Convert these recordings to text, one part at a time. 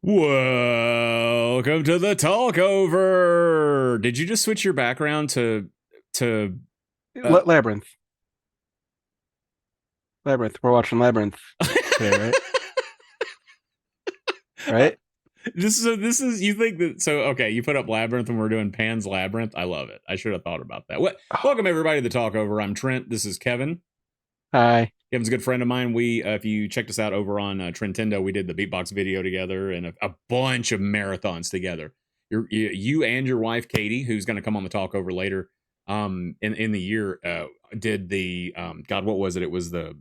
Welcome to the TalkOver. Did you just switch your background to uh, Labyrinth. Labyrinth. We're watching Labyrinth today, right? Right? this is you think that so okay, you put up Labyrinth and we're doing Pan's Labyrinth. I love it. I should have thought about that. What Oh, welcome everybody to the TalkOver. I'm Trent. This is Kevin. hi. Kevin's a good friend of mine. We if you checked us out over on Trentendo, we did the beatbox video together and a bunch of marathons together. You and your wife Katie, who's going to come on the TalkOver later, in the year, did the God, what was it? It was the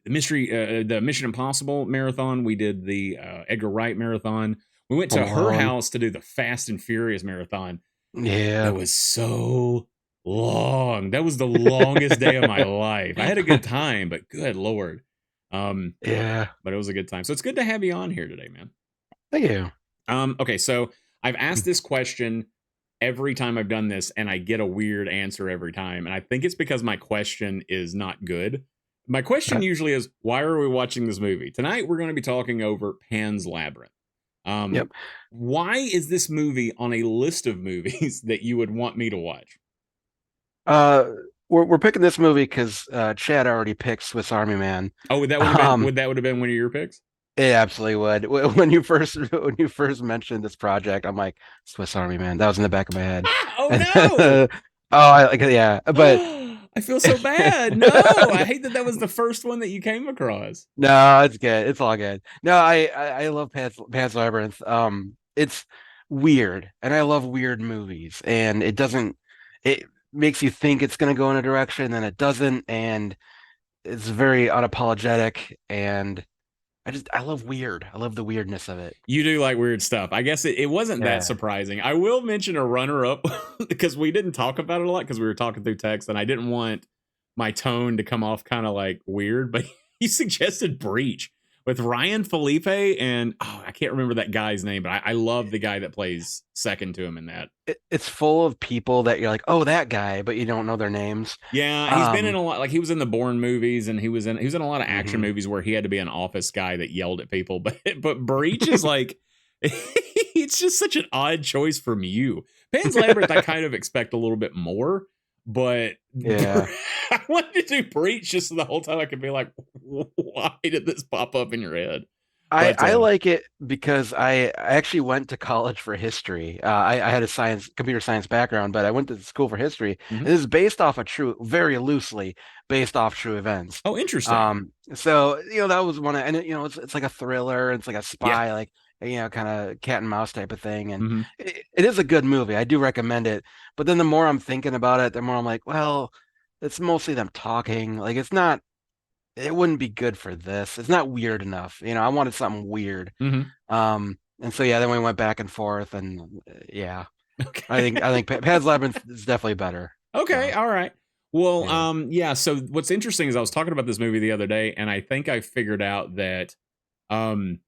mystery, the Mission Impossible marathon. We did the Edgar Wright marathon. We went to her Alone. house to do the Fast and Furious marathon. That Yeah. was so long. That was the longest day of my life. I had a good time, but good lord. Yeah. But it was a good time. So it's good to have you on here today, man. Thank you. Okay, so I've asked this question every time I've done this, and I get a weird answer every time. And I think it's because my question is not good. My question Okay. usually is, why are we watching this movie? Tonight we're going to be talking over Pan's Labyrinth. Yep. Um, why is this movie on a list of movies that you would want me to watch? Uh, we're picking this movie because Chad already picked Swiss Army Man. Oh, would that would have been Um, would that would have been one of your picks? it absolutely would. When you first mentioned this project, I'm like Swiss Army Man. That was in the back of my head. Ah, oh And no! I like it. Yeah, but I feel so bad. No, I hate that that was the first one that you came across. No, it's good. It's all good. No, I love Pan's Labyrinth. It's weird, and I love weird movies. And it makes you think it's gonna go in a direction, then it doesn't, and it's very unapologetic. And I love weird. I love the weirdness of it. You do like weird stuff. I guess it wasn't that Yeah. surprising. I will mention a runner up because we didn't talk about it a lot because we were talking through text and I didn't want my tone to come off kind of like weird, but he suggested Breach with Ryan Felipe and I can't remember that guy's name, but I love the guy that plays second to him in that. It's full of people that you're like, oh, that guy, but you don't know their names. Yeah, he's been in Um, a lot. Like he was in the Bourne movies, and he was in a lot of action mhm. movies where he had to be an office guy that yelled at people. But Breach is like, it's just such an odd choice from you. Pan's Labyrinth, I kind of expect a little bit more, but Yeah. I wanted to do Breach just so the whole time I could be like, why did this pop up in your head? I But I like it because I actually went to college for history. I had a computer science background, but I went to school for history. mhm. And this is based off very loosely based off true events. Oh, interesting. So that was one, and it's like a thriller, it's like a Yeah. spy, like kind of cat and mouse type of thing, and hmm it is a good movie. I do recommend it. But then the more I'm thinking about it, the more I'm like, well, it's mostly them talking. Like it wouldn't be good for this. It's not weird enough. I wanted something weird. hmm And so yeah, then we went back and forth, and yeah, Okay. I think Pan's Labyrinth is definitely better. Okay, So all right. Well, yeah. yeah. So what's interesting is I was talking about this movie the other day, and I think I figured out that, um,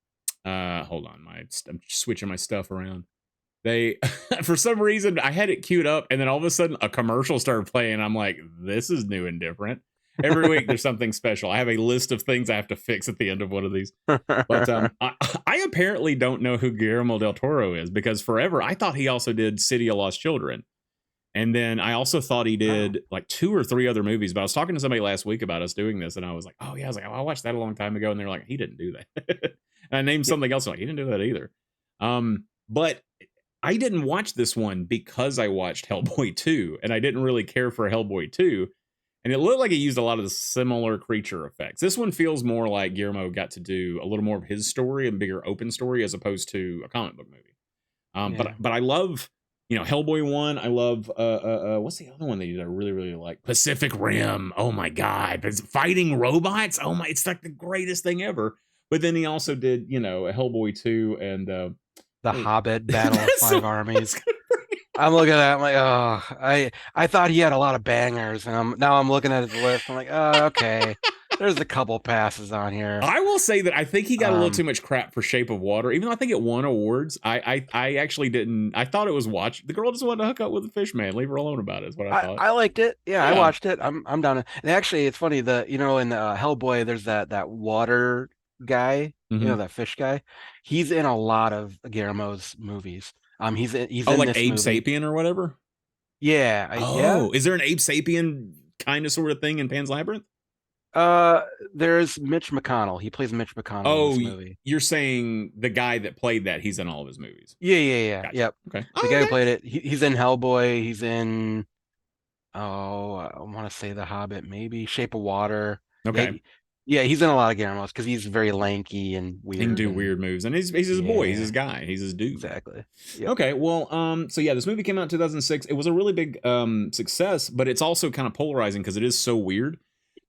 hold on, I'm switching my stuff around. They, for some reason, I had it queued up, and then all of a sudden, a commercial started playing. I'm like, this is new and different. Every week, there's something special. I have a list of things I have to fix at the end of one of these. But I apparently don't know who Guillermo del Toro is because forever I thought he also did City of Lost Children. And then I also thought he Oh, did like two or three other movies, but I was talking to somebody last week about us doing this, and I was like, "Oh yeah," I was like, "Oh, I watched that a long time ago," and they're like, "He didn't do that." And I named yeah. something else, like he didn't do that either. But I didn't watch this one because I watched Hellboy 2, and I didn't really care for Hellboy 2, and it looked like it used a lot of the similar creature effects. This one feels more like Guillermo got to do a little more of his story and bigger open story as opposed to a comic book movie. Yeah. But I love Hellboy 1. I love what's the other one that I really really like? Pacific Rim. Oh my god, it's fighting robots. Oh my, it's like the greatest thing ever. But then he also did a Hellboy 2 and The what Hobbit, Battle of that's the Five one I was Armies. gonna bring I'm looking at that. I'm like, oh, I thought he had a lot of bangers, and now I'm looking at his list. I'm like, oh, okay. There's a couple passes on here. I will say that I think he got a little too Um, much crap for Shape of Water. Even though I think it won awards, I actually didn't. I thought it was watch. The girl just wanted to hook up with the fish man. Leave her alone about it. Is what I thought. I liked it. Yeah, I Yeah. watched it. I'm down. And actually, it's funny in Hellboy, there's that water guy. you Hmm. know, that fish guy. He's in a lot of Guillermo's movies. He's Oh, in like this Abe movie. Sapien or whatever. Yeah, yeah. Oh, is there an Abe Sapien kind of sort of thing in Pan's Labyrinth? Uh, there's Mitch McConnell. He plays Mitch McConnell in Oh, this movie. you're saying the guy that played that, he's in all of his movies. Yeah, yeah, yeah. Gotcha. Yep. Okay. The Oh, guy who okay. played it. He's in Hellboy. He's in, oh, I want to say The Hobbit, maybe Shape of Water. Yeah, Okay. yeah. He's in a lot of Guillermo's because he's very lanky and He can weird do and weird moves, and he's his boy. He's his yeah, guy. He's his dude. exactly. Yep. Okay, well, so yeah, this movie came out in 2006. It was a really big success, but it's also kind of polarizing because it is so weird.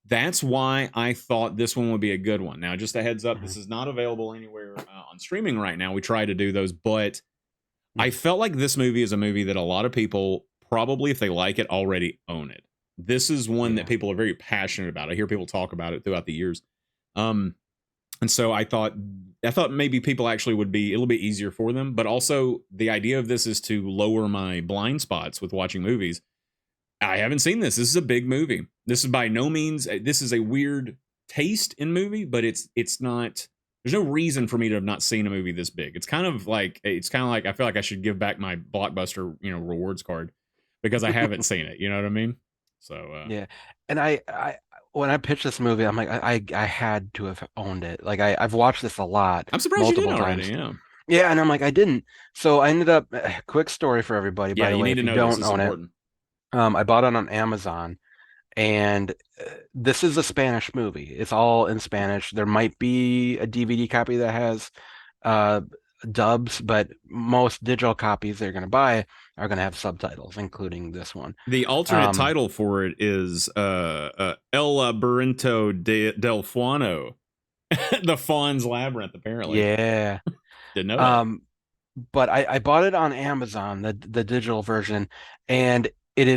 That's why I thought this one would be a good one. Now, just a heads up, Mhm. this is not available anywhere on streaming right now. We try to do those, but I Mhm. felt like this movie is a movie that a lot of people probably, if they like it, already own it. This is one that Yeah. people are very passionate about. I hear people talk about it throughout the years. Um, and so I thought maybe people actually would be, it'll be easier for them, but also the idea of this is to lower my blind spots with watching movies. I haven't seen this. This is a big movie. This is by no means, this is a weird taste in movie, but it's not, there's no reason for me to have not seen a movie this big. It's kind of like I feel like I should give back my Blockbuster, rewards card because I haven't seen it. You know what I mean? So Yeah. And when I pitched this movie, I'm like, I had to have owned it. Like I've watched this a lot, I'm surprised you did multiple already. times. Yeah. Yeah, and I'm like, I didn't. So I ended up, quick story for everybody, by Yeah, the you way, need if to you know this. don't This is own it. important. I bought it on Amazon, and this is a Spanish movie. It's all in Spanish. There might be a DVD copy that has uh, dubs, but most digital copies they're going to buy are going to have subtitles, including this one. The alternate Um, title for it is El Labyrinto del Fauno, the Fawn's Labyrinth. Apparently, yeah. didn't know that. Um, but I bought it on Amazon, the digital version, and it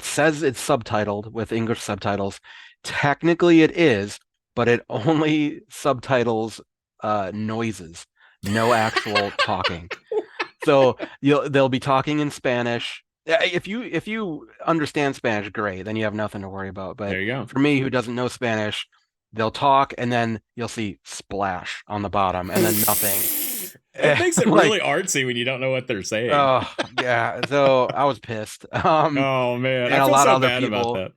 says it's subtitled with English subtitles. Technically it is, but it only subtitles noises, no actual talking. So they'll be talking in Spanish. If you understand Spanish, great, then you have nothing to worry about. But There you go. for me, who doesn't know Spanish, they'll talk and then you'll see splash on the bottom and then nothing. It makes it Like, really artsy when you don't know what they're saying. oh yeah. So I was pissed. Oh man, And I a feel lot of so other bad about people, that.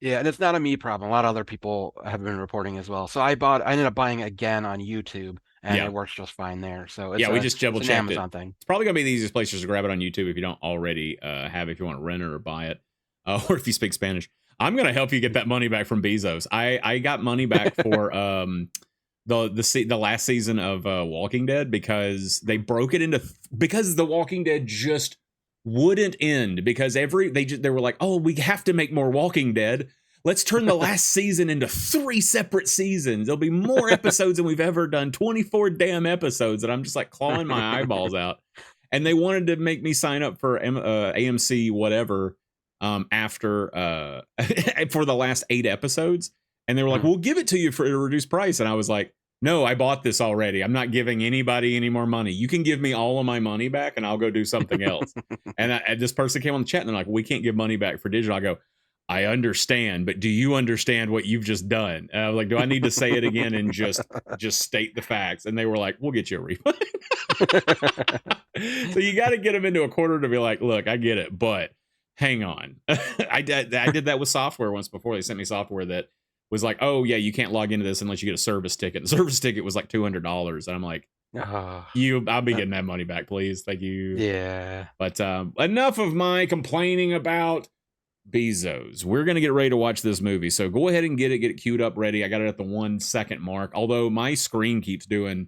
yeah, and it's not a me problem. A lot of other people have been reporting as well. So I ended up buying it again on YouTube and Yeah, it works just fine there. So yeah, we just double it's an checked it. Amazon thing. It's probably gonna be the easiest place just to grab it on YouTube if you don't already have it, if you want to rent it or buy it, or if you speak Spanish. I'm gonna help you get that money back from Bezos. I got money back for the last season of Walking Dead because they broke it into because The Walking Dead just wouldn't end because they were like, oh, we have to make more Walking Dead. Let's turn the last season into 3 separate seasons. There'll be more episodes than we've ever done. 24 damn episodes, and I'm just like clawing my eyeballs out. And they wanted to make me sign up for AMC whatever after for the last 8 episodes, and they were like, Hmm. "We'll give it to you for a reduced price." And I was like, "No, I bought this already. I'm not giving anybody any more money. You can give me all of my money back, and I'll go do something else." And this person came on the chat, and they're like, "We can't give money back for digital." I go, "I understand, but do you understand what you've just done?" And I was like, "Do I need to say it again and just state the facts?" And they were like, "We'll get you a refund." So you got to get them into a quarter to be like, "Look, I get it, but hang on." I did that with software once before. They sent me software that was like, "Oh yeah, you can't log into this unless you get a service ticket." The service ticket was like $200, and I'm like, Oh, I'll be that, getting that money back, please, thank you." yeah. But enough of my complaining about Bezos. We're gonna get ready to watch this movie, so go ahead and get it queued up, ready. I got it at the 1 second mark. Although my screen keeps doing,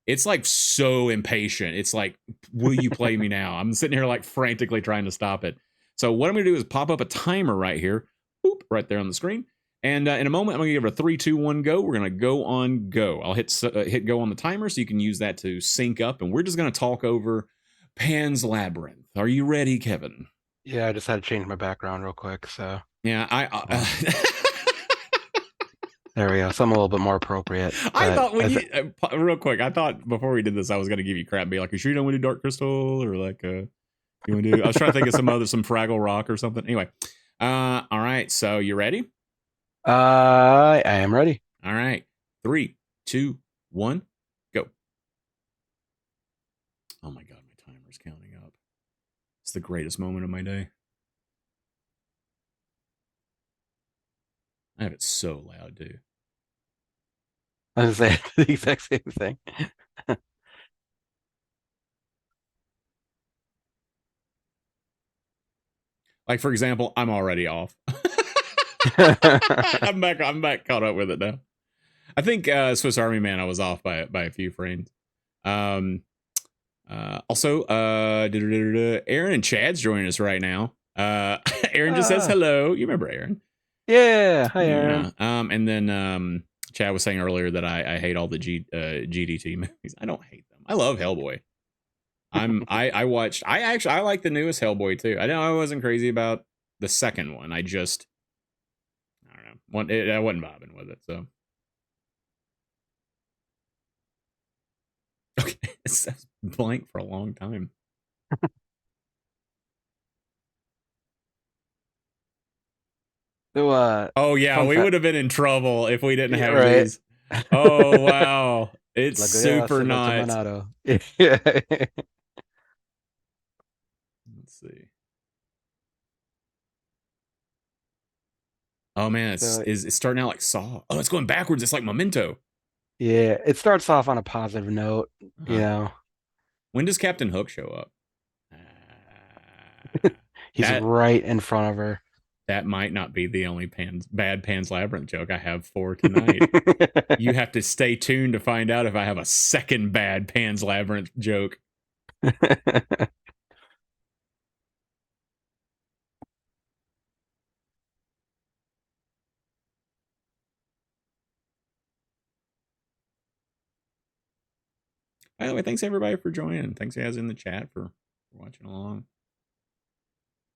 it's like so impatient. It's like, will you play me now? I'm sitting here like frantically trying to stop it. So what I'm gonna do is pop up a timer right here, boop, right there on the screen. And in a moment, I'm gonna give it a 3, 2, 1, go. We're gonna go on go. I'll hit go on the timer so you can use that to sync up, and we're just gonna talk over Pan's Labyrinth. Are you ready, Kevin? Yeah, I just had to change my background real quick. So Yeah, uh, there we go. Something a little bit more appropriate. I But thought when you real quick, I thought before we did this, I was gonna give you crap and be like, "You sure you don't want to do Dark Crystal or like you want to do?" I was trying to think of some Fraggle Rock or something. Anyway, all right. So you ready? I am ready. All right, 3, 2, 1, go. Oh my god, my timer's counting up. It's the greatest moment of my day. I have it so loud, too. I was gonna say the exact same thing. Like, for example, I'm already off. I'm back. I'm back caught up with it now. I think Swiss Army Man, I was off by a few frames. Also, Aaron and Chad's joining us right now. Aaron just says hello. You remember Aaron? Yeah. Hi, Yeah. Aaron. And then Chad was saying earlier that I hate all the GDT movies. I don't hate them. I love Hellboy. I watched. I like the newest Hellboy too. I know I wasn't crazy about the second one. I don't know. I wasn't bobbing with it. So okay, it's blank for a long time. So, Oh yeah, fun we fact. would have been in trouble if we didn't Yeah, have right. these. Oh wow, it's La Guerra super Civil not. Terminado. Yeah. Let's see. Oh man, So, it's starting out like Saw. Oh, it's going backwards. It's like Memento. yeah, it starts off on a positive note, you Huh. know. When does Captain Hook show up? Uh, He's that right in front of her. that might not be the only bad Pan's Labyrinth joke I have for tonight. You have to stay tuned to find out if I have a second bad Pan's Labyrinth joke. By the way, thanks everybody for joining. Thanks guys in the chat for watching along.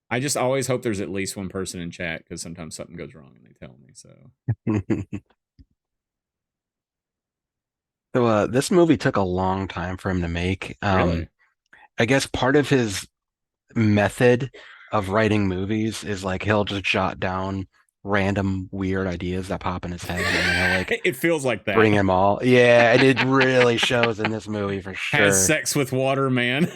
I just always hope there's at least one person in chat because sometimes something goes wrong and they tell me. So, this movie took a long time for him to make. Really, I guess part of his method of writing movies is like he'll just jot down random weird ideas that pop in his head and then he'll like it feels like bring that. them all. Yeah, and it really shows in this movie for Has sure. sex with water man.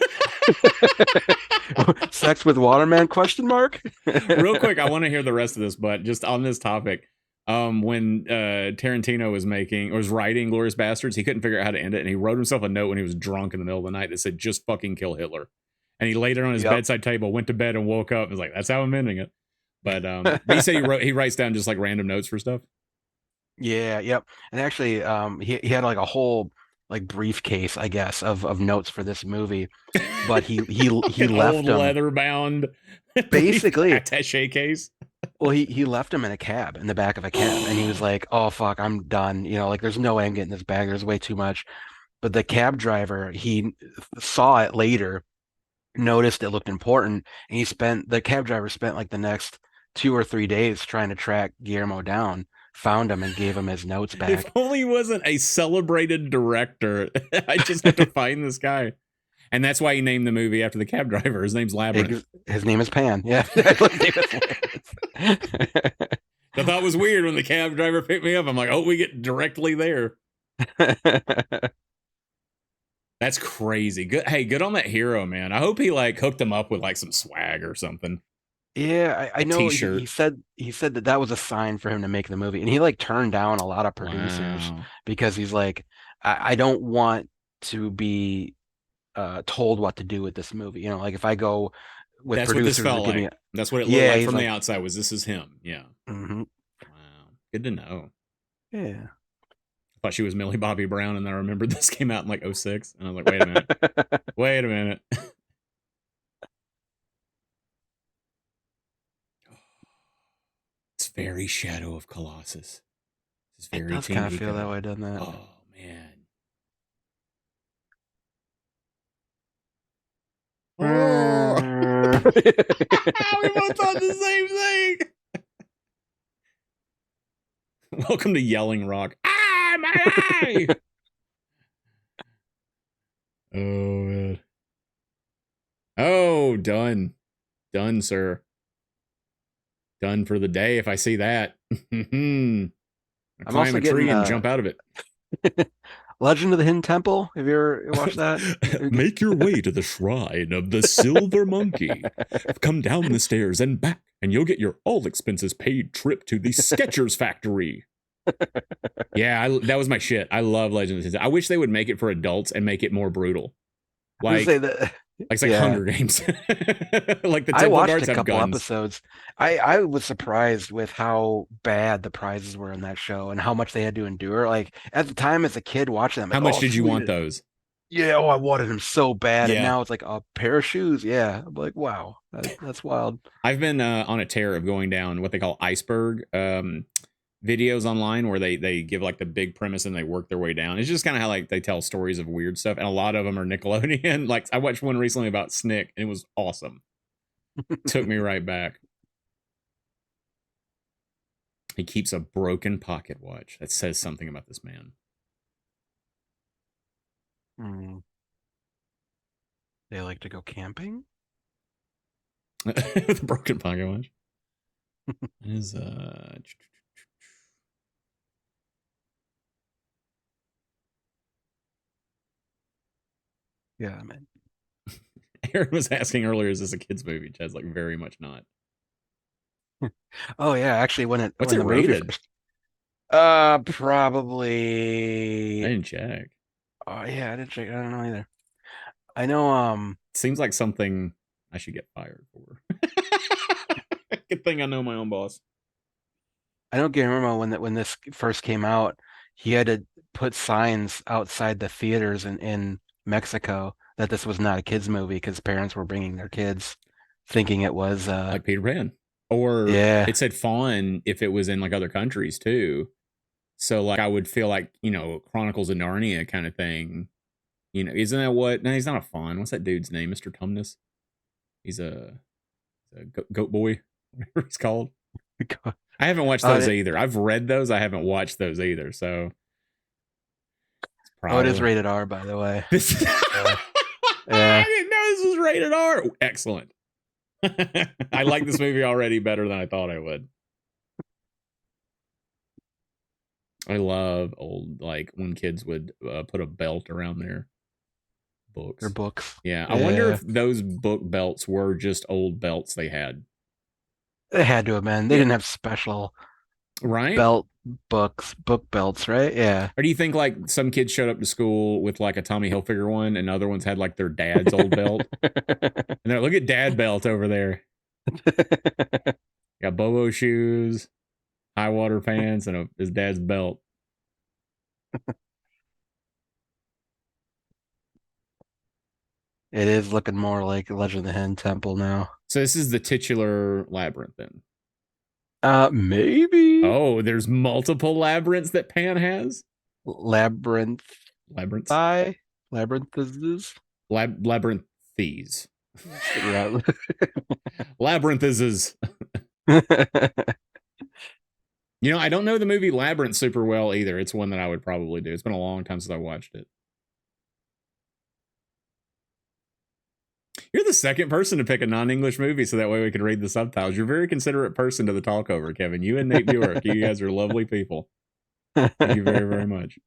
Sex with Waterman question mark? Real quick, I want to hear the rest of this, but just on this topic, when Tarantino was making or was writing Glorious Bastards, he couldn't figure out how to end it, and he wrote himself a note when he was drunk in the middle of the night that said, "Just fucking kill Hitler." And he laid it on his Yep. bedside table, went to bed, and woke up and was like, "That's how I'm ending it." But he said he writes down just like random notes for stuff. Yeah, yep. And actually, he had like a whole like briefcase, I guess, of notes for this movie, but Like he an left old them leather bound brief basically. attache case. Well, he left him in a cab, in the back of a cab, and he was like, "Oh fuck, I'm done." You know, like there's no way I'm getting this bag. There's way too much. But the cab driver, he saw it later, noticed it looked important, and the cab driver spent like the next 2 or 3 days trying to track Guillermo down, found him and gave him his notes If back. only he wasn't a celebrated director. I just have to find this guy. And that's why he named the movie after the cab driver. His name's Labyrinth. His name is Pan. Yeah. I thought it was weird when the cab driver picked me up. I'm like, oh, we get directly there. That's crazy. Good. Hey, good on that hero, man. I hope he like hooked him up with like some swag or something. Yeah, I A know t-shirt. he said that that was a sign for him to make the movie, and he like turned down a lot of producers Wow. because he's like, I don't want to be told what to do with this movie. You know, like if I go with That's what this producers that felt give me, like. That's what it looked yeah, like he's from the like, outside was this is him. Yeah. hmm Wow. Good to know. yeah. I thought she was Millie Bobby Brown, and then I remembered this came out in like '06, and I was like, wait a minute. Wait a minute. It's very Shadow of Colossus. It's It very does Team kind of feel that Eco. way, doesn't it? Oh man. Oh, we both thought the same thing. Welcome to Yelling Rock. Ah, my eye. Oh man. Oh, done. Done, sir. Done for the day if I see that. I I'm climb also a getting tree and jump out of it. Legend of the Hidden Temple. Have you ever watched that? Make your way to the shrine of the Silver Monkey. Come down the stairs and back, and you'll get your all expenses paid trip to the Skechers factory. Yeah, that was my shit. I love Legend of the. I wish they would make it for adults and make it more brutal. I was say Like, that. it's like Yeah, Hunger Games. Like the I Temple watched Guards a have couple guns. episodes. I was surprised with how bad the prizes were in that show and how much they had to endure. Like at the time, as a kid watching them, How like, much oh did you want sweet, those? yeah, oh I wanted them so bad, and Yeah, now it's like a pair of shoes. Yeah, I'm like, wow, that's wild. I've been on a tear of going down what they call iceberg videos online, where they give like the big premise and they work their way down. It's just kind of how like they tell stories of weird stuff, and a lot of them are Nickelodeon. Like I watched one recently about Snick, and it was awesome. Took me right back. He keeps a broken pocket watch. That says something about this man. Hmm. They like to go camping. The broken pocket watch is Yeah, man. Aaron was asking earlier, is this a kids movie? Chad's like, very much not. Oh yeah, actually, What's when it the movie rated? first, I probably. didn't check. Oh yeah, I didn't check. I don't know either. I know. Seems like something I should get fired for. Good thing I know my own boss. I know Guillermo when this first came out, he had to put signs outside the theaters in Mexico that this was not a kids movie because parents were bringing their kids, thinking it was. Like Peter Pan. Or Yeah. it said fawn if it was in like other countries too. So like I would feel like, Chronicles of Narnia kind of thing. Isn't that what? No, he's not a fawn. What's that dude's name? Mr. Tumnus? He's a goat boy, whatever he's called. I haven't watched those Oh, either. I've read those. I haven't watched those either. So it's it is probably rated R, by the way. this. So, I yeah. didn't know this was rated R. Excellent. I like this movie already better than I thought I would. I love old, like when kids would put a belt around their Their books. books. Yeah, I wonder Yeah. if those book belts were just old belts they had. It had to have been. They Yeah, didn't have special right. belt book belts, right? Yeah. Or do you think like some kids showed up to school with like a Tommy Hilfiger one, and other ones had like their dad's old belt, and they're look at dad belt over there. Got Bobo shoes, high water pants, and his dad's belt. It is looking more like Legend of the Hidden Temple now. So this is the titular labyrinth then. Maybe Oh, there's multiple labyrinths that Pan has. Labyrinth Labyrinths, Thigh? Labyrinths? labyrinthes, Yeah. labyrinths. I don't know the movie Labyrinth super well either. It's one that I would probably do. It's been a long time since I watched it. You're the second person to pick a non-English movie, so that way we can read the subtitles. You're a very considerate person to the talkover, Kevin. You and Nate Bjork, you guys are lovely people. Thank you very, very much.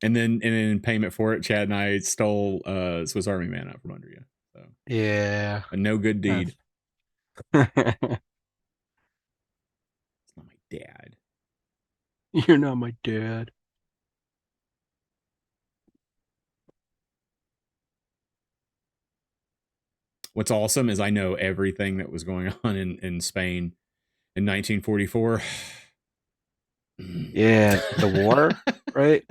And then in payment for it, Chad and I stole Swiss Army Man out from under you. So Yeah. a no good deed. That's- It's not my dad. You're not my dad. What's awesome is I know everything that was going on in Spain in 1944. Yeah, the war, right?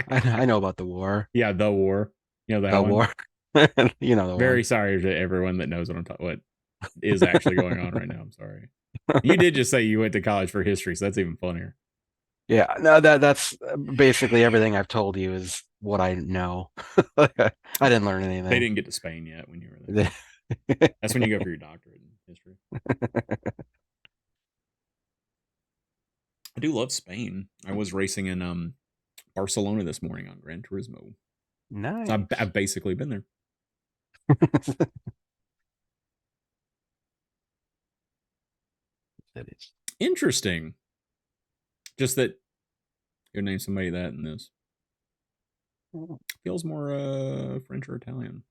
I know about the war. Yeah, the war. That The one. war. You know the Very one. sorry to everyone that knows what is actually going on right now. I'm sorry. You did just say you went to college for history, so that's even funnier. Yeah, no, that's basically everything I've told you is what I know. I didn't learn They anything. didn't get to Spain yet when you were there. That's when you go for your doctorate in history. I do love Spain. I was racing in Barcelona this morning on Gran Turismo. So Nice. I've basically been there. That is. Interesting. Just that You name somebody that in this. Feels more French or Italian.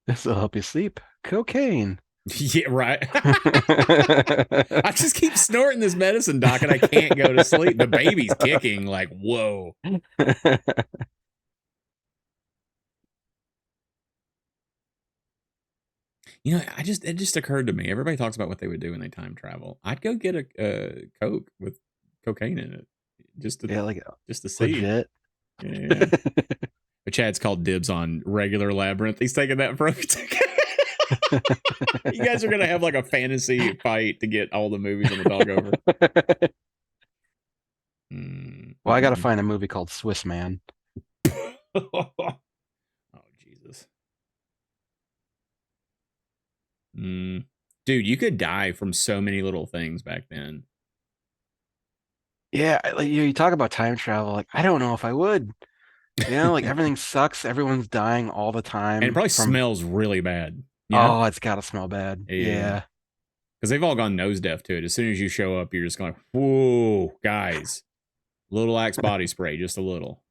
This will help you sleep. Cocaine. Yeah, right. I just keep snorting this medicine, doc, and I can't go to sleep. The baby's kicking like, whoa. You know, it just occurred to me. Everybody talks about what they would do when they time travel. I'd go get a Coke with cocaine in it, just to Yeah, like just to see. legit. Yeah. But Chad's called dibs on regular Labyrinth. He's taking that for You guys are gonna have like a fantasy fight to get all the movies on the TalkOver. Well, I got to find a movie called Swiss Man. Oh Jesus. Dude, you could die from so many little things back then. Yeah, like you talk about time travel. Like I don't know if I would. You know, like everything sucks. Everyone's dying all the And it time probably from. smells really bad. You know? Oh, it's gotta smell bad. Yeah. Yeah. Because they've all gone nose deaf to it. As soon as you show up, you're just going, whoa, guys. Little Axe body spray, just a little.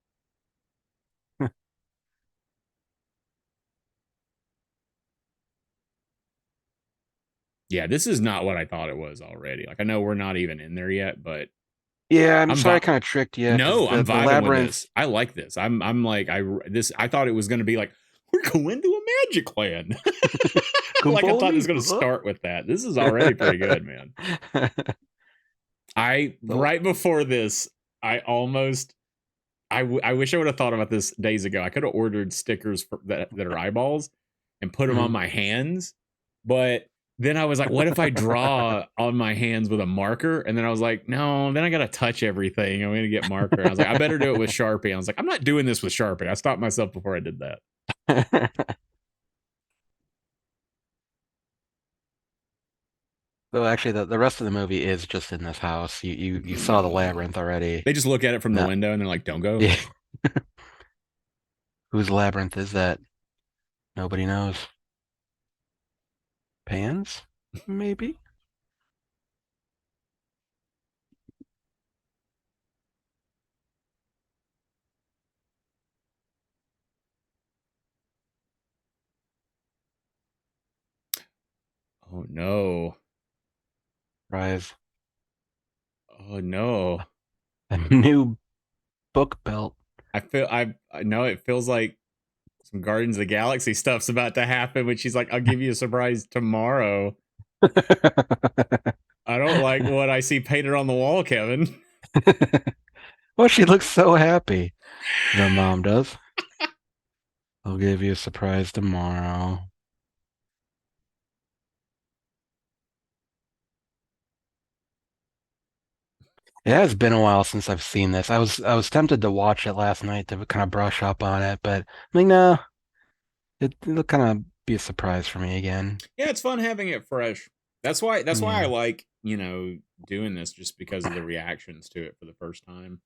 Yeah, this is not what I thought it was already. Like, I know we're not even in there yet, but Yeah, I'm I'm sorry I vi- kind of tricked you because no, I'm the vibing with labyrinth. this. I like this. I'm like I thought it was going to be like we're going to a magic land. Come Like I follow thought it me. was going to start with that. This is already pretty good, man. I So, right before this, I almost I wish I would have thought about this days ago. I could have ordered stickers that are eyeballs and put them on mhm. my hands, but then I was like, what if I draw on my hands with a marker? And then I was like, no, then I got to touch everything. I'm going to get marker. And I was like, I better do it with Sharpie. I was like, I'm not doing this with Sharpie. I stopped myself before I did that. So actually, the rest of the movie is just in this house. You saw the labyrinth already. They just look at it from the No, window and they're like, don't go. yeah. Whose labyrinth is that? Nobody knows. Pans? Maybe? Oh no. Rise. Oh no. A new book belt. I know it feels like some Guardians of the Galaxy stuff's about to happen when she's like, I'll give you a surprise tomorrow. I don't like what I see painted on the wall, Kevin. Well, she looks so happy. The mom does. I'll give you a surprise tomorrow. It has been a while since I've seen this. I was tempted to watch it last night to kind of brush up on it, but I'm like, no, it'll kind of be a surprise for me again. Yeah, it's fun having it fresh. That's why I Yeah. like, doing this just because of the reactions to it for the first time.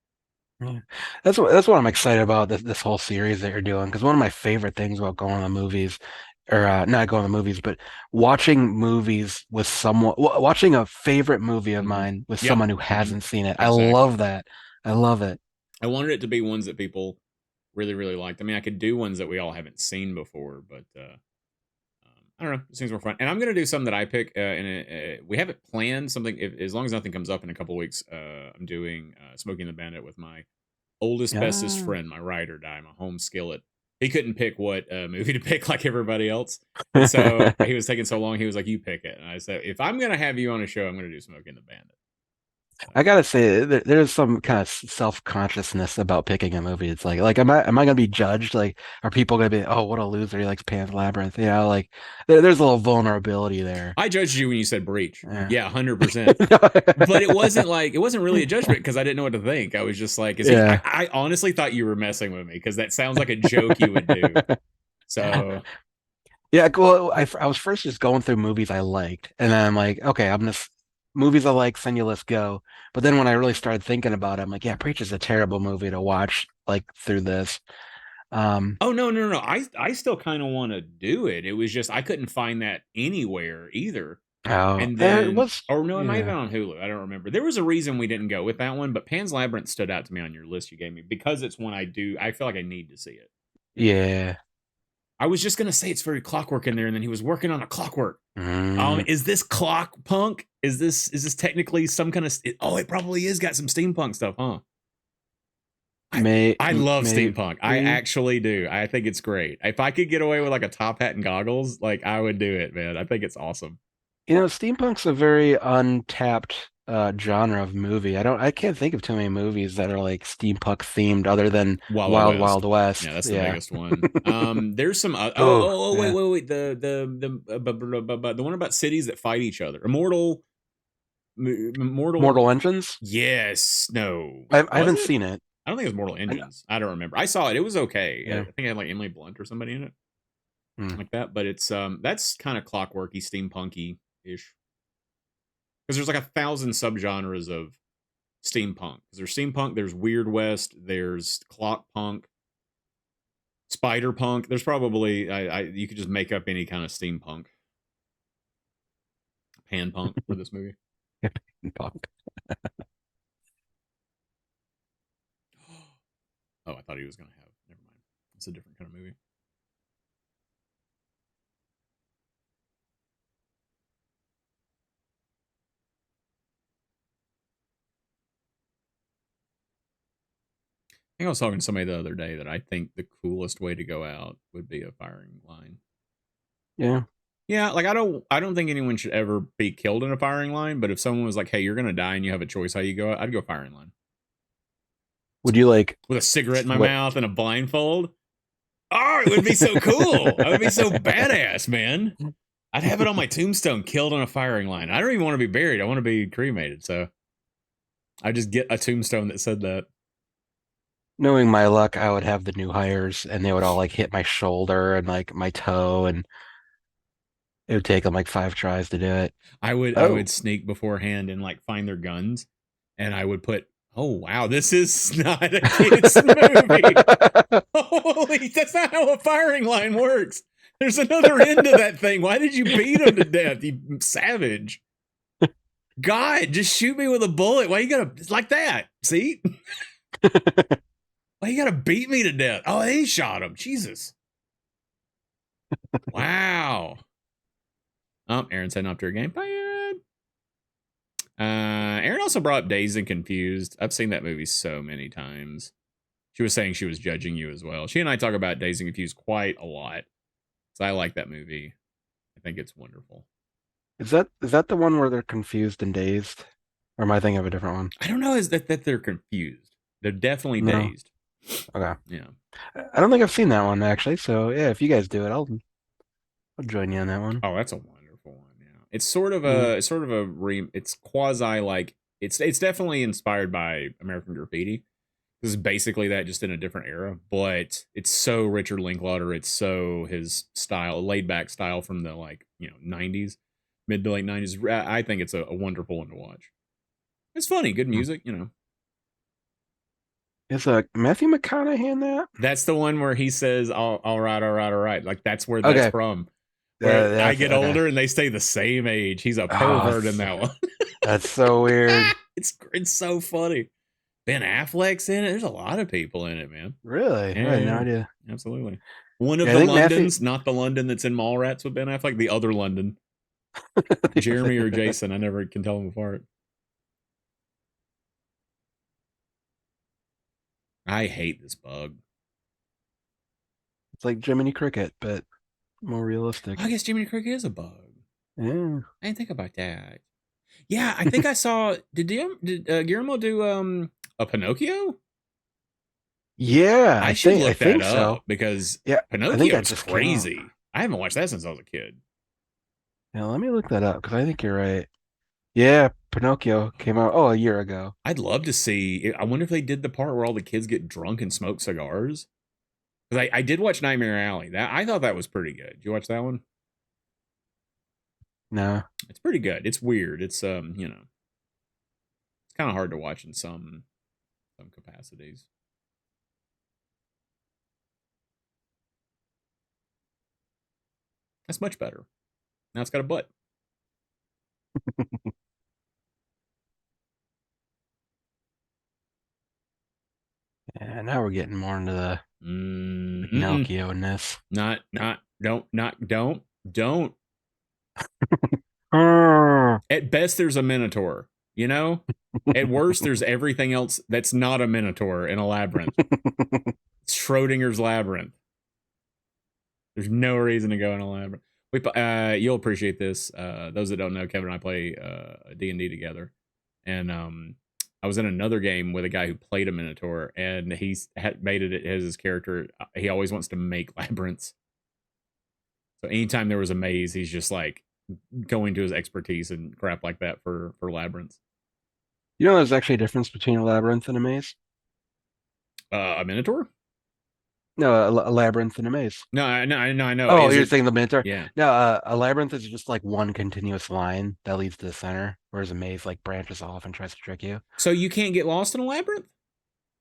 Yeah. That's what I'm excited about this whole series that you're doing. Because one of my favorite things about going to the movies, or not going to the movies, but watching movies with someone, watching a favorite movie of Hmm. mine with Yeah. someone who Hmm. hasn't seen it. I Exactly. love that. I love it. I wanted it to be ones that people really, really liked. I mean, I could do ones that we all haven't seen before, but I don't know. It seems more fun. And I'm gonna do something that I pick. We haven't planned something. As long as nothing comes up in a couple weeks, I'm doing Smoking the Bandit with my oldest, bestest Yeah. friend, my ride or die, my home skillet. He couldn't pick what movie to pick like everybody else, and so he was taking so long. He was like, "You pick it," and I said, "If I'm gonna have you on a show, I'm gonna do Smoking the Bandit." So, I gotta say, there's some kind of self-consciousness about picking a movie. It's like, am I gonna be judged? Like, are people gonna be, oh, what a loser, he likes Pan's Labyrinth? Like, there's a little vulnerability there. I judged you when you said Breach. Yeah. Yeah, 100%. But it wasn't really a judgment because I didn't know what to think. I was just like, is he? Yeah. I honestly thought you were messing with me because that sounds like a joke you would do. So, Yeah, well, I was first just going through movies I liked, and then I'm like, okay, movies I like, send you list go. But then when I really started thinking about it, I'm like, yeah, Preach is a terrible movie to watch like through this. Um, oh no. I still kind of want to do it. It was just I couldn't find that anywhere either. Oh, And it then, was, or no, it might have yeah, been on Hulu. I don't remember. There was a reason we didn't go with that one, but Pan's Labyrinth stood out to me on your list you gave me because it's one I feel like I need to see it. yeah. I was just gonna say it's very clockwork in there, and then he was working on a clockwork. Mm, Is this clock punk? Is this technically some kind of? Oh, it probably is got some steampunk stuff, huh? I I love steampunk. I maybe. actually do. I think it's great. If I could get away with like a top hat and goggles, like I would do it, man. I think it's awesome. Steampunk's a very untapped genre of movie. I can't think of too many movies that are like steampunk themed other than Wild Wild Wild West. Wild Yeah, West. that's the Yeah. biggest one. There's some. Oh, Wait, yeah. wait, wait. The one about cities that fight each other. Immortal. Mortal Engines? Yes. No. I Was haven't it? seen it. I don't think it was Mortal I, Engines. I don't remember. I saw it. It was okay. yeah. I think it had like Emily Blunt or somebody in it, Hmm. like that. But it's that's kind of clockworky, steampunky ish. Because there's like 1,000 subgenres of steampunk. Because there's steampunk, there's Weird West, there's clock punk, spider punk. There's probably you could just make up any kind of steampunk, pan punk for this movie. Punk. Oh, I thought he was gonna have. Never mind. It's a different kind of movie. I think I was talking to somebody the other day that I think the coolest way to go out would be a firing line. Yeah. Yeah, like I don't think anyone should ever be killed in a firing line, but if someone was like, "Hey, you're gonna die and you have a choice how you go," I'd go firing line Would you like with a cigarette in my what? mouth and a blindfold. Oh, it would be so cool. I would be so badass, man. I'd have it on my tombstone, killed on a firing line. I don't even want to be buried. I want to be cremated. So I just get a tombstone that said that. Knowing my luck, I would have the new hires and they would all like hit my shoulder and like my toe, and it would take them like 5 tries to do it. I would Oh. sneak beforehand and like find their guns, and I would put. Oh wow, this is not a kids movie. Holy, that's not how a firing line works. There's another end to that thing. Why did you beat him to death, you savage? God, just shoot me with a bullet. Why you gotta like that? See? Why you gotta beat me to death? Oh, he shot him. Jesus. Wow. Oh, Aaron's heading off to her game. Bye, Aaron. Aaron also brought up Dazed and Confused. I've seen that movie so many times. She was saying she was judging you as well. She and I talk about Dazed and Confused quite a lot. So I like that movie. I think it's wonderful. Is that the one where they're confused and dazed? Or am I thinking of a different one? I don't know is that they're confused. They're definitely No. dazed. Okay. Yeah. I don't think I've seen that one actually. So yeah, if you guys do it, I'll join you on that one. Oh, that's a wonderful one. Yeah. It's sort of Yeah. it's quasi like it's definitely inspired by American Graffiti. This is basically that just in a different era, but it's so Richard Linklater. It's so his style, laid back style from the like, 90s, mid to late 90s. I think it's a wonderful one to watch. It's funny, good Hmm. music. Is Matthew McConaughey in that? That's the one where he says, all right, all right, all right. Like that's where that's Okay. from. Where I That's get okay. older and they stay the same age. He's a Oh, pervert in that one. that's so weird. It's so funny. Ben Affleck's in it. There's a lot of people in it, man. Really? I Yeah, had no yeah, idea. absolutely. One of Yeah, I the think Matthew. Londons, not the London that's in Mallrats with Ben Affleck, the other London. Jeremy or Jason. I never can tell them apart. I hate this bug. It's like Jiminy Cricket, but more I realistic. guess Jiminy Cricket is a bug. Yeah. I didn't think about that. Yeah, I think I saw. Did Guillermo do a Pinocchio? Yeah, I should I look that think so. up because Yeah, I think that Pinocchio's just came out. crazy. I haven't watched that since I was a kid. Yeah, let me look that up because I think you're right. Yeah, Pinocchio came out a year ago. I'd love to see. I wonder if they did the part where all the kids get drunk and smoke cigars. Because I did watch Nightmare Alley. That I thought that was pretty good. Did you watch that one? No. It's pretty good. It's weird. It's kind of hard to watch in some capacities. That's much better. Now it's got a butt. Yeah, now we're getting more into the Mm-mm. Pinocchio-ness. Don't. Oh. At best, there's a Minotaur, you know? At worst, there's everything else that's not a Minotaur in a labyrinth. It's Schrodinger's labyrinth. There's no reason to go in a labyrinth. You'll appreciate this. Those that don't know, Kevin and I play D&D together. And I was in another game with a guy who played a Minotaur, and he's made it as his character. He always wants to make labyrinths. So anytime there was a maze, he's just like going to his expertise and crap like that for labyrinths. You know, there's actually a difference between a labyrinth and a maze. A Minotaur? No, a labyrinth and a maze. No, I know. Oh, Is you're it? saying the Minotaur? Yeah. No, a labyrinth is just like one continuous line that leads to the center, whereas a maze like branches off and tries to trick you. So you can't get lost in a labyrinth?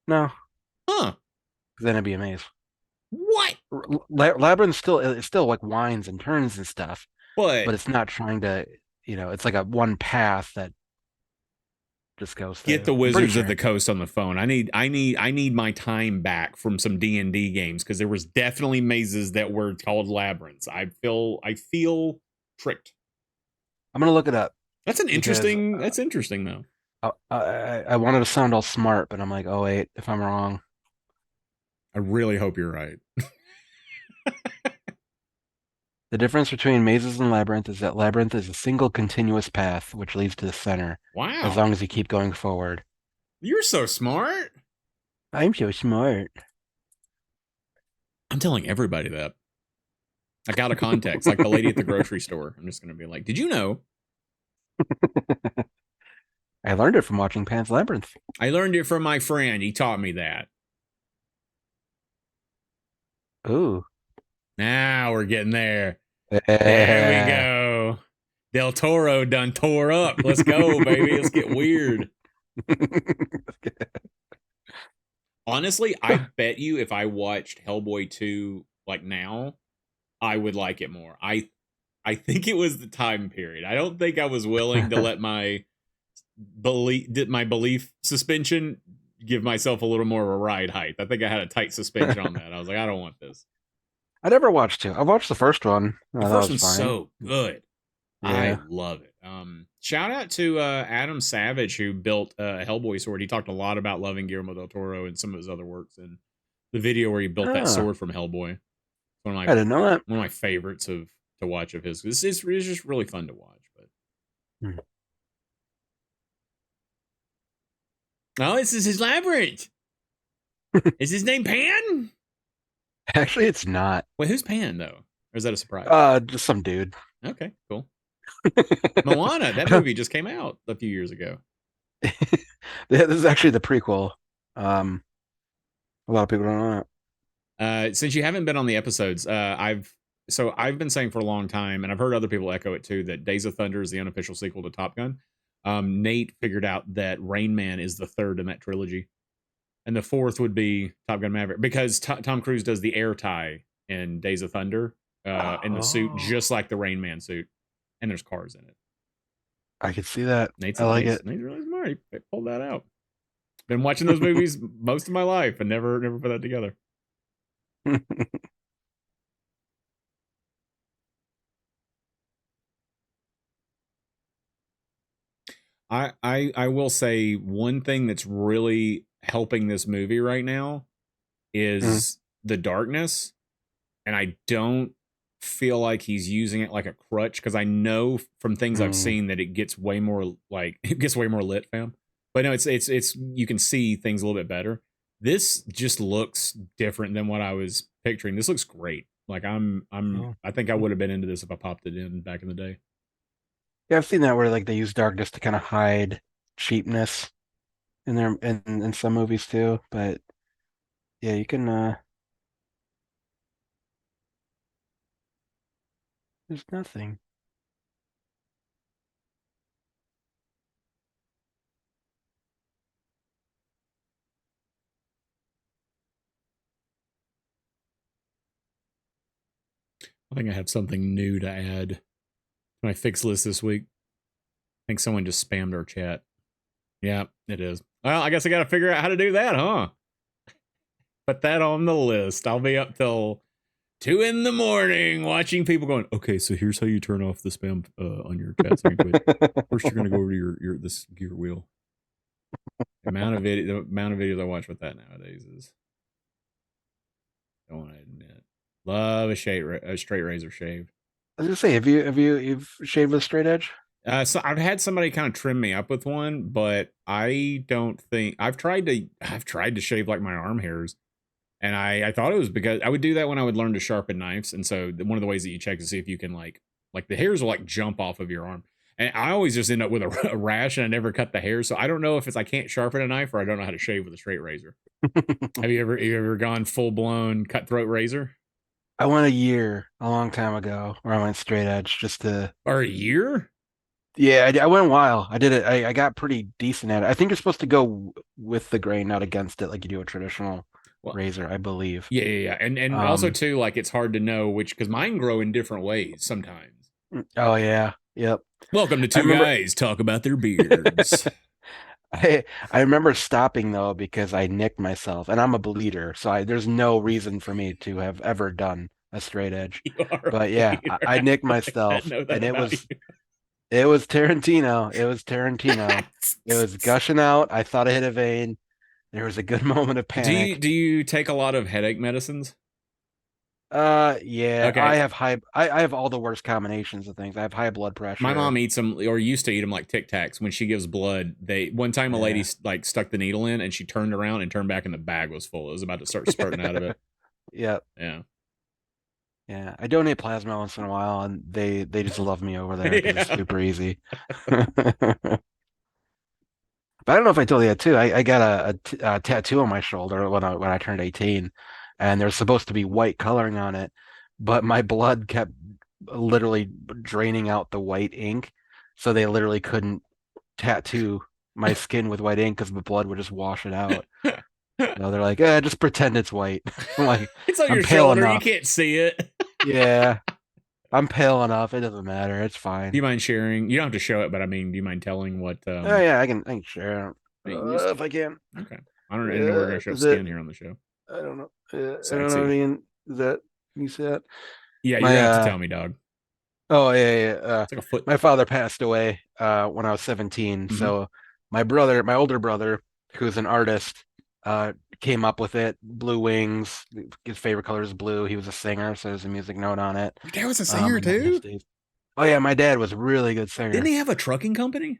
No, Huh? then it'd be a maze. What? Labyrinth still it's still like winds and turns and stuff, But but it's not trying to, it's like a one path that just goes get through. the I'm pretty Wizards of the sure. Coast on the phone. I need my time back from some D&D games because there was definitely mazes that were called labyrinths. I feel tricked. I'm gonna look it up That's an because interesting. That's interesting though. I wanted to sound all smart, but I'm like, oh wait, if I'm wrong. I really hope you're right. The difference between mazes and labyrinth is that labyrinth is a single continuous path which leads to the center, as Wow, long as you keep going forward. you're so smart. I'm so smart. I'm telling everybody that. I got a context, like the lady at the grocery store. I'm just gonna be like, "Did you know?" I learned it from watching Pan's Labyrinth. I learned it from my friend. He taught me that. Ooh. Now we're getting there. There we Yeah. go. Del Toro done tore up. Let's go, baby. Let's get weird. Honestly, I bet you if I watched Hellboy 2 like now, I would like it more. I think it was the time period. I don't think I was willing to let my belief suspension give myself a little more of a ride height. I think I had a tight suspension on that. I was like, I don't want this. I never watched two. I watched the first one. The That first was one's fine. so good. I Yeah. love it. Shout out to Adam Savage who built Hellboy sword. He talked a lot about loving Guillermo del Toro and some of his other works, and the video where he built that Ah, sword from Hellboy. It's I didn't know that. one of my favorites to watch of his. It's just really fun to watch. But Hmm. oh, this is his labyrinth. Is his name Pan? Actually, it's not. Wait, who's Pan though? Or is that a surprise? Just some dude. Okay, cool. Moana, that movie just came out a few years ago. This is actually the prequel. Um, a lot of people don't know that. Since you haven't been on the episodes, I've been saying for a long time, and I've heard other people echo it too, that Days of Thunder is the unofficial sequel to Top Gun. Nate figured out that Rain Man is the third in that trilogy, and the fourth would be Top Gun Maverick because Tom Cruise does the air tie in Days of Thunder in the suit, Oh, just like the Rain Man suit, and there's cars in it. I could see that. Nate's I like Nate's, it. Nate's really smart. He pulled that out. Been watching those movies most of my life and never put that together. I will say one thing that's really helping this movie right now Mm, is the darkness, and I don't feel like he's using it like a crutch because I know from things I've mm. seen that it gets way more like it gets way more lit, fam. But no, it's you can see things a little bit better. This just looks different than what I was picturing. This looks great. Like Oh. I think I would have been into this if I popped it in back in the day. Yeah, I've seen that where like they use darkness to kind of hide cheapness in their in some movies too. But yeah, you can. There's nothing. I think I have something new to add to my fix list this week. think someone just spammed our chat. Yeah, it is. Well, I guess I got to figure out how to do that, huh? Put that on the list. I'll be up till 2 in the morning watching people going, okay, so here's how you turn off the spam on your chat so you can quit. First, you're going to go over to your this gear wheel. The amount of videos I watch with that nowadays is, don't want to admit. Love a straight razor shave. I was gonna say, you've shaved with a straight edge? So I've had somebody kind of trim me up with one, but I don't think I've tried to shave like my arm hairs, and I thought it was because I would do that when I would learn to sharpen knives, and so one of the ways that you check to see if you can like the hairs will like jump off of your arm, and I always just end up with a rash, and I never cut the hair, so I don't know if it's I can't sharpen a knife or I don't know how to shave with a straight razor. Have you ever gone full blown cutthroat razor? I went a year a long time ago where I went straight edge just to. Or a year? Yeah, I went a while. I did it. I got pretty decent at it. I think you're supposed to go with the grain, not against it, like you do a traditional Well, razor, I believe. yeah. And also too, like it's hard to know which because mine grow in different ways sometimes. Oh yeah, yep. Welcome to I two remember. guys talk about their beards. I remember stopping though because I nicked myself, and I'm a bleeder, so there's no reason for me to have ever done a straight edge. You are a But yeah, bleeder. I nicked I myself, know that and it about was you. it was Tarantino. It was Tarantino. It was gushing out. I thought I hit a vein. There was a good moment of panic. Do you take a lot of headache medicines? Yeah, I Okay. have I have all the worst combinations of things. I have high blood My pressure. mom eats them or used to eat them like Tic Tacs when she gives blood. They one time a lady Yeah. like stuck the needle in and she turned around and turned back and the bag was full. It was about to start spurting out of it. Yeah. Yeah. Yeah. I donate plasma once in a while, and they just love me over there because it's Yeah. super easy. But I don't know if I told you that too. I got a tattoo on my shoulder when I turned 18, and there's supposed to be white coloring on it, but my blood kept literally draining out the white ink, so they literally couldn't tattoo my skin with white ink because the blood would just wash it out. No, they're like, just pretend it's white. I'm like, It's on I'm your pale shoulder. You enough. can't see it. Yeah, I'm pale enough. It doesn't matter. It's Do you fine. mind sharing? You don't have to show it, but I mean, do you mind telling what Oh yeah, I can share just if I can. okay. I didn't know we were gonna show Is it? skin here on the show. I don't know. I don't know. Sexy. Is that you see that? Yeah, you're My gonna have to tell me, dog. oh yeah. It's like a foot. My father passed away when I was 17. Mm-hmm. So my older brother, who's an artist, uh came up with it. Blue Wings. His favorite color is blue. He was a singer, so there's a music note on it. Your dad was a singer And then his too. days. Oh yeah, my dad was a really good Didn't singer. he have a trucking company?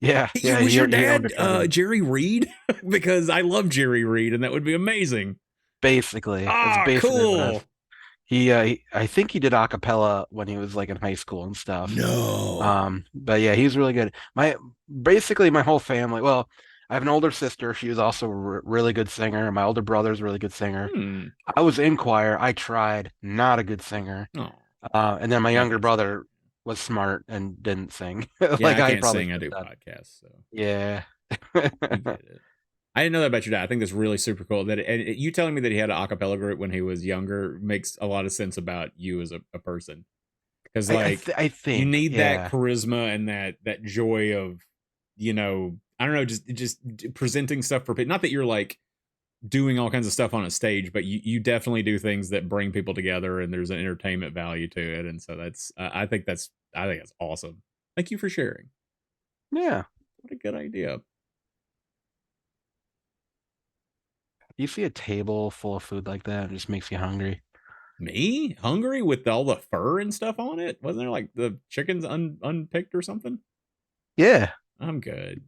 Yeah, yeah. Was your He owned a dad trucking. Jerry Reed? Because I love Jerry Reed, and that would be amazing. Basically, that's Ah, basically what it is. cool. I think he did a cappella when he was like in high school and stuff. No. But yeah, he's really good. Basically my whole family. Well, I have an older sister. She was also a really good singer. My older brother's a really good singer. Hmm. I was in choir. I tried, not a good singer. Oh, And then my I younger can see brother that. was smart and didn't sing Yeah, like I I can't probably sing. I should do have done. podcasts, so Yeah. we get it. I didn't know that about your dad. I think that's really super cool. You telling me that he had an acapella group when he was younger makes a lot of sense about you as a person. Because like I you think, need that yeah. charisma and that joy of I don't know, just presenting stuff for people. Not that you're like doing all kinds of stuff on a stage, but you definitely do things that bring people together, and there's an entertainment value to it, and so that's I think that's awesome. Thank you for sharing. Yeah. What a good idea. You see a table full of food like that, it just makes you hungry. Me hungry with all the fur and stuff on it? Wasn't there like the chickens unpicked or something? Yeah. I'm good.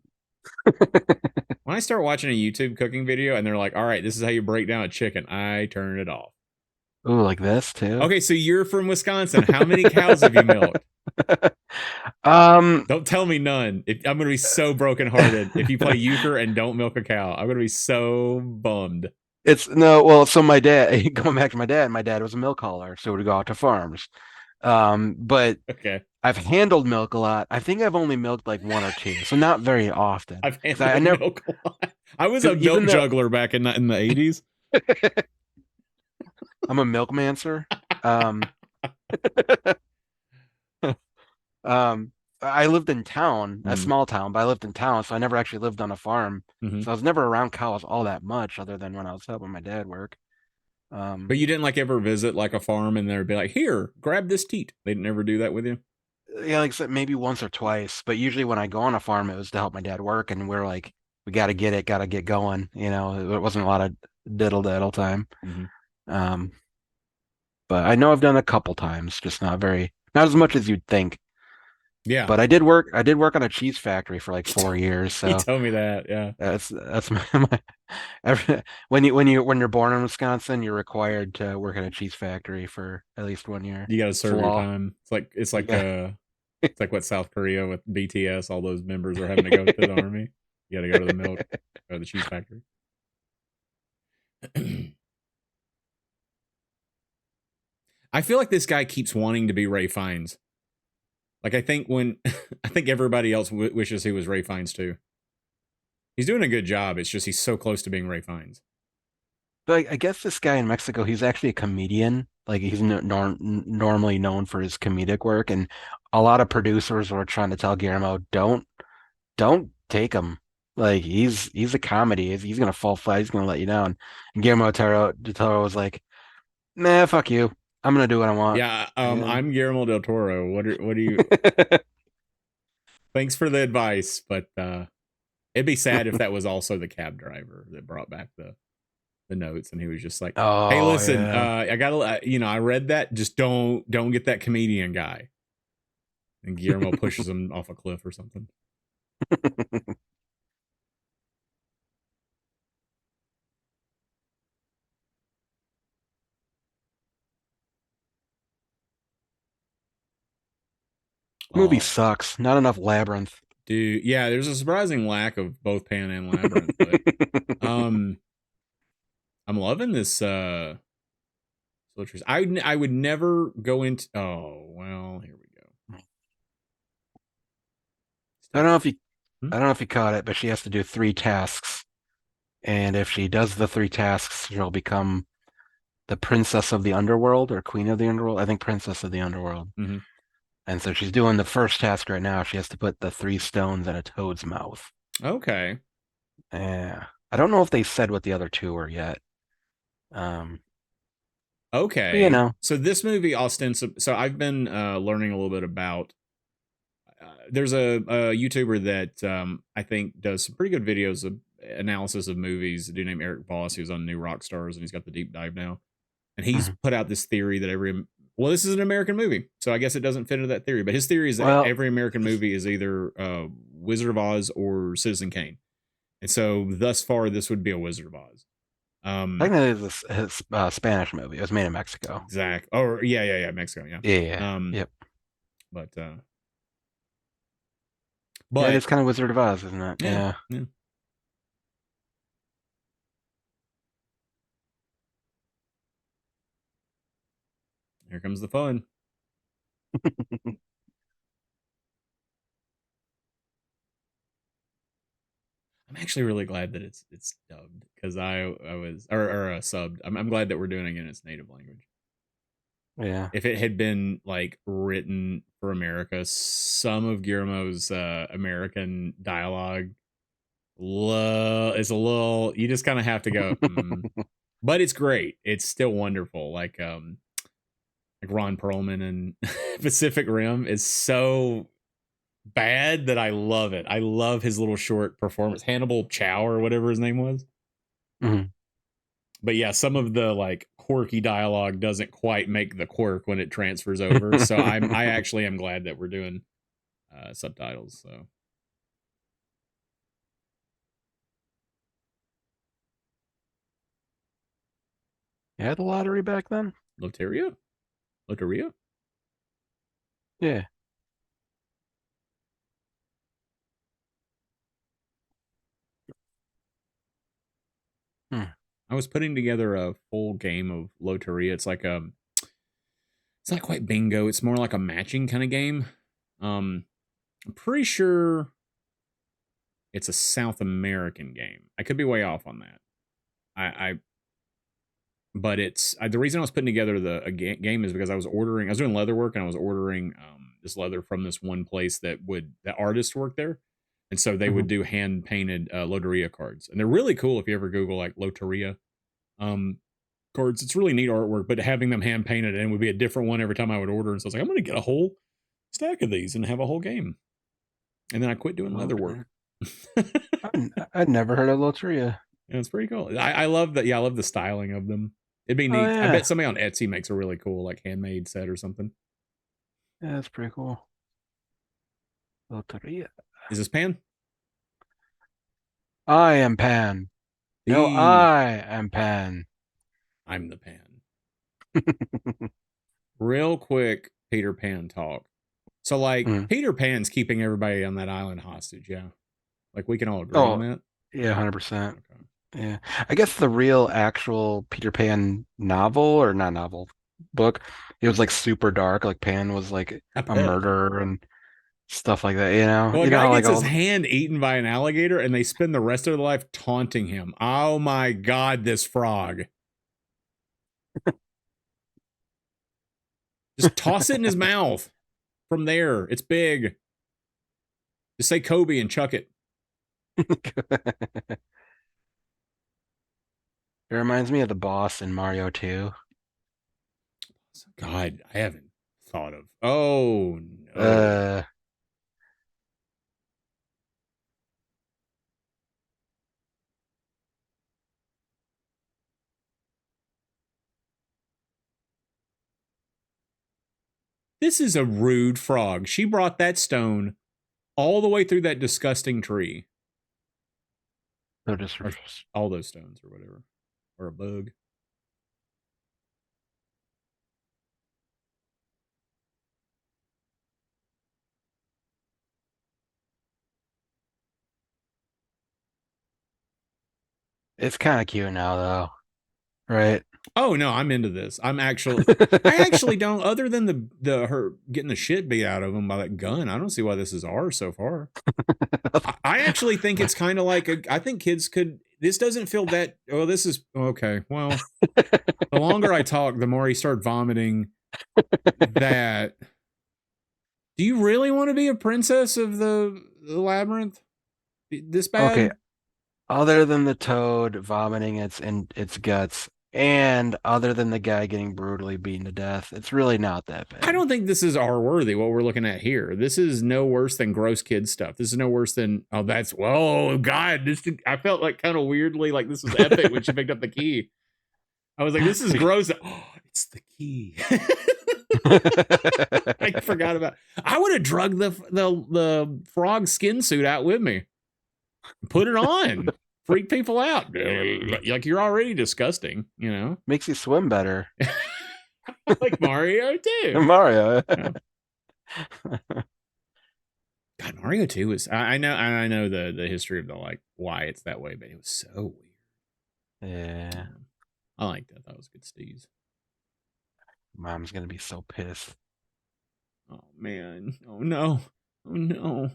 When I start watching a YouTube cooking video and they're like, all right, this is how you break down a chicken, I turn it off. Ooh, like this too. Okay, so you're from Wisconsin. How many cows have you milked? Um, Don't tell me none. I'm going to be so brokenhearted if you play euchre and don't milk a cow. I'm going to be so bummed. it's no, well, so my dad, going back to my dad was a milk hauler, so we'd go out to farms. But Okay. I've handled milk a lot. I think I've only milked like one or two, so not very often. I've 'Cause I handled never, milk a lot. I was a because milk even though juggler back in the 80s. I'm a milkmancer, um, um, I lived in town, a Mm-hmm. small town, but I lived in town, so I never actually lived on a farm. Mm-hmm. So I was never around cows all that much, other than when I was helping my dad work. Um, But you didn't like ever visit like a farm and they'd be like, "Here, grab this teat." They'd never do that with you. yeah, like I said, maybe once or twice, but usually when I go on a farm, it was to help my dad work, and we're like, we got to get it, got to get going. It wasn't a lot of diddle daddle time. Mm-hmm. Um, but I know I've done a couple times, just not as much as you'd think. Yeah, But I did work on a cheese factory for like 4 years, you so told me that. Yeah, that's when you're born in Wisconsin, you're required to work at a cheese factory for at least 1 year. you got to It's serve your law. time. It's You like got it's like what South Korea with BTS. All those members are having to go to the army. You got to go to the milk or the cheese factory. I feel like this guy keeps wanting to be Ray Fiennes. Like I think when I think everybody else wishes he was Ray Fiennes too. He's doing a good job. It's just he's so close to being Ray Fiennes. But I guess this guy in Mexico, he's actually a comedian. Like he's normally known for his comedic work, and a lot of producers were trying to tell Guillermo, don't take him. Like he's a comedy. He's gonna fall flat. He's gonna let you down. And del Toro was like, nah, fuck you. I'm gonna do what I want. Yeah, And I'm Guillermo del Toro. What do you? Thanks for the advice, but it'd be sad if that was also the cab driver that brought back the notes, and he was just like, "Hey, oh listen, yeah. I got to, I read that. Just don't get that comedian guy." And Guillermo pushes him off a cliff or something. Movie Oh, sucks. Not enough Labyrinth. dude, yeah. There's a surprising lack of both Pan and Labyrinth, but um, I'm loving this. I would never go into. Oh well, here we go. I don't Stop. know if you Hmm? I don't know if you caught it, but she has to do three tasks. And if she does the three tasks, she'll become the princess of the underworld or queen of the underworld. I think princess of the underworld. Mm-hmm. And so she's doing the first task right now. She has to put the three stones in a toad's mouth. Okay. Yeah. I don't know if they said what the other two were yet. Um, but Okay. So this movie ostensibly. So I've been learning a little bit about. There's a YouTuber that I think does some pretty good videos of analysis of movies. A dude named Eric Voss, who's on New Rock Stars, and he's got the deep dive now. And he's mhm. put out this theory that this is an American movie, so I guess it doesn't fit into that theory. But his theory is that Well, every American it's, movie is either Wizard of Oz or Citizen Kane, and so thus far this would be a Wizard of Oz. technically it's a Spanish movie. It was made in Mexico. Exact. Or yeah, Mexico, yeah. Yeah, yeah. Um, Yep. but Yeah, it but is kind of Wizard of Oz, isn't it? yeah, Yeah. yeah. Here comes the fun. I'm actually really glad that it's dubbed because I was or subbed. I'm glad that we're doing it in its native language. Yeah. If it had been like written for America, some of Guillermo's American dialogue is a little. You just kind of have to go, but it's great. It's still wonderful. Like Ron Perlman and Pacific Rim is so bad that I love it. I love his little short performance. Hannibal Chow or whatever his name was. Mhm. But yeah, some of the like quirky dialogue doesn't quite make the quirk when it transfers over. So I actually am glad that we're doing subtitles. So You had the lottery back then? Loteria, Loteria. Yeah. Hmm. I was putting together a full game of Loteria. It's not quite bingo. It's more like a matching kind of game. I'm pretty sure it's a South American game. I could be way off on that. I but it's the reason I was putting together the game is because I was doing leather work, and I was ordering this leather from this one place the artists work there, and so they would Mhm. do hand painted Loteria cards, and they're really cool if you ever Google like Loteria um, cards. It's really neat artwork, but having them hand painted and it would be a different one every time I would order, and so I was like, I'm gonna get a whole stack of these and have a whole game, and then I quit doing leather Okay. work. I'd never heard of Loteria. Yeah, it's pretty cool. I love that. Yeah, I love the styling of them. It'd be Oh neat. I bet yeah, somebody on Etsy makes a really cool like handmade set or something. yeah, that's pretty cool. Loteria. Is this Pan? I am Pan. No, The I am Pan. I'm the Pan. Real quick, Peter Pan talk. So like Mm. Peter Pan's keeping everybody on that island hostage. Yeah, like we can all agree on Oh, that. yeah, 100%. Okay. Yeah. I guess the real actual Peter Pan novel or not novel book, it was like super dark. Like Pan was like I a bet. murderer and stuff like that, you know? Well, a You know guy how like gets his all hand eaten by an alligator, and they spend the rest of their life taunting him. Oh my god, this frog! Just toss it in his mouth. From there, it's big. Just say Kobe and chuck it. it reminds me of the boss in Mario 2. God, I haven't thought of. Oh no. Uh This is a rude frog. She brought that stone all the way through that disgusting tree. so just Or all those stones or whatever. Or a bug. it's kind of cute now though, right? Oh no, I'm into this. I actually don't, other than the her getting the shit beat out of him by that gun, I don't see why this is ours so far. I actually think it's kind of like I think kids could this doesn't feel that oh, this is okay. Well, the longer I talk, the more he start vomiting that. Do you really want to be a princess of the labyrinth? This Okay, bad? other than the toad vomiting its guts, and other than the guy getting brutally beaten to death, it's really not that I bad. don't think this is R worthy, what we're looking at here. This is no worse than gross kid stuff. This is no worse than, oh, that's, whoa, God. I felt like kind of weirdly like this was epic when she picked up the key. I was like, this is gross. Oh, it's the key. I forgot about I would have drugged the frog skin suit out with me. Put it on. Freak people out. Like you're already disgusting, you know? Makes you swim better. Like Mario too. Mario. Yeah. God, Mario 2 is I know the history of the like why it's that way, but it was so weird. Yeah. Yeah. I like that. That was good steez. Mom's gonna be so pissed. Oh man. Oh no. Oh no.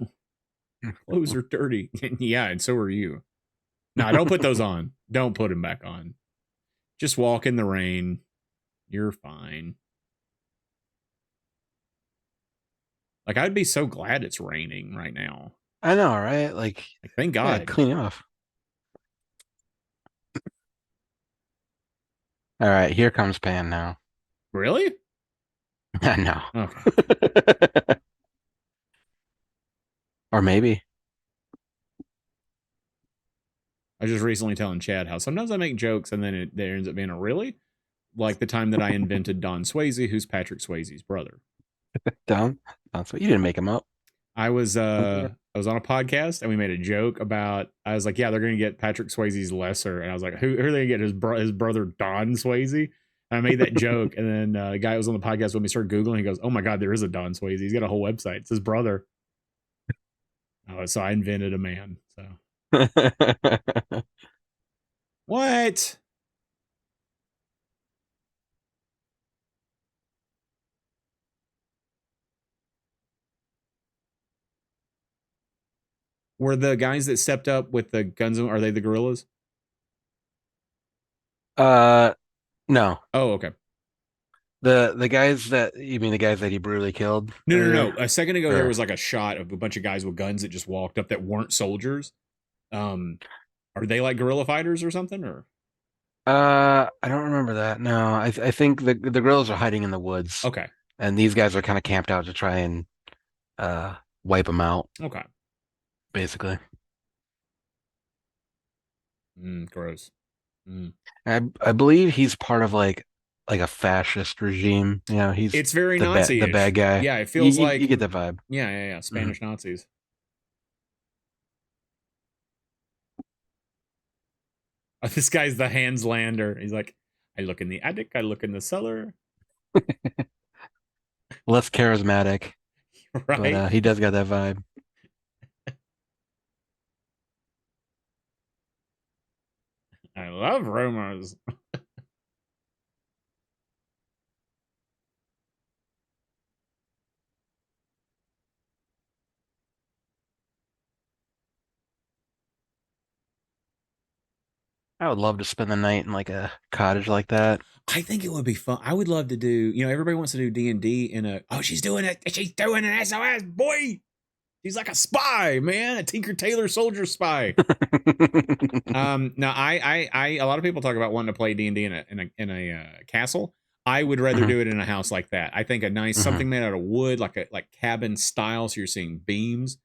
Clothes are dirty. Yeah, and so are you. No, don't put those on. Don't put them back on. Just walk in the rain. You're fine. Like I'd be so glad it's raining right now. I know, right? Like, Like thank yeah, God. clean off. All right, here comes Pan now. Really? I know. Okay. Or maybe. I was just recently telling Chad how sometimes I make jokes and then there ends up being a really like the time that I invented Don Swayze, who's Patrick Swayze's brother. Down. That's what you didn't make him up. I was on a podcast and we made a joke about I was like, yeah, they're gonna get Patrick Swayze's lesser, and I was like, who are they gonna get his brother Don Swayze? And I made that joke, and then the guy who was on the podcast when we started googling, he goes, oh my god, there is a Don Swayze. He's got a whole website. It's his brother. So I invented a man. So what? Were the guys that stepped up with the guns? Are they the gorillas? uh No, Oh, okay. the guys that you mean the guys that he brutally killed No, no, earlier, no. A second ago, there or was like a shot of a bunch of guys with guns that just walked up that weren't soldiers. Um, are they like guerrilla fighters or something? Or I don't remember that. No, I think the gorillas are hiding in the woods, okay, and these guys are kind of camped out to try and uh wipe them out, okay. basically. Gross. Mm. I believe he's part of like a fascist regime. You know, he's It's very the Nazi-ish. bad guy. Yeah, it feels You like get the vibe. yeah, yeah, yeah. Hmm. Spanish Nazis. This guy's the Hanslander. He's like, I look in the attic, I look in the cellar, Less charismatic, but right? he does got that vibe. I love rumors. I would love to spend the night in like a cottage like that. I think it would be fun. I would love to do. Everybody wants to do D&D in a. Oh, she's doing it. She's doing an SOS, boy. She's like a spy, man, a Tinker Tailor soldier spy. No, a lot of people talk about wanting to play D&D in a castle. I would rather Hmm. do it in a house like that. I think a nice something Hmm. made out of wood, like cabin style, so you're seeing beams.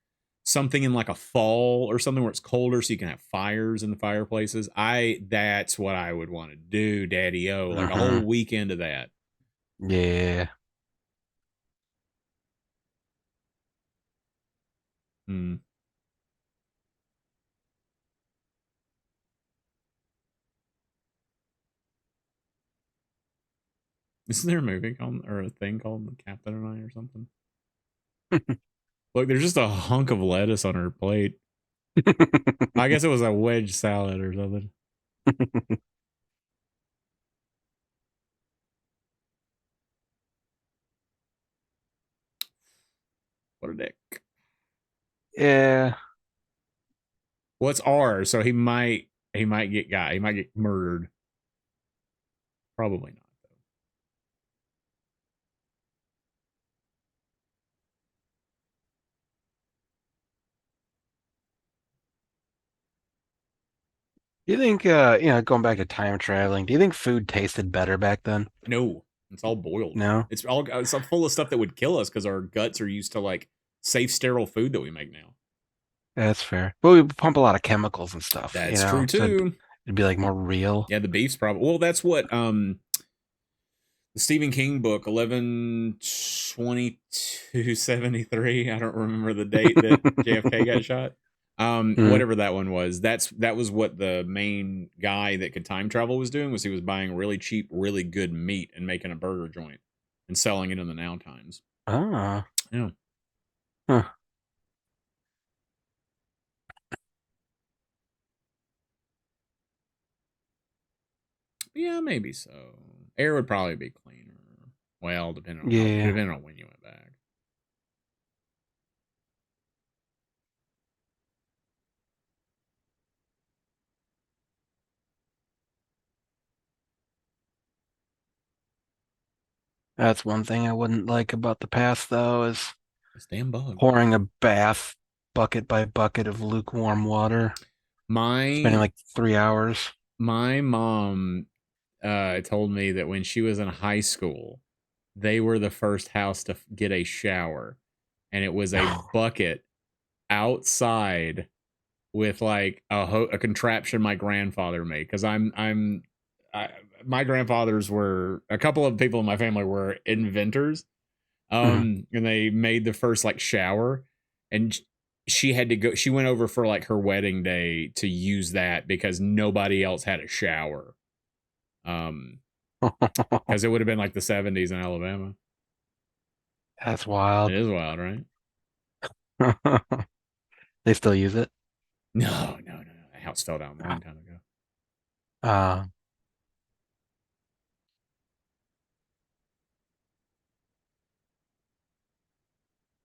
Something in like a fall or something where it's colder, so you can have fires in the fireplaces. That's what I would want to do, Daddy O, like a Hmm. whole weekend of that. Yeah. Hmm. Isn't there a movie called or a thing called The Captain and I or something? Look, there's just a hunk of lettuce on her plate. I guess it was a wedge salad or something. What a dick. Yeah. What's R? So he might get got. He might get murdered. Probably not though. Do you think going back to time traveling, do you think food tasted better back then? No, it's all boiled. No? It's all full of stuff that would kill us because our guts are used to like safe, sterile food that we make now. That's fair. But we pump a lot of chemicals and stuff, That's true so too. it'd be like more real. Yeah, the beef's probably well. That's what the Stephen King book 11/22/73. I don't remember the date that JFK got shot. Mm. Whatever that one was. That was what the main guy that could time travel was doing. Was he was buying really cheap, really good meat and making a burger joint and selling it in the now times. Ah. Yeah, Huh. yeah, maybe so. Air would probably be cleaner. Well, Yeah. depending on when you went back. That's one thing I wouldn't like about the past though, is This damn bug. pouring a bath bucket by bucket of lukewarm water, spending My like 3 hours. my mom told me that when she was in high school, they were the first house to get a shower, and it was a bucket outside with like a contraption my grandfather made. Because my grandfathers were a couple of people in my family were inventors, Mhm. and they made the first like shower, and she had to go. She went over for like her wedding day to use that because nobody else had a shower. Um, because it would have been like the 70s in Alabama. That's It wild. is wild, right? They still use it. No, no, no, no. The house fell down a long time ago. Uh,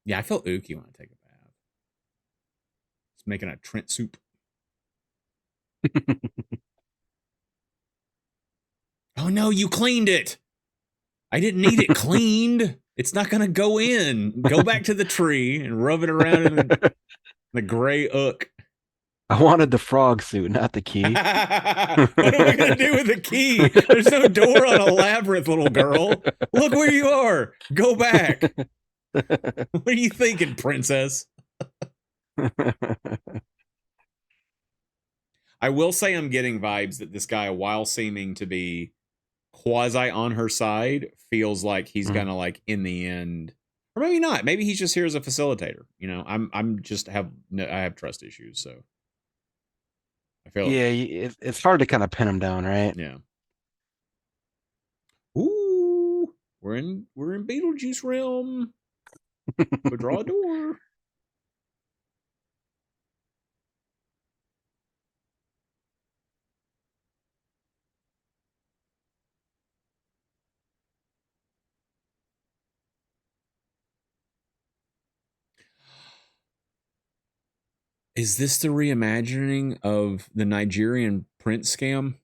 Yeah, I felt ooky when I take a bath. It's making a Trent soup. Oh Oh no, you cleaned it. I didn't need it cleaned. It's not going to go in. Go back to the tree and rub it around in the gray ook. I wanted the frog suit, not the key. What am I going to do with the key? There's no door on a labyrinth, little girl. Look where you are. Go back. What are you thinking, princess? I will say I'm getting vibes that this guy, while seeming to be quasi on her side, feels like he's gonna, like, in the end, or maybe not. Maybe he's just here as a facilitator. You know, I'm just I have trust issues, so I feel Yeah, it's hard to kind of pin him down, right? yeah. Ooh, we're in Beetlejuice realm. But draw a door. Is this the reimagining of the Nigerian prince scam?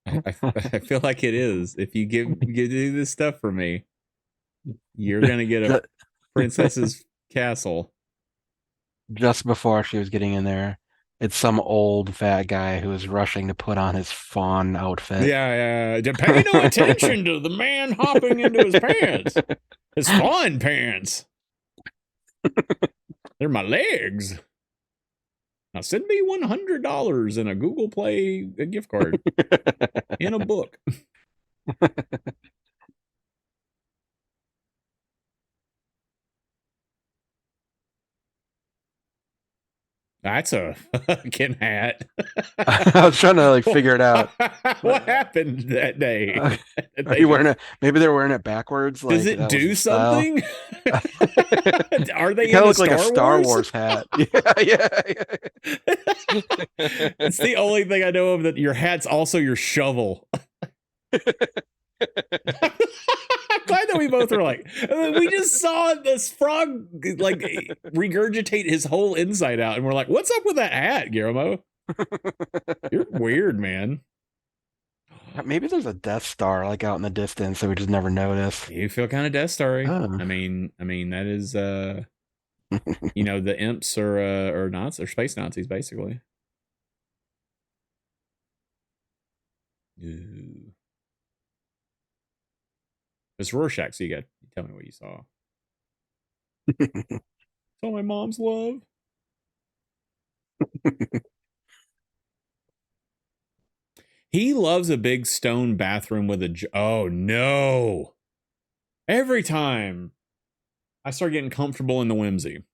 I feel like it is. If you do this stuff for me, you're gonna get a princess's castle. Just before she was getting in there, it's some old fat guy who is rushing to put on his fawn outfit. Yeah. Pay no attention to the man hopping into his pants. His fawn pants. They're my legs. Now send me $100 in a Google Play gift card in a book. That's a fucking hat. I was trying to like figure it out. What happened that day? Are you wearing it? Maybe they're wearing it backwards. Does like, it do something? Are they it kind of in looks like a Star Wars? Wars hat? Yeah. It's the only thing I know of that your hat's also your shovel. I'm glad that we both were like, we just saw this frog like regurgitate his whole inside out, and we're like, what's up with that hat, Guillermo? You're weird, man. Maybe there's a Death Star like out in the distance that we just never noticed. You feel kind of Death Star-y. Oh. I mean that is you know, the imps are Nazis or space Nazis basically. Ooh. It's Rorschach, so you tell me what you saw. Saw my mom's love. He loves a big stone bathroom with oh no. Every time I start getting comfortable in the whimsy.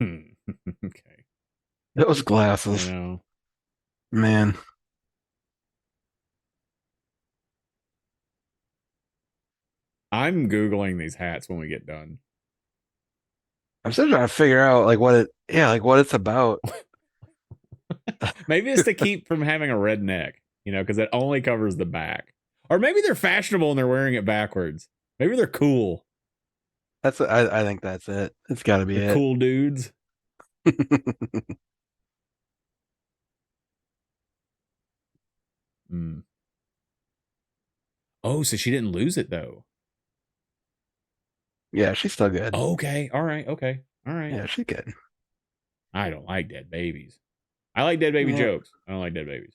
Okay. Those glasses. I know. Man. I'm Googling these hats when we get done. I'm still trying to figure out like what it's about. Maybe it's to keep from having a red neck, you know, because it only covers the back. Or maybe they're fashionable and they're wearing it backwards. Maybe they're cool. I think that's it. It's got to be it. Cool dudes. Oh, so she didn't lose it though. Yeah, she's still good. Okay. All right. Okay. All right. Yeah, she's good. I don't like dead babies. I like dead baby jokes. I don't like dead babies.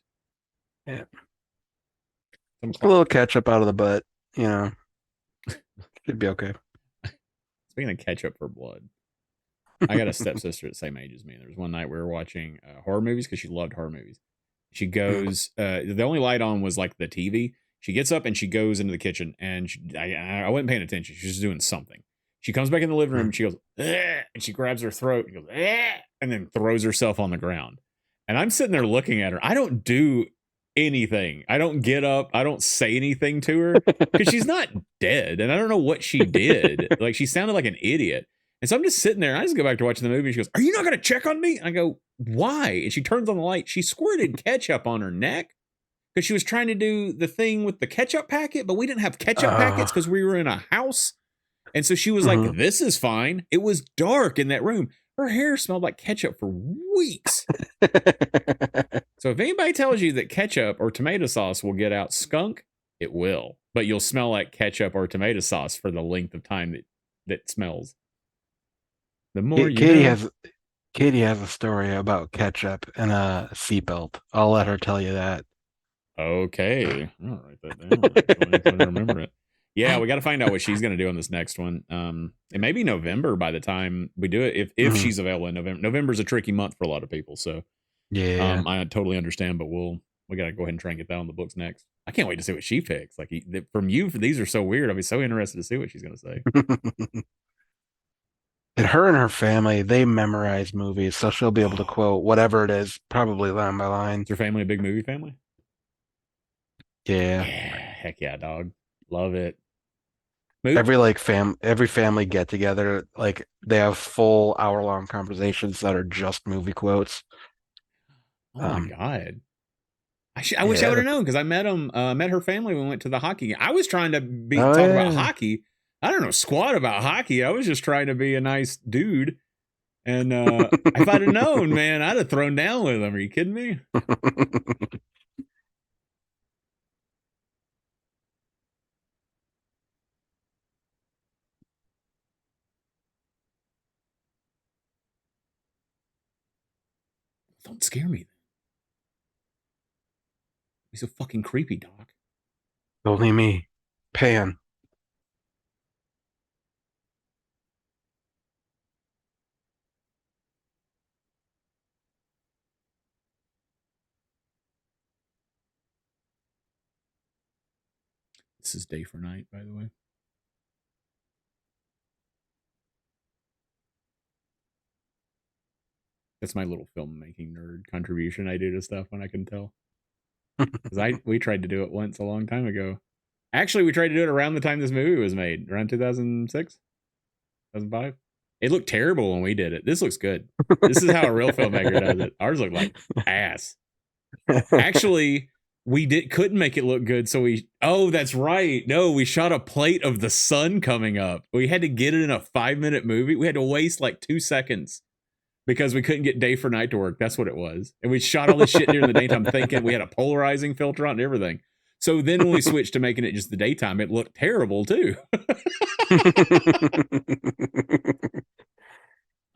Yeah. A little ketchup out of the butt, you know. Should be okay. Speaking of ketchup for blood, I got a stepsister the same age as me. There was one night we were watching horror movies because she loved horror movies. She goes, the only light on was like the TV. She gets up and she goes into the kitchen, and I wasn't paying attention. She's just doing something. She comes back in the living room and she goes, and she grabs her throat and goes, and then throws herself on the ground. And I'm sitting there looking at her. I don't do anything. I don't get up. I don't say anything to her because she's not dead. And I don't know what she did. Like, she sounded like an idiot. And so I'm just sitting there and I just go back to watching the movie. And she goes, "Are you not going to check on me?" And I go, "Why?" And she turns on the light. She squirted ketchup on her neck because she was trying to do the thing with the ketchup packet, but we didn't have ketchup packets because we were in a house. And so she was like, Hmm. this is fine. It was dark in that room. Her hair smelled like ketchup for weeks. So if anybody tells you that ketchup or tomato sauce will get out skunk, it will. But you'll smell like ketchup or tomato sauce for the length of time that smells. The more you Katie know. has Katie has a story about ketchup and a seatbelt. I'll let her tell you that. Okay. I'll write that down actually so I remember it. Yeah, we got to find out what she's going to do on this next one. It may be November by the time we do it, if Mhm. she's available in November. November's a tricky month for a lot of people, so Yeah. I totally understand. But we got to go ahead and try and get that on the books next. I can't wait to see what she picks. Like from you, these are so weird. I'll be so interested to see what she's going to say. And her and her family, they memorize movies, so she'll be able to Oh, quote whatever it is, probably line by line. is your family a big movie family? Yeah. Yeah, heck yeah, dog. Love it. Every family get together, like they have full hour-long conversations that are just movie quotes. Oh my Um, god. I wish I yeah, would they're have known because I met her family when we went to the hockey game. I was trying to be oh talk about yeah. hockey. I don't know squat about hockey. I was just trying to be a nice dude. And if I'd have known, man, I'd have thrown down with them. Are you kidding me? Don't scare me. He's so fucking creepy, Doc. Only me. Pan. This is day for night, by the way. That's my little filmmaking nerd contribution I do to stuff when I can tell. Because we tried to do it once a long time ago. Actually, we tried to do it around the time this movie was made, around 2006, 2005. It looked terrible when we did it. This looks good. This is how a real filmmaker does it. Ours looked like ass. Actually, we couldn't make it look good, so we that's right. No, we shot a plate of the sun coming up. We had to get it in a 5-minute movie. We had to waste like 2 seconds because we couldn't get day for night to work. That's what it was. And we shot all this shit during the daytime thinking we had a polarizing filter on and everything. So then when we switched to making it just the daytime, it looked terrible too.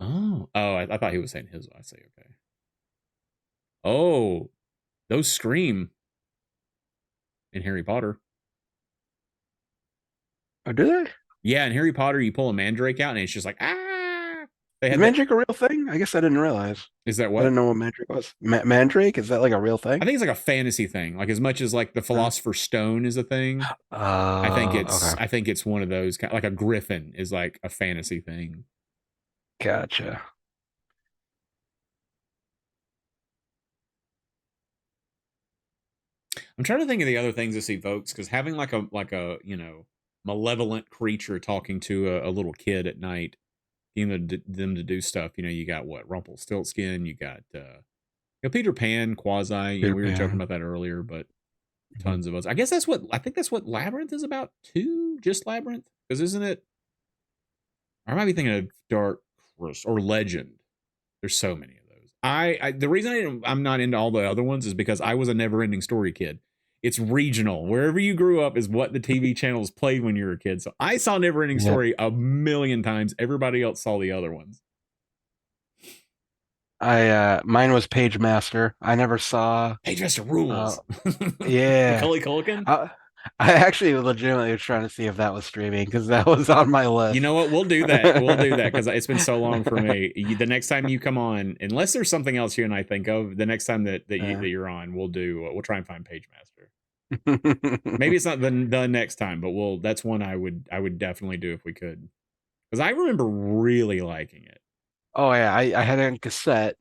I thought he was saying his. I say okay. Oh, those scream in Harry Potter. Oh, do they? Yeah, in Harry Potter, you pull a mandrake out and it's just like ah. They Is had that. Mandrake a real thing? I guess I didn't realize. Is that I didn't what? know what Mandrake was. Mandrake? Is that like a real I thing? think it's like a fantasy thing. Like as much as like the Huh? Philosopher's Stone is a thing, Okay. I think it's one of those like a griffin is like a fantasy thing. Gotcha. I'm trying to think of the other things this evokes because having like a malevolent creature talking to a little kid at night, them to do stuff. You got what Rumpelstiltskin, you got Peter Pan, quasi. Peter We were joking Pan. about that earlier, but Mhm. tons of us. I think that's what Labyrinth is about too. Just Labyrinth, because isn't it? Or I might be thinking of Dark Crystal or Legend. There's so many of those. The reason I'm not into all the other ones is because I was a never ending story kid. It's regional. Wherever you grew up is what the TV channels played when you were a kid. So I saw Never Ending Yeah. Story a million times. Everybody else saw the other ones. Mine was Page Master. I never saw Hey, Master uh rules. yeah. Macaulay Culkin. I, I actually legitimately was trying to see if that was streaming because that was on my You list. know what? We'll do that. We'll do that because it's been so long for me. The next time you come on, unless there's something else you and I think of, the next time that you're on, we'll try and find Page Master. Maybe it's not the next time, but that's one I would definitely do if we could. Because I remember really liking it. Oh yeah, I had it on cassette,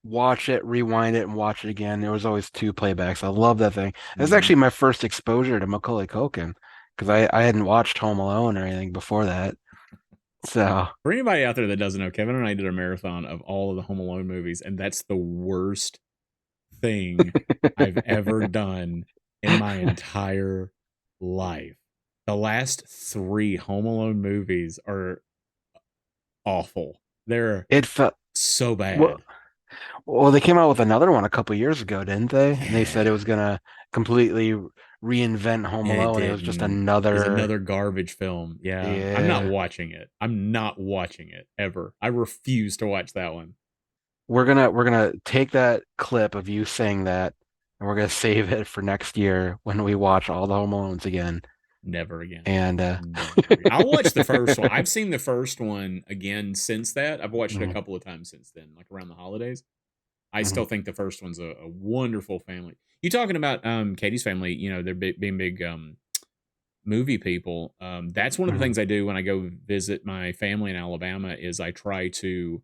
watch it, rewind it, and watch it again. There was always two playbacks. I love that thing. That's Mm-hmm. actually my first exposure to Macaulay Culkin because I hadn't watched Home Alone or anything before that. So For anybody out there that doesn't know, Kevin and I did a marathon of all of the Home Alone movies, and that's the worst thing I've ever done in my entire life. The last 3 Home Alone movies are awful. They're It felt so well, bad. well, they came out with another one a couple years ago, didn't they? And they said it Yeah, was gonna completely reinvent Home and it Alone. It was just didn't. It's another, another garbage film. Yeah, I'm not yeah. watching it. I'm not watching it ever. I refuse to watch that one. We're gonna take that clip of you saying that, and we're gonna save it for next year when we watch all the Home Alones again. Never again. And Never again. I'll watch the first one. I've seen the first one again since that. I've watched it a mhm, couple of times since then, like around the holidays. I mhm, still think the first one's a wonderful family. You talking about Katie's family? You know, they're being big movie people. That's one of the mhm, things I do when I go visit my family in Alabama. Is I try to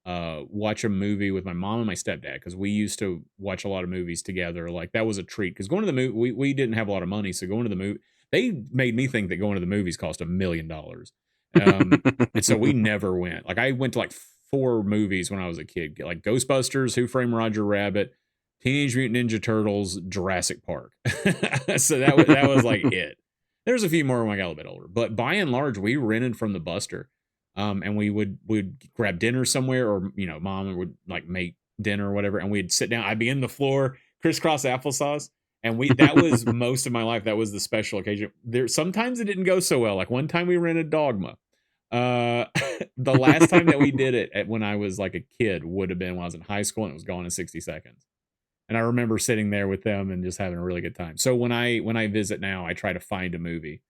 watch a movie with my mom and my stepdad because we used to watch a lot of movies together. Like that was a treat because going to the movie, we didn't have a lot of money, so going to the movie, they made me think that going to the movies cost $1 million. And so we never went. Like I went to like 4 movies when I was a kid, like Ghostbusters, Who Framed Roger Rabbit, Teenage Mutant Ninja Turtles, Jurassic Park. So that was like it. There's a few more when I got a little bit older, but by and large, we rented from the Buster. And we would grab dinner somewhere, or mom would like make dinner or whatever, and we'd sit down. I'd be in the floor, crisscross applesauce, and we that was most of my life. That was the special occasion. There sometimes it didn't go so well. Like one time we rented Dogma. Uh, the last time that we did it when I was like a kid would have been when I was in high school, and it was gone in 60 seconds. And I remember sitting there with them and just having a really good time. So when I visit now, I try to find a movie.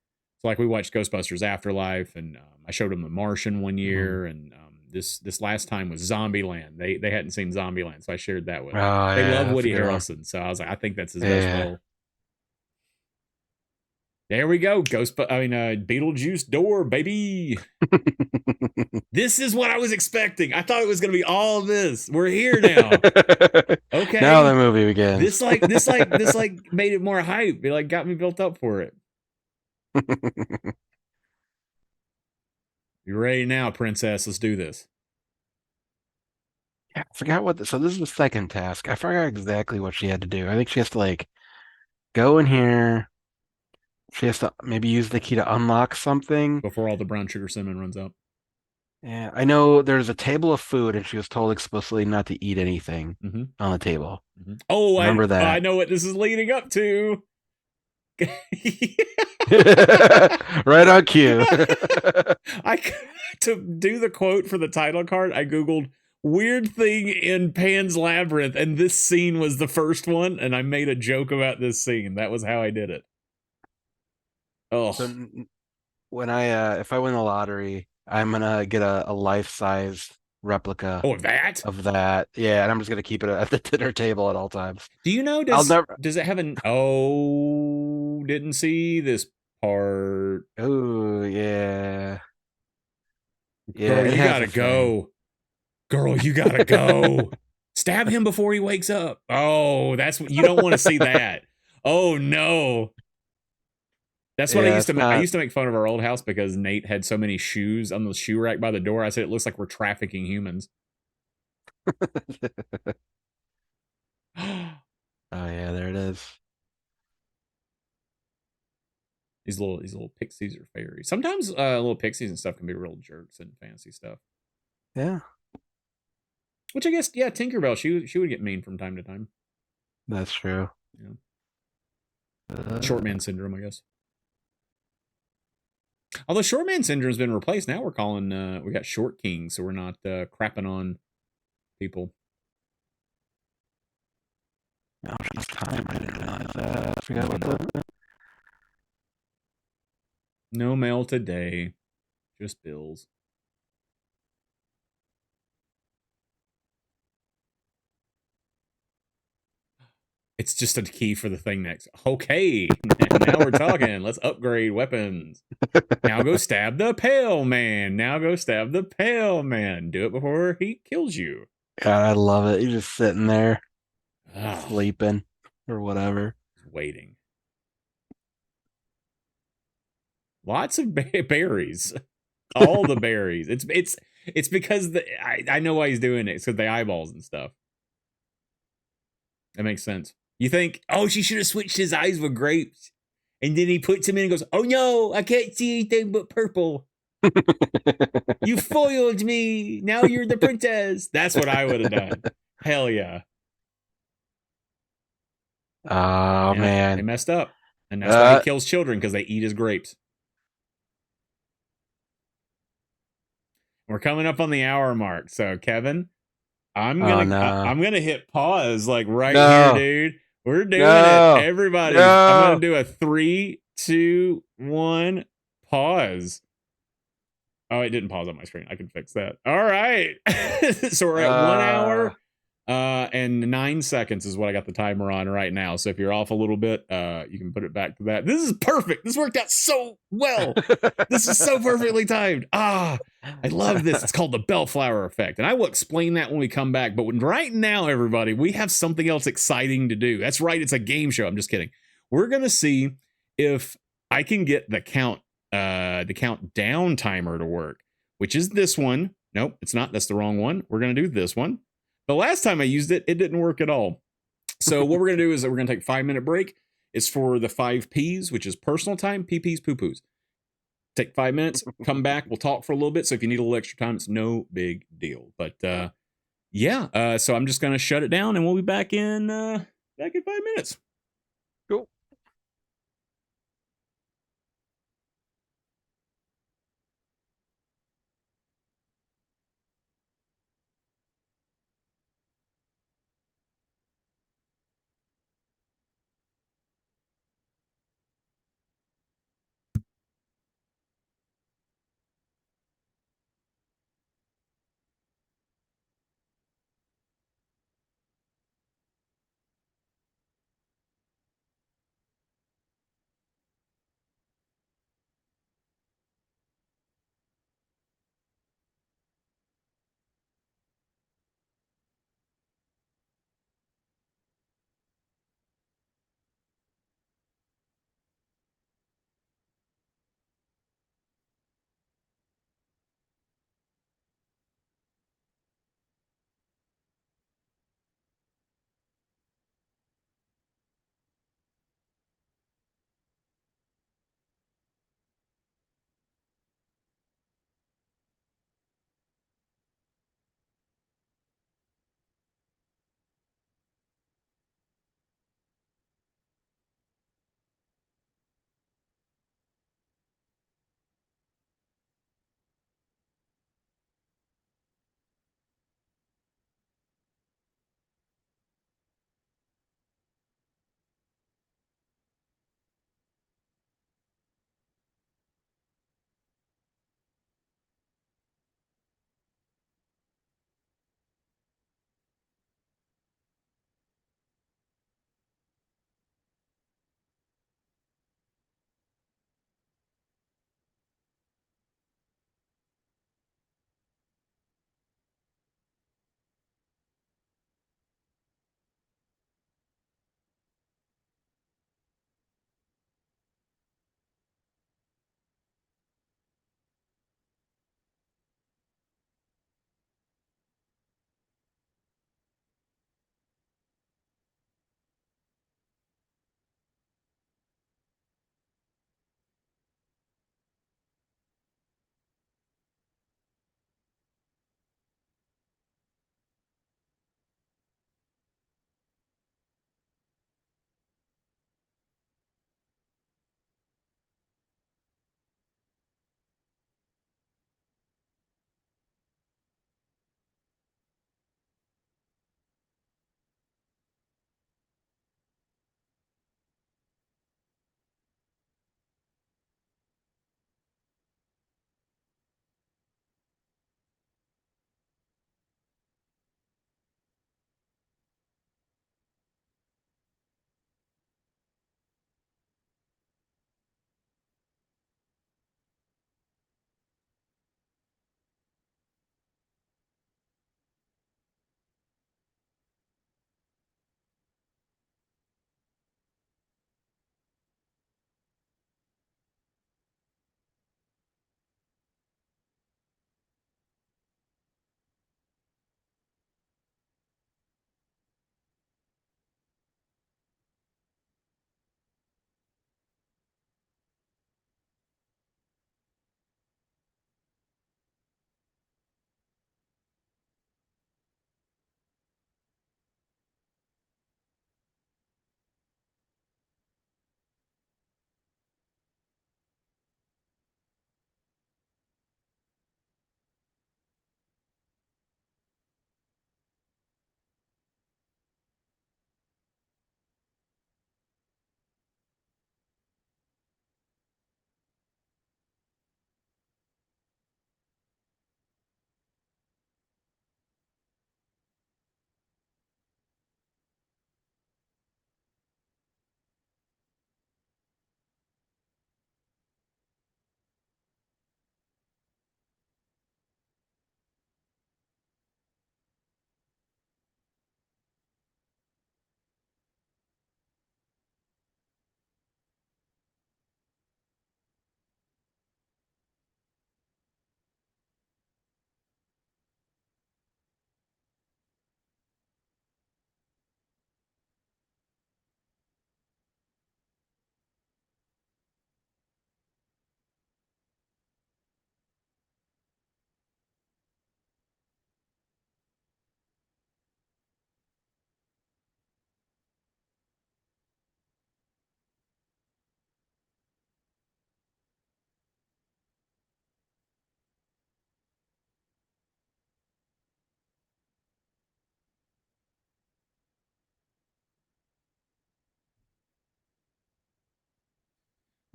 So like we watched Ghostbusters Afterlife, and I showed them The Martian one mhm. year, and this last time was Zombieland. They hadn't seen Zombieland, so I shared that with them. Oh They yeah, love that's a Woody good one. Harrelson, so I was like, I think that's his best Yeah. role. There we go, Beetlejuice door, baby. This is what I was expecting. I thought it was going to be all of this. We're here now. Now the Okay. movie begins. This made it more hype. It like got me built up for it. You ready now, princess? Let's do this. Yeah, I forgot so this is the second task. I forgot exactly what she had to do. I think she has to like go in here. She has to maybe use the key to unlock something. Before all the brown sugar cinnamon runs out. Yeah, I know there's a table of food and she was told explicitly not to eat anything Mm-hmm. on the table. Mm-hmm. Oh, I Remember I that. know what this is leading up to. Right on cue. I to do the quote for the title card. I googled weird thing in Pan's Labyrinth, and this scene was the first one, and I made a joke about this scene. That was how I did it. So Oh, when if I win the lottery, I'm gonna get a life-size replica oh, that. of that. Yeah, and I'm just gonna keep it at the dinner table at all times. Do you know? I'll Does never. does it have an? Oh, didn't see this part. Oh yeah, yeah. Girl, It you has gotta a thing. go. Girl, you gotta go. Stab him before he wakes up. Oh, that's what you don't want to see that. Oh no. That's what I Yeah, used it's to. I not. used to make fun of our old house because Nate had so many shoes on the shoe rack by the door. I said it looks like we're trafficking humans. Oh yeah, there it is. these little pixies or fairies. Sometimes little pixies and stuff can be real jerks and fancy stuff. Yeah, Which I guess, yeah, Tinkerbell, she would get mean from time to time. that's true. You know, Uh, short man syndrome, I guess. Although short man syndrome's been replaced, now we're calling we got short king, so we're not crapping on people. no, she's time. I didn't realize that. I forgot about that. No mail today, just bills. It's just a key for the thing next. Okay, now we're talking. Let's upgrade weapons. Now go stab the pale man. Now go stab the pale man. Do it before he kills you. God, I love it. You're just sitting there Ah, sleeping or whatever. waiting. Lots of berries. All the berries. It's because I know why he's doing it. It's because the eyeballs and stuff. That makes sense. You think, oh, she should have switched his eyes with grapes. And then he puts him in and goes, "Oh no, I can't see anything but purple. You foiled me. Now you're the princess." That's what I would have done. Hell yeah. Oh Yeah, they man. messed up. And that's why he Uh kills children, because they eat his grapes. We're coming up on the hour mark. So, Kevin, oh no. I'm gonna hit pause like right here, No. dude. We're doing it. No. Everybody, I'm gonna No. do a 3, 2, 1 pause. Oh, it didn't pause on my screen. I can fix that. All right. So we're at 1 hour and 9 seconds is what I got the timer on right now. So if you're off a little bit, you can put it back to that. This is perfect. This worked out so well. This is so perfectly timed. I love this. It's called the Bellflower effect. And I will explain that when we come back. But right now, everybody, we have something else exciting to do. That's right. It's a game show. I'm just kidding. We're going to see if I can get the countdown timer to work, which is this one. Nope, it's not. That's the wrong one. We're going to do this one. The last time I used it, it didn't work at all. So what we're going to do is that we're going to take a 5-minute break. It's for the 5 P's, which is personal time, PPs, poo poos. Take 5 minutes, come back, we'll talk for a little bit. So if you need a little extra time, it's no big deal. But yeah, so I'm just going to shut it down and we'll be back in 5 minutes. Cool.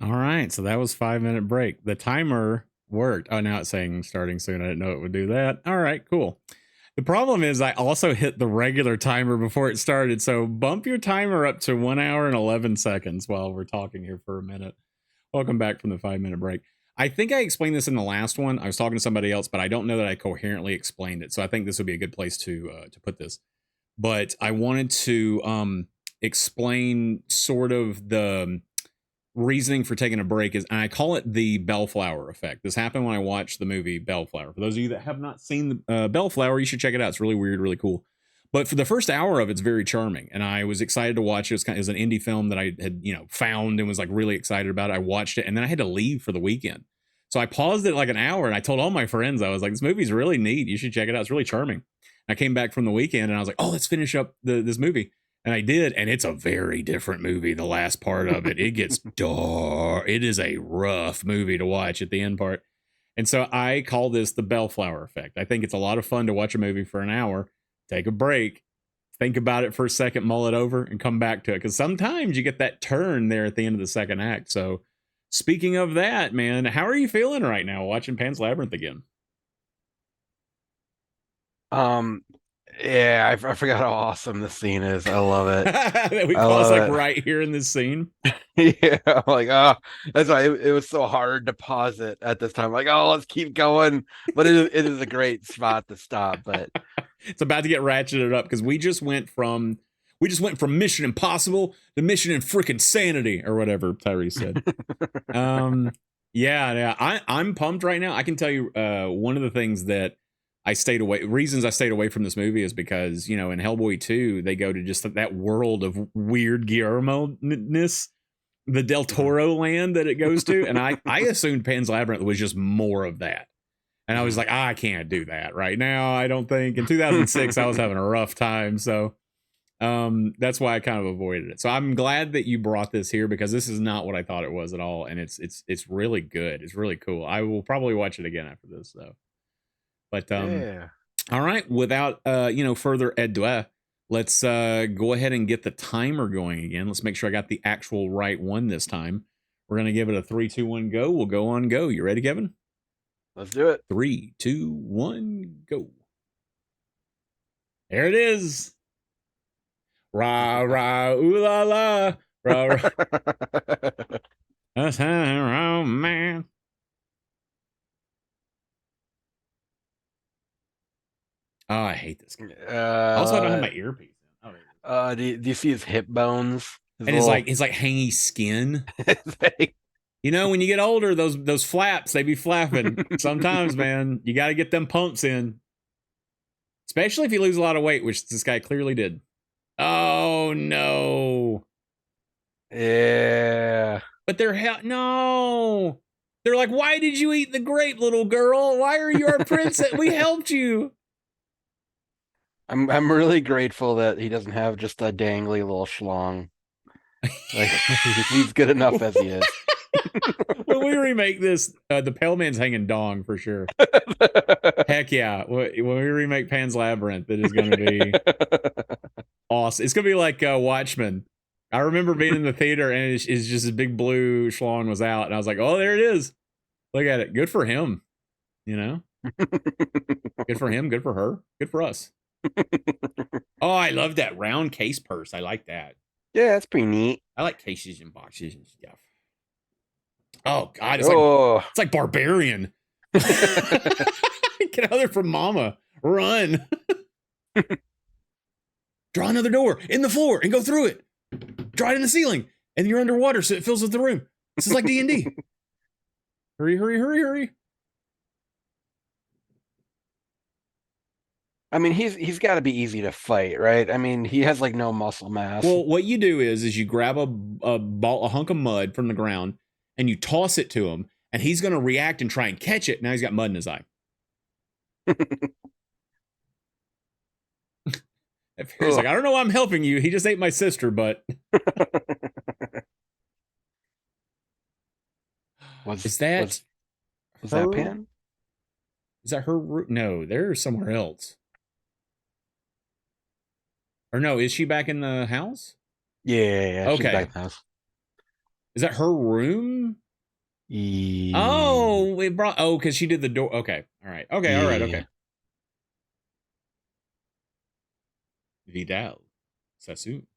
All right, so that was 5 minute break. The timer worked. Oh, now it's saying starting soon. I didn't know it would do that. All right, cool. The problem is I also hit the regular timer before it started. So bump your timer up to 1 hour and 11 seconds while we're talking here for a minute. Welcome back from the 5 minute break. I think I explained this in the last one. I was talking to somebody else, but I don't know that I coherently explained it. So I think this would be a good place to put this. But I wanted to explain sort of the reasoning for taking a break is, and I call it the Bellflower effect. This happened when I watched the movie Bellflower. For those of you that have not seen the Bellflower, you should check it out. It's really weird, really cool. But for the first hour of it's very charming, and I was excited to watch it. It was an indie film that I had found and was like really excited about it. I watched it, and then I had to leave for the weekend, so I paused it like an hour, and I told all my friends, I was like, "This movie's really neat. You should check it out. It's really charming." And I came back from the weekend, and I was like, "Oh, let's finish up this movie." And I did, and it's a very different movie. The last part of it, it gets dark. It is a rough movie to watch at the end part. And so I call this the Bellflower effect. I think it's a lot of fun to watch a movie for an hour, take a break, think about it for a second, mull it over, and come back to it. Because sometimes you get that turn there at the end of the second act. So speaking of that, man, how are you feeling right now watching Pan's Labyrinth again? Um, yeah, I forgot how awesome the scene is. I love it. That we I pause like love right here in this scene. it. Yeah, I'm like, oh, that's why it was so hard to pause it at this time. Like, oh, let's keep going. But it is a great spot to stop. But It's about to get ratcheted up because we just went from Mission Impossible to Mission and freaking Sanity or whatever Tyrese said. um, yeah, I'm pumped right now. I can tell you, one of the things that reasons I stayed away from this movie is because in Hellboy 2 they go to just that world of weird Guillermo ness, the Del Toro land that it goes to, and I assumed Pan's Labyrinth was just more of that. And I was like, I can't do that right now. I don't think. In 2006, I was having a rough time. So that's why I kind of avoided it. So I'm glad that you brought this here because this is not what I thought it was at all. And it's really good. It's really cool. I will probably watch it again after this though. But yeah, all right, without further ado, let's go ahead and get the timer going again. Let's make sure I got the actual right one this time. We're gonna give it a 3, 2, 1, go. We'll go on go. You ready, Kevin? let's do it. 3, 2, 1, go. There it is. Rah, rah, ooh la la. Rah, rah. That's how man. Oh, I hate this guy. Also, I don't have my earpiece in. Oh, do you see his hip bones? and it's like hangy skin. Like- When you get older, those flaps, they be flapping. Sometimes, man, you got to get them pumps in. Especially if you lose a lot of weight, which this guy clearly did. Oh no. yeah. But no. They're like, why did you eat the grape, little girl? Why are you our princess? We helped you. I'm really grateful that he doesn't have just a dangly little schlong. Like he's good enough as he is. When we remake this, the Pale Man's hanging dong for sure. Heck yeah. When we remake Pan's Labyrinth, it is going to be awesome. It's going to be like Watchmen. I remember being in the theater and it's just a big blue schlong was out. And I was like, oh, there it is. Look at it. Good for him. Good for him. Good for her. Good for us. Oh, I love that round case purse. I like that. Yeah, that's pretty neat. I like cases and boxes and stuff. Oh God, Oh, it's like Barbarian. Get out there from Mama. Run. Draw another door in the floor and go through it. Draw it in the ceiling, and you're underwater, so it fills up the room. This is like D&D. Hurry, hurry, hurry, hurry. I mean, he's got to be easy to fight, right? I mean, he has like no muscle mass. Well, what you do is you grab a hunk of mud from the ground and you toss it to him, and he's going to react and try and catch it. Now he's got mud in his eye. He's like, I don't know why I'm helping you. He just ate my sister, but is that was her? that Pan? Is that her? No, they're somewhere else. Or no, is she back in the house? Yeah, Okay. she's back in the house. Is that her room? Yeah. Oh, we brought. Oh, because she did the door. Okay. All right. Okay. All right. Yeah. Okay. Vidal. Sassoon.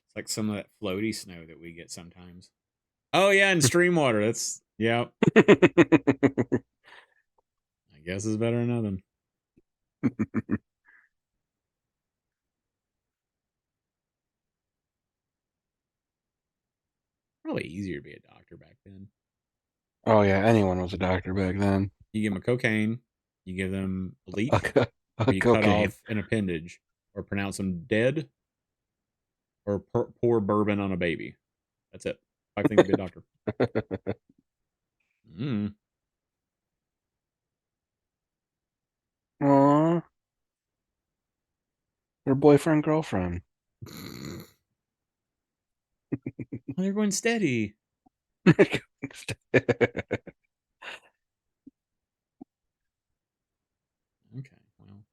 It's like some of that floaty snow that we get sometimes. Oh yeah, and stream water. That's yeah. I guess it's better than nothing. Probably easier to be a doctor back then. Oh yeah, anyone was a doctor back then. You give them a cocaine, you give them a A, leak, co- or a you cut cocaine. off an appendage, or pronounce them dead, or pour bourbon on a baby. That's it. 5 things to be a doctor. Mm. Aw, her boyfriend, girlfriend. Well, they're going steady. Okay, well,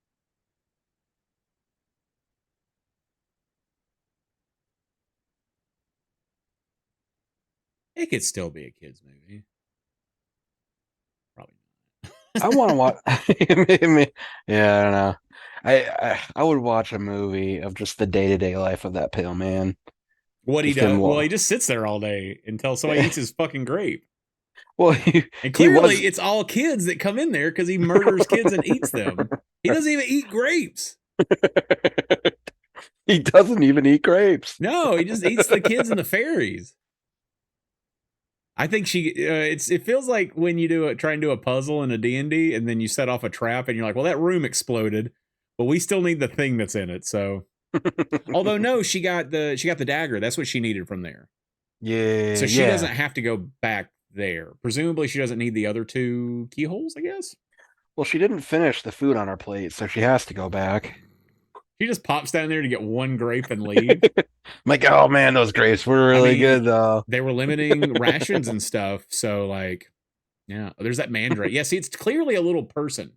it could still be a kids movie. Probably I want to not. watch. Yeah, I don't know. I would watch a movie of just the day-to-day life of that pale man. What he Just him. does? Well, he just sits there all day until somebody eats his fucking grape. Well, And he clearly, was. it's all kids that come in there because he murders kids and eats them. He doesn't even eat grapes. He doesn't even eat grapes. No, he just eats the kids and the fairies. I think it feels like when you try and do a puzzle in a D&D and then you set off a trap and you're like, well, that room exploded, but we still need the thing that's in it. So, although no, she got the dagger. That's what she needed from there. Yeah, So she yeah. doesn't have to go back there. Presumably, she doesn't need the other 2 keyholes, I guess. Well, she didn't finish the food on her plate, so she has to go back. She just pops down there to get 1 grape and leave. Like, oh man, those grapes were I really mean, good though. they were limiting rations and stuff. So, like, yeah, there's that mandrake. Yeah, see, it's clearly a little person.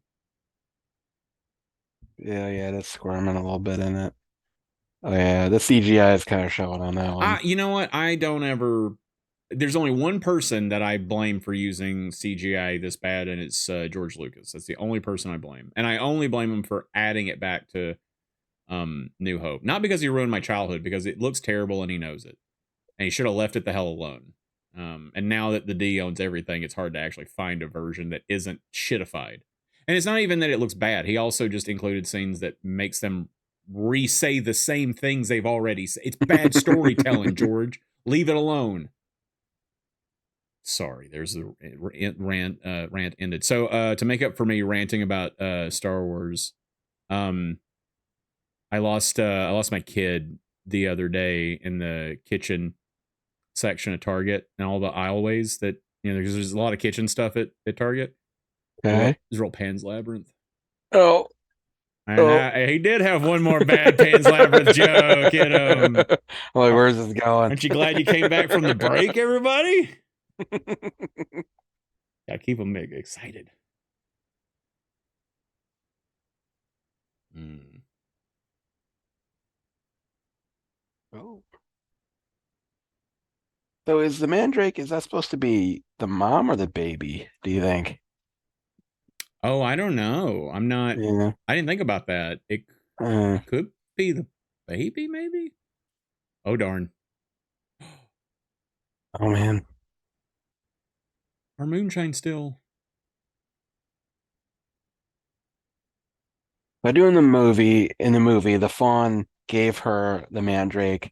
Yeah, yeah, that's squirming a little bit in it. Oh yeah, the CGI is kind of showing on that one. You know what? I don't ever. There's only one person that I blame for using CGI this bad, and it's George Lucas. That's the only person I blame, and I only blame him for adding it back to New Hope. Not because he ruined my childhood, because it looks terrible and he knows it, and he should have left it the hell alone. And now that the D owns everything, it's hard to actually find a version that isn't shitified. And it's not even that it looks bad. He also just included scenes that makes them re-say the same things they've already said. It's bad storytelling, George. Leave it alone. Sorry, there's the rant ended. So to make up for me ranting about Star Wars, um, I lost my kid the other day in the kitchen section at Target and all the aisleways that there's a lot of kitchen stuff at Target. Okay. Israel Pan's Labyrinth. Oh, And oh. he did have one more bad Pan's Labyrinth joke in him. I'm like, where's this going? Aren't you glad you came back from the break, everybody? Gotta keep them excited. Mm. Oh. So is the mandrake, is that supposed to be the mom or the baby, do you think? Oh, I don't know. I'm not. Yeah. I didn't think about that. Uh, It could be the baby, maybe. Oh darn! oh man. Our moonshine still. By doing in the movie, the fawn gave her the mandrake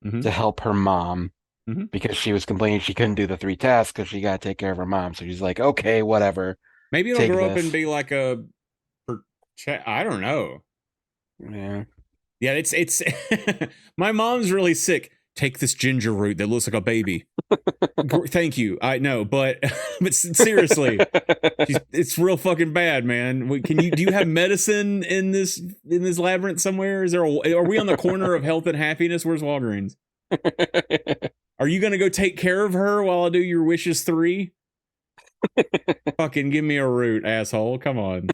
Mm-hmm. to help her mom Mm-hmm. because she was complaining she couldn't do the 3 tasks because she got to take care of her mom. So she's like, okay, whatever, Maybe it'll take grow up and this. be like a. I don't know. Yeah. Yeah, it's. My mom's really sick. Take this ginger root that looks like a baby. Thank you. I know, but but seriously, it's real fucking bad, man. Do you have medicine in this labyrinth somewhere? Are we on the corner of health and happiness? Where's Walgreens? Are you gonna go take care of her while I do your wishes 3? Fucking give me a root, asshole. Come on.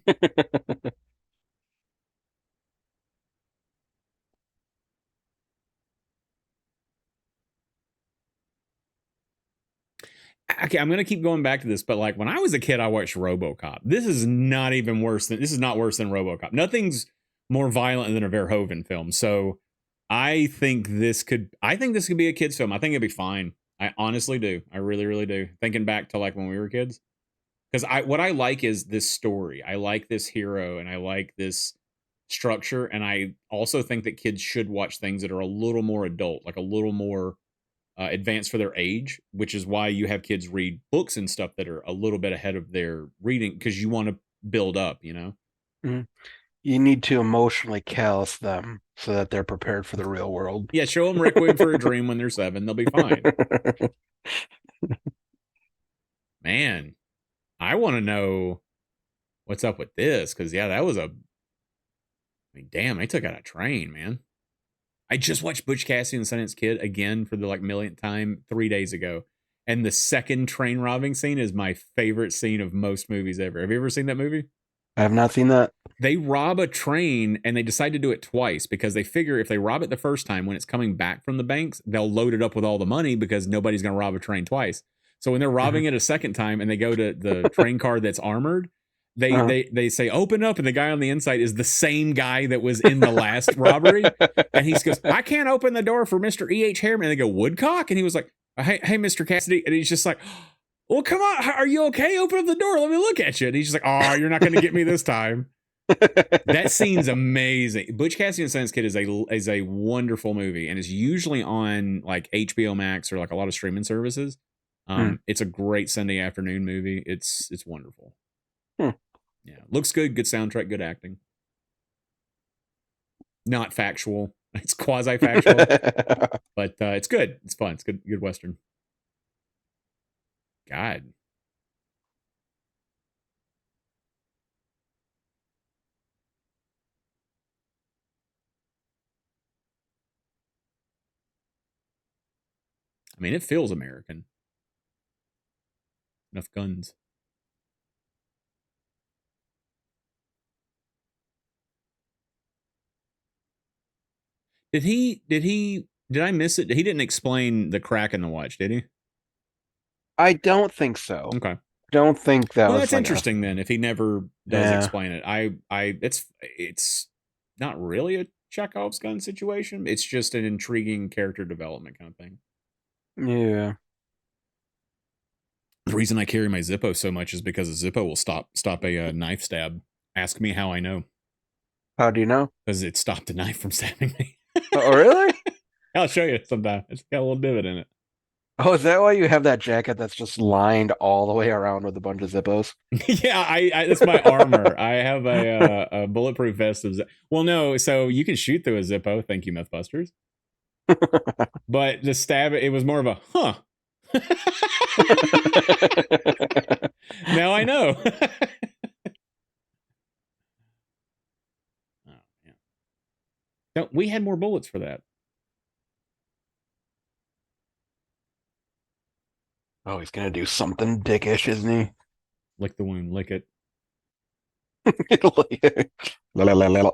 okay, I'm gonna keep going back to this, but like when I was a kid, I watched RoboCop. This is not even worse than this is not worse than RoboCop. Nothing's more violent than a Verhoeven film. So I think this could be a kids film. I think it'd be fine. I honestly do. I really, really do. Thinking back to like when we were kids. Because what I like is this story. I like this hero and I like this structure. And I also think that kids should watch things that are a little more adult, like a little more advanced for their age, which is why you have kids read books and stuff that are a little bit ahead of their reading because you want to build up, you know? Mhm. You need to emotionally callous them so that they're prepared for the real world. Yeah, show them Requiem for a Dream when they're 7. They'll be fine. Man, I want to know what's up with this because, yeah, that was I mean, damn, they took out a train, man. I just watched Butch Cassidy and Sundance Kid again for the like millionth time 3 days ago. And the second train robbing scene is my favorite scene of most movies ever. Have you ever seen that movie? I have not seen that. They rob a train and they decide to do it twice because they figure if they rob it the first time when it's coming back from the banks, they'll load it up with all the money because nobody's going to rob a train twice. So when they're robbing it a second time and they go to the train car that's armored, Uh-huh. they say open up and the guy on the inside is the same guy that was in the last robbery and he goes, I can't open the door for Mr. E.H. Harriman. And they go, Woodcock? And he was like, hey, Mr. Cassidy. And he's just like, well, come on. Are you okay? Open up the door. Let me look at you. And he's just like, oh, you're not going to get me this time. That scene's amazing. Butch Cassidy and Sundance Kid is a wonderful movie and is usually on like HBO Max or like a lot of streaming services. It's a great Sunday afternoon movie. It's wonderful. Hmm. Yeah, looks good. Good soundtrack. Good acting. Not factual. It's quasi factual, but it's good. It's fun. It's good. Good Western. God. I mean, it feels American. Enough guns. Did I miss it? He didn't explain the crack in the watch, did he? I don't think so. Okay. Don't think that Well, was that's like a interesting then. If he never does yeah. explain it, it's not really a Chekhov's gun situation. It's just an intriguing character development kind of thing. Yeah. The reason I carry my Zippo so much is because a Zippo will stop a knife stab. Ask me how I know. How do you know? Because it stopped a knife from stabbing me. Oh, really? I'll show you sometime. It's got a little divot in it. Oh, is that why you have that jacket that's just lined all the way around with a bunch of Zippos? Yeah, that's my armor. I have a bulletproof vest of. Well, no, so you can shoot through a Zippo. Thank you, MythBusters. But the stab, it was more of a huh. Now I know. Oh, yeah. No, we had more bullets for that. Oh, he's gonna do something dickish, isn't he? Lick the wound, lick it. La, la, la, la, la.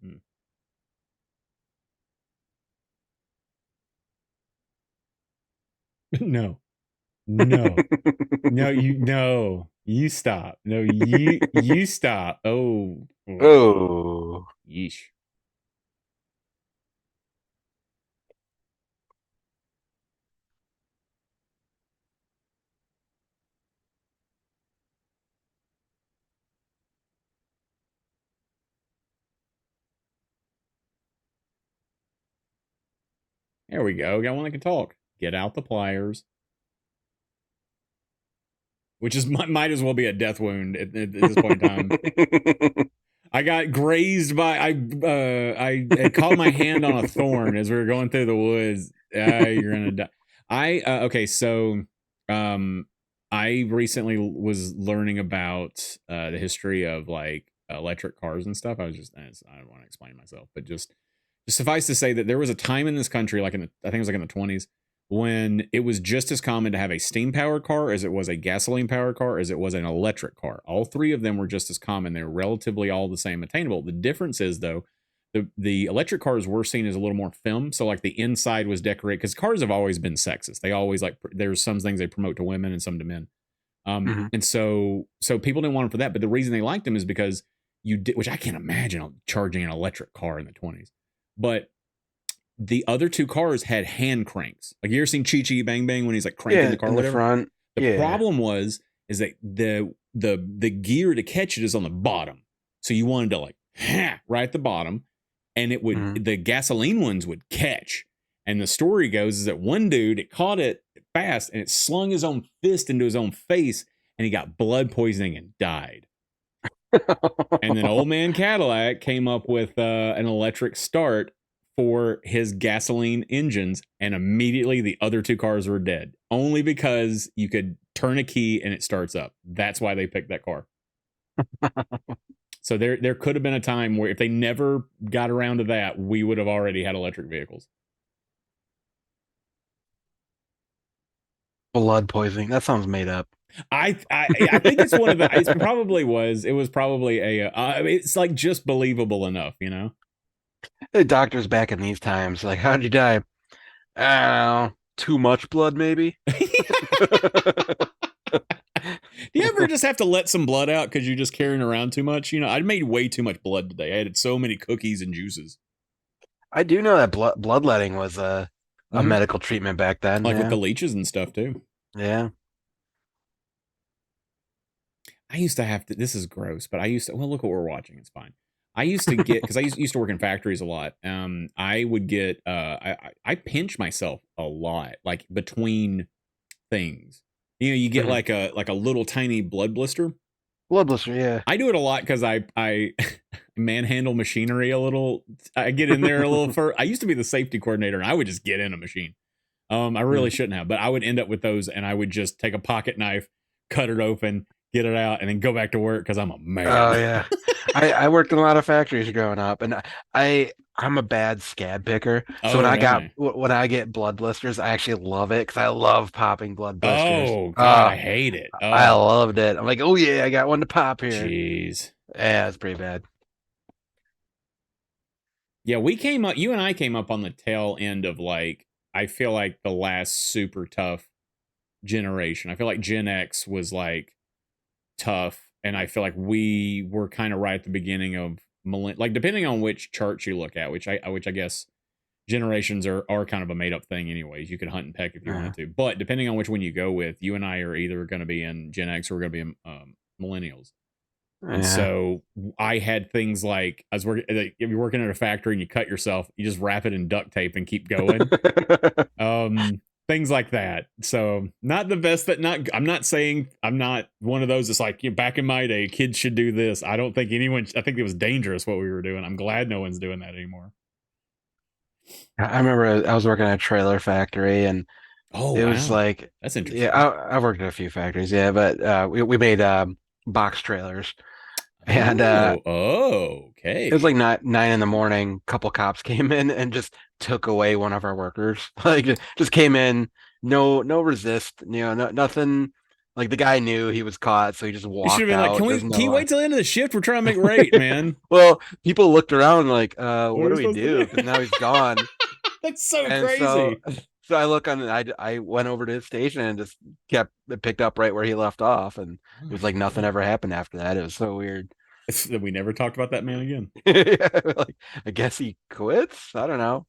Mm. No, no, no, you stop. No, you stop. Oh, Oh. yeesh. There we go. Got one that can talk. Get out the pliers. Which is might as well be a death wound at this point in time. I got grazed by I caught my hand on a thorn as we were going through the woods. You're gonna die. Okay, so um I recently was learning about the history of like electric cars and stuff. I don't want to explain myself, but just suffice to say that there was a time in this country, like I think it was like in the 20s, when it was just as common to have a steam powered car as it was a gasoline powered car as it was an electric car. All three of them were just as common. They're relatively all the same attainable. The difference is though the electric cars were seen as a little more femme. So like the inside was decorated because cars have always been sexist. They always like there's some things they promote to women and some to men. Hmm. And so people didn't want them for that. But the reason they liked them is because you did, which I can't imagine charging an electric car in the 20s. But the other two cars had hand cranks. Like you ever seen Chi Chi Bang Bang when he's like cranking Yeah, the car, in or the whatever. front. The Yeah. problem is that the gear to catch it is on the bottom. So you wanted to like right at the bottom, and it would Hmm. the gasoline ones would catch. And the story goes is that one dude it caught it fast and it slung his own fist into his own face, and he got blood poisoning and died. And then old man Cadillac came up with an electric start for his gasoline engines, and immediately the other two cars were dead. Only because you could turn a key and it starts up. That's why they picked that car. So there could have been a time where if they never got around to that, we would have already had electric vehicles. Blood poisoning. That sounds made up. I think it's one of the. It probably was. It was probably a. It's like just believable enough, you know. The doctors back in these times, like, how'd you die? I don't know. Too much blood, maybe? Do you ever just have to let some blood out because you're just carrying around too much? You know, I made way too much blood today. I had so many cookies and juices. I do know that bloodletting was a Mm-hmm. medical treatment back then. Like with Yeah. the leeches and stuff too. Yeah. I used to have to. This is gross, but I used to. Well, look what we're watching. It's fine. I used to get because I used to work in factories a lot. I would get. I pinch myself a lot, like between things. You know, you get Hmm. like a little tiny blood blister. Blood blister, yeah. I do it a lot because I manhandle machinery a little. I get in there a little fur. I used to be the safety coordinator, and I would just get in a machine. I really Mm. shouldn't have, but I would end up with those, and I would just take a pocket knife, cut it open, get it out, and then go back to work because I'm a Oh man. yeah. I worked in a lot of factories growing up, and I'm a bad scab picker. So Oh, really? when I get blood blisters, I actually love it because I love popping blood blisters. Oh God, I hate it. I Oh, loved it. I'm like, oh yeah, I got one to pop here. jeez. Yeah, it's pretty bad. Yeah, we came up. You and I came up on the tail end of like I feel like the last super tough generation. I feel like Gen X was like tough, and I feel like we were kind of right at the beginning of like depending on which charts you look at, which I guess generations are kind of a made up thing anyways. You could hunt and peck if you Yeah. wanted to, but depending on which one you go with, you and I are either going to be in Gen X or we're going to be in millennials. And Yeah. so I had things like I was working. If you're working at a factory and you cut yourself, you just wrap it in duct tape and keep going. Things like that. So not the best. That not. I'm not saying I'm not one of those. That's like back in my day, kids should do this. I don't think anyone. I think it was dangerous what we were doing. I'm glad no one's doing that anymore. I remember I was working at a trailer factory, and Oh it was wow, like, that's yeah, interesting. I worked at a few factories, yeah, but we made box trailers, and it was Okay. like nine in the morning. A couple cops came in and just took away one of our workers. Like just came in, no resist, nothing. Like the guy knew he was caught, so he just You should have walked been like, out. There's can no you wait till the end of the shift? We're trying to make rate, man. well, people looked around like, What are what we do we supposed to do? do? Because now he's gone. That's so And so crazy. so I look on and I went over to his station and just kept picked up right where he left off, and Oh it was my like nothing god. ever happened after that. It was so weird. We never talked about that man again. Like, I guess he quits. I don't know.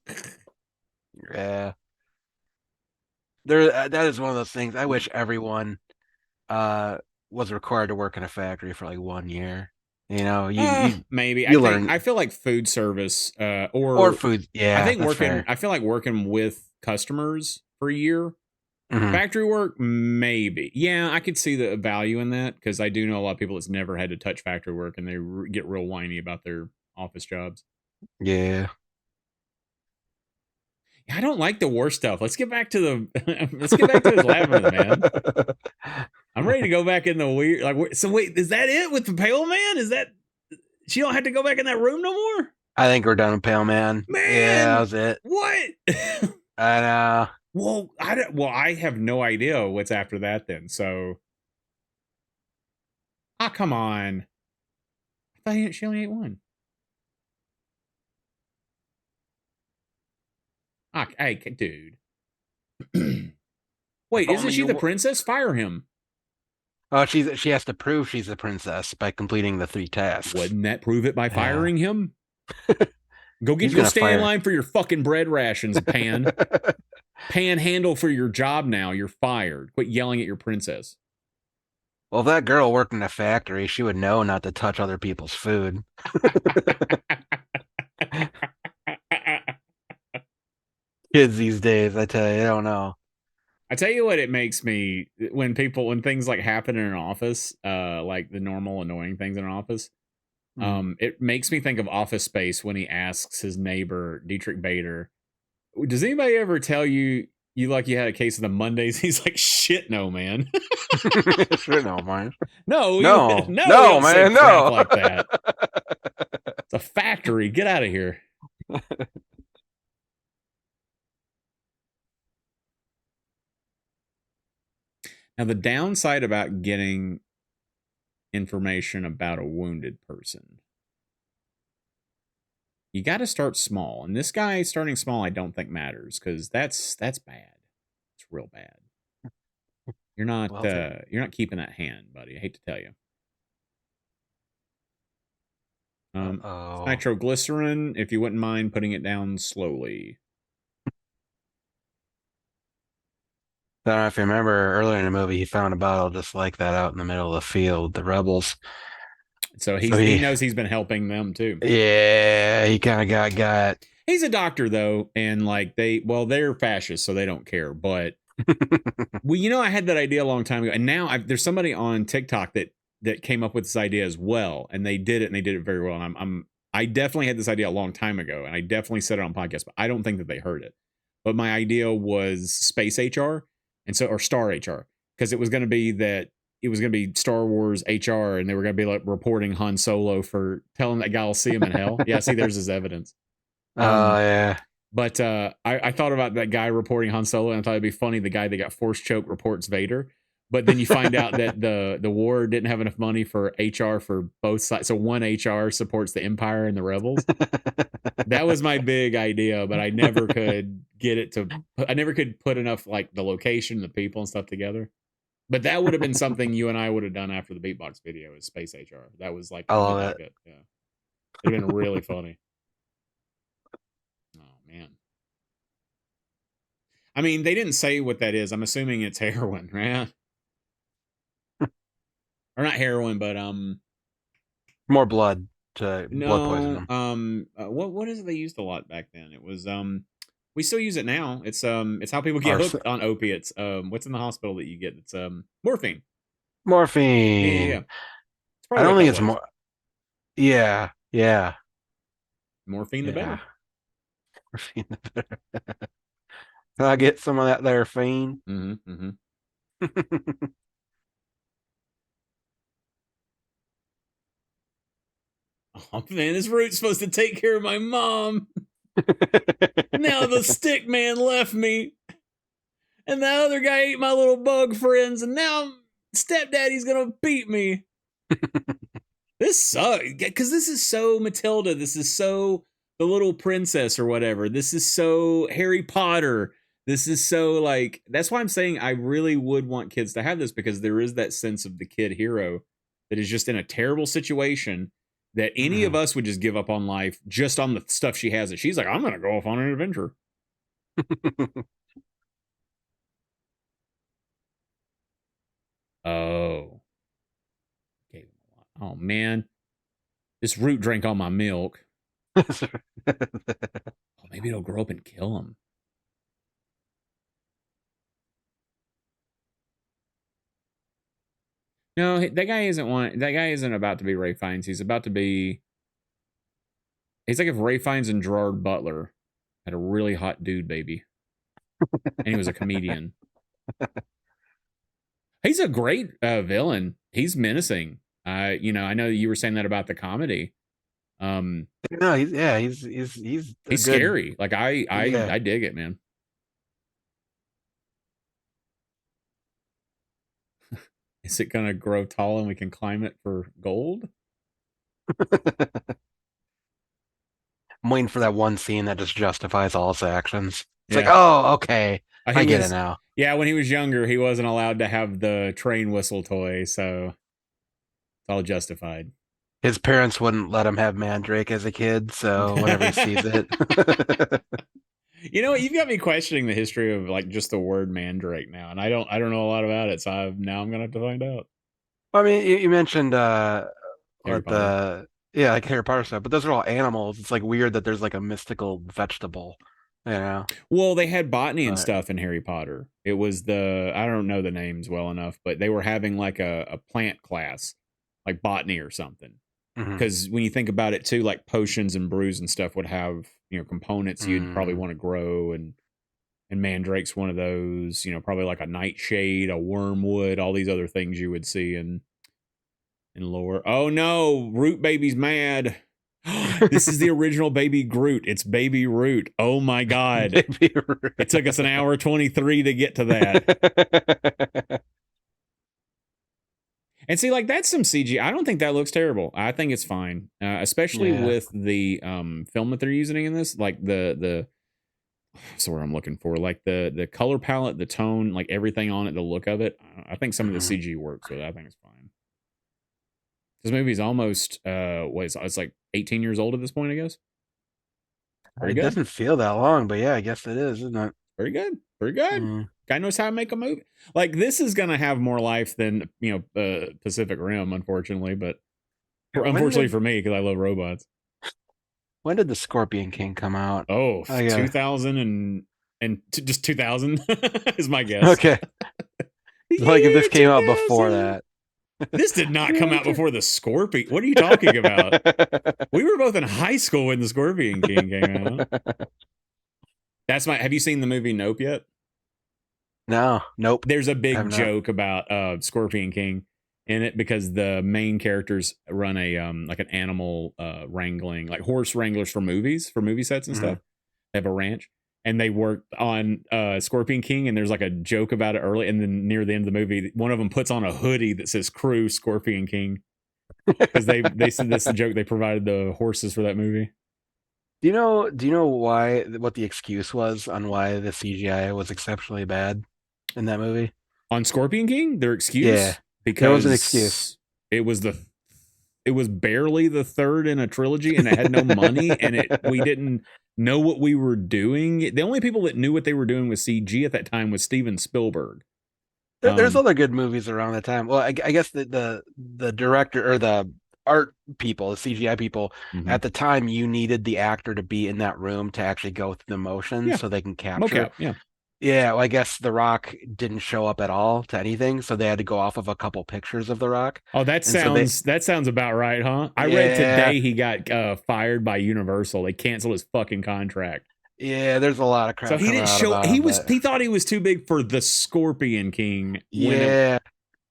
Yeah, that is one of those things. I wish everyone uh was required to work in a factory for like 1 year. Maybe. You I learn feel like food service, or or food. I Yeah, think that's fair. I feel like working with customers for a year. Hmm. Factory work, maybe. Yeah, I could see the value in that because I do know a lot of people that's never had to touch factory work and they get real whiny about their office jobs. Yeah. Yeah, I don't like the war stuff. Let's get back to the let's get back to this labyrinth, man. I'm ready to go back in the weird. Like, so wait, is that it with the pale man? Is that she don't have to go back in that room no more? I think we're done with Pale Man. Yeah, that Man, was it. what? I know. Well, I don't, well, I have no idea what's after that. Then, so come on. I thought she only ate one. Ah, hey, dude. If Wait, isn't only she you. the princess? Fire him. Oh, she has to prove she's a princess by completing the three tasks. Wouldn't that prove it by Yeah, firing him? he's Go gonna stand in fire. line for your fucking bread rations, Pan. Panhandle for your job now. You're fired. Quit yelling at your princess. Well, if that girl worked in a factory, she would know not to touch other people's food. Kids these days, I tell you, I don't know. I tell you what, it makes me when things like happen in an office, like the normal annoying things in an office. Hmm. It makes me think of Office Space when he asks his neighbor Dietrich Bader, "Does anybody ever tell you you had a case of the Mondays?" He's like, "Shit, no, man. Sure, no, man. No, No, no, we no, don't say man, crap no. like that. It's a factory. Get out of here." Now, the downside about getting information about a wounded person, you got to start small. And this guy starting small, I don't think matters because that's bad. It's real bad. Well, You're not keeping that hand, buddy. I hate to tell you. uh-oh. Nitroglycerin, if you wouldn't mind putting it down slowly. I don't know if you remember earlier in the movie, he found a bottle just like that out in the middle of the field, the rebels. So So he knows he's been helping them too. yeah, he kind of got. He's a doctor though, and like they're fascists, so they don't care. But well, I had that idea a long time ago, and now there's somebody on TikTok that came up with this idea as well, and they did it, and they did it very well. And I definitely had this idea a long time ago, and I definitely said it on podcast, but I don't think that they heard it. But my idea was space HR, or Star HR, because it was going to be Star Wars HR, and they were going to be like reporting Han Solo for telling that guy will see him in hell. Yeah, see, there's his evidence. Oh yeah. But I thought about that guy reporting Han Solo, and I thought it'd be funny the guy that got force choke reports Vader. But then you find out that the war didn't have enough money for HR for both sides. So one HR supports the Empire and the rebels. That was my big idea, but I never could get it to. I never could put enough like the location, the people, and stuff together. But that would have been something you and I would have done after the beatbox video is space HR. That was like I the love mid it. nugget. Yeah, it'd have been really funny. Oh man. I mean, they didn't say what that is. I'm assuming it's heroin, right? Or not heroin, but More blood to blood no, poison what is it they used a lot back then? It was we still use it now. It's how people get or hooked on opiates. What's in the hospital that you get? It's morphine. Yeah, yeah, yeah. morphine. It's I probably what don't think that it's was. more. Yeah, yeah, Morphine the yeah. better. Morphine. Can I get some of that there fiend? Mm-hmm. Mm-hmm. Oh man, this root's supposed to take care of my mom. Now the stick man left me. And that other guy ate my little bug friends, and now stepdaddy's gonna beat me. This sucks because this is so Matilda. This is so the little princess or whatever. This is so Harry Potter. This is so like that's why I'm saying I really would want kids to have this because there is that sense of the kid hero that is just in a terrible situation that any of Mhm. us would just give up on life just on the stuff she has. That she's like, I'm gonna go off on an adventure. Oh, okay. Oh man, this root drank all my milk. Oh, maybe it'll grow up and kill him. No, that guy isn't one. That guy isn't about to be Ray Fiennes. He's about to be. He's like if Ray Fiennes and Gerard Butler had a really hot dude baby, and he was a comedian. He's a great villain. He's menacing. I know you were saying that about the comedy. Um, No, he's a he's good. scary. Like I I Yeah. I dig it, man. Is it gonna grow tall and we can climb it for gold? I'm waiting for that one scene that just justifies all his actions. It's like, Yeah. oh, okay, He I get it was, now. yeah, when he was younger, he wasn't allowed to have the train whistle toy, so it's all justified. His parents wouldn't let him have Mandrake as a kid, so whenever he sees it, You know what? You've got me questioning the history of like just the word mandrake now, and I don't know a lot about it. So now I'm gonna have to find out. I mean, you mentioned Harry what Potter. the yeah, like Harry Potter stuff, but those are all animals. It's like weird that there's like a mystical vegetable, you know. Well, they had botany and But stuff in Harry Potter. It was the I don't know the names well enough, but they were having like a plant class, like botany or something. mhm. Because when you think about it too, like potions and brews and stuff would have components you'd probably Mm. want to grow, and mandrake's one of those. Probably like a nightshade, a wormwood, all these other things you would see in lore. Oh no, Root Baby's mad. This is the original Baby Groot. It's Baby Root. Oh my god. Maybe. It took us an hour 23 to get to that. And see, like that's some CG. I don't think that looks terrible. I think it's fine, especially Yeah. with the film that they're using in this. Like the what's the word I'm looking for? Like the color palette, the tone, like everything on it, the look of it. I think some of the Mhm. CG works with it. I think it's fine. This movie's almost what is it's like 18 years old at this point, I guess. Pretty It good. doesn't feel that long, but yeah, I guess it is, isn't it? Pretty good. Pretty good. Mm. Guy knows how to make a movie. Like this is gonna have more life than Pacific Rim, unfortunately, but When unfortunately did for me because I love robots. when did the Scorpion King come out? Oh, I got 2000 and just 2000 is my guess. okay. The Like if this year came out before 2000. that. This did not come out Okay. before the Scorpion. What are you talking about? We were both in high school when the Scorpion King came out. That's my. Have you seen the movie Nope yet? No, nope. There's a I have big not. joke about Scorpion King in it because the main characters run a like an animal wrangling, like horse wranglers for movies, for movie sets and Mhm. stuff. They have a ranch, and they worked on Scorpion King, and there's like a joke about it early, and then near the end of the movie, one of them puts on a hoodie that says "Crew Scorpion King" because they said that's the joke they provided the horses for that movie. Do you know why what the excuse was on why the CGI was exceptionally bad in that movie? On Scorpion King, their Yeah. excuse There was an excuse. because it was barely the third in a trilogy and it had no money and it we didn't know what we were doing. The only people that knew what they were doing with CG at that time was Steven Spielberg. There's Um, other good movies around that time. Well, I guess the director or the art people, the CGI people, mhm. at the time you needed the actor to be in that room to actually go through the motions Yeah, so they can capture. mocap. Yeah. Yeah, well, I guess The Rock didn't show up at all to anything, so they had to go off of a couple pictures of The Rock. Oh, And so they, that sounds about right, huh? I read yeah, today he got fired by Universal. They canceled his fucking contract. yeah, there's a lot of So crap he coming didn't out show. about him, but He thought he was too big for the Scorpion King. When it, yeah.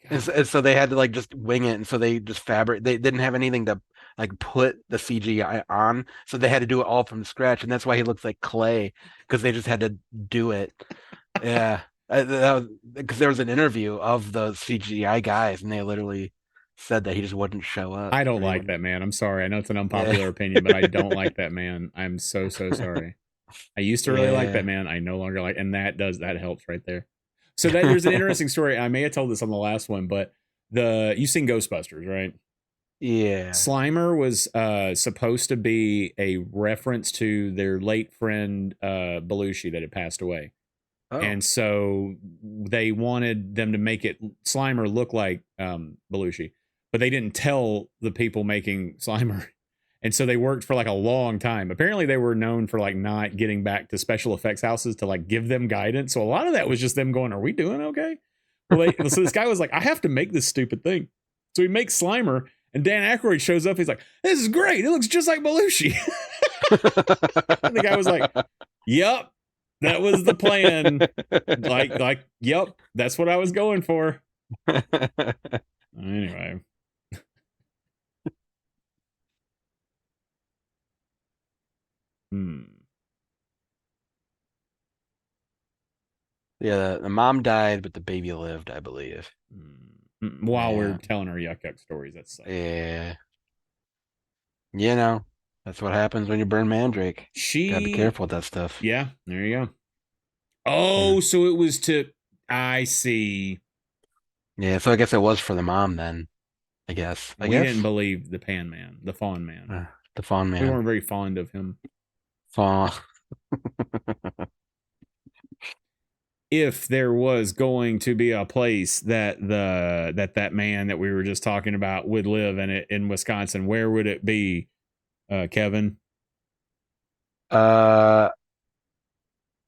God, And so they had to like just wing it, and so they just they didn't have anything to like put the CGI on, so they had to do it all from scratch, and that's why he looks like clay because they just had to do it. Yeah, because there was an interview of the CGI guys, and they literally said that he just wouldn't show up I don't or he like wouldn't. that man. I'm sorry. I know it's an Yeah, unpopular opinion, but I don't like that man. I'm so sorry. I used to really like that yeah. man. I no longer like, and that helps right there. So that there's an interesting story. I may have told this on the last one, but you've seen Ghostbusters, right? Yeah. Slimer was supposed to be a reference to their late friend Belushi that had passed away. Oh, And so they wanted them to make it Slimer look like Belushi, but they didn't tell the people making Slimer. And so they worked for like a long time. Apparently, they were known for like not getting back to special effects houses to like give them guidance. So a lot of that was just them going, "Are we doing okay?" Well, so this guy was like, "I have to make this stupid thing." So he makes Slimer, and Dan Aykroyd shows up. He's like, "This is great. It looks just like Belushi." And the guy was like, "Yep, that was the plan. Yep, that's what I was going for." Anyway, hmm. yeah. The mom died, but the baby lived, I believe. While we're Yeah, telling our yuck yuck stories, that's sad. yeah. That's what happens when you burn Mandrake. Gotta be She, careful with that stuff. yeah, there you go. Oh, Mm. so it was to. I see. Yeah, so I guess it was for the mom then. I guess. I We didn't guess. believe the Pan Man, the Fawn Man. Uh, the Fawn We Man. weren't very fond of him. Fawn. If there was going to be a place that that man that we were just talking about would live in it in Wisconsin, where would it be, Kevin? Uh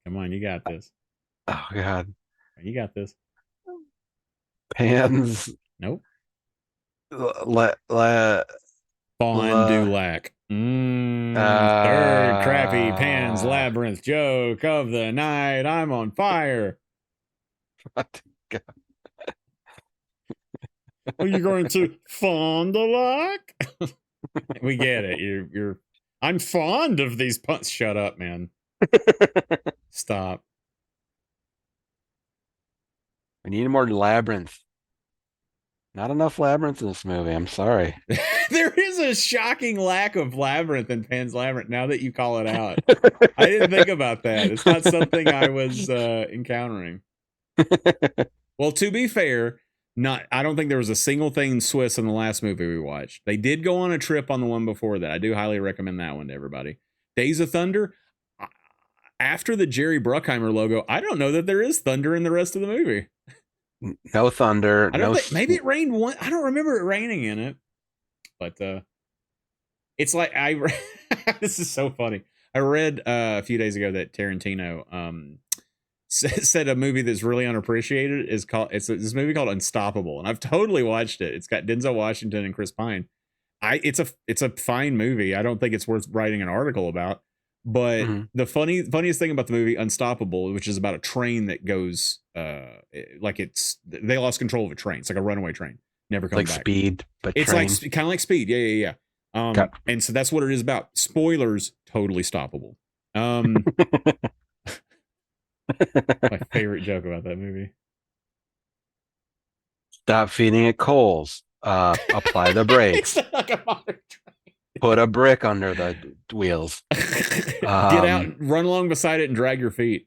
Come on, you got this. oh God. You got this. Pans Nope. la la Fond du la Lac. Third crappy Pan's uh Labyrinth joke of the night. I'm on fire. what? God. Are you going to Fond du Lac? We get it. You're. I'm fond of these puns. Shut up, man. Stop. We need more labyrinth. Not enough labyrinth in this movie. I'm sorry. There is a shocking lack of Labyrinth in Pan's Labyrinth now that you call it out. I didn't think about that. It's not something I was encountering. Well, to be fair, not I don't think there was a single thing Swiss in the last movie we watched. They did go on a trip on the one before that. I do highly recommend that one to everybody. Days of Thunder. After the Jerry Bruckheimer logo, I don't know that there is thunder in the rest of the movie. No thunder. I don't think maybe it rained one. I don't remember it raining in it, but it's like I. This is so funny. I read a few days ago that Tarantino said a movie that's really unappreciated is called this movie called Unstoppable, and I've totally watched it. It's got Denzel Washington and Chris Pine. It's a fine movie. I don't think it's worth writing an article about. But Mhm. the funniest thing about the movie Unstoppable, which is about a train that goes like they lost control of a train. It's like a runaway train, never come Like back. Speed, but It's like train. kind of like Speed. Yeah. Got And so that's what it is about. Spoilers, totally stoppable. Um, my favorite joke about that movie. Stop feeding it coals. Apply the It's brakes. like a modern Put a brick under the wheels. Get out, run along beside it, and drag your feet.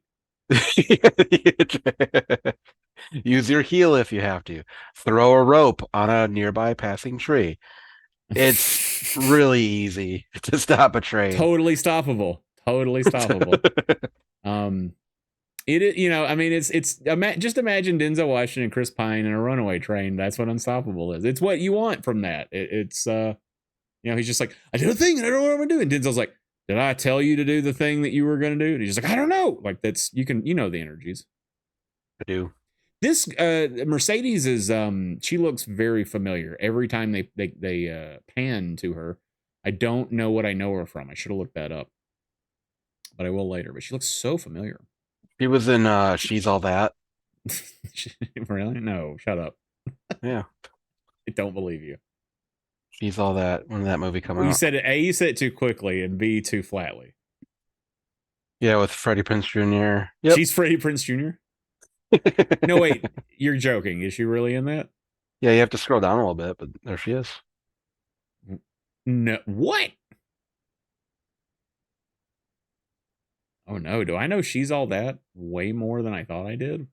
Use your heel if you have to. Throw a rope on a nearby passing tree. It's really easy to stop a train. Totally stoppable. Totally stoppable. It is, I mean, just imagine Denzel Washington and Chris Pine in a runaway train. That's what Unstoppable is. It's what you want from that. He's just like, I did a thing and I don't know what I'm doing. Denzel's like, did I tell you to do the thing that you were going to do? And he's just like, I don't know. Like that's, the energies. I do. This Mercedes is, she looks very familiar every time they pan to her. I don't know what I know her from. I should have looked that up, but I will later. But she looks so familiar. He was in She's All That. Really? No, shut up. Yeah. I don't believe you. She's All That. When did that movie come Well, you out? said it. A, you said it too quickly, and B, too flatly. Yeah, with Freddie Prinze Jr. Yep. She's Freddie Prinze Jr. No, wait, you're joking. Is she really in that? Yeah, you have to scroll down a little bit, but there she is. No, what? Oh no, do I know She's All That way more than I thought I did?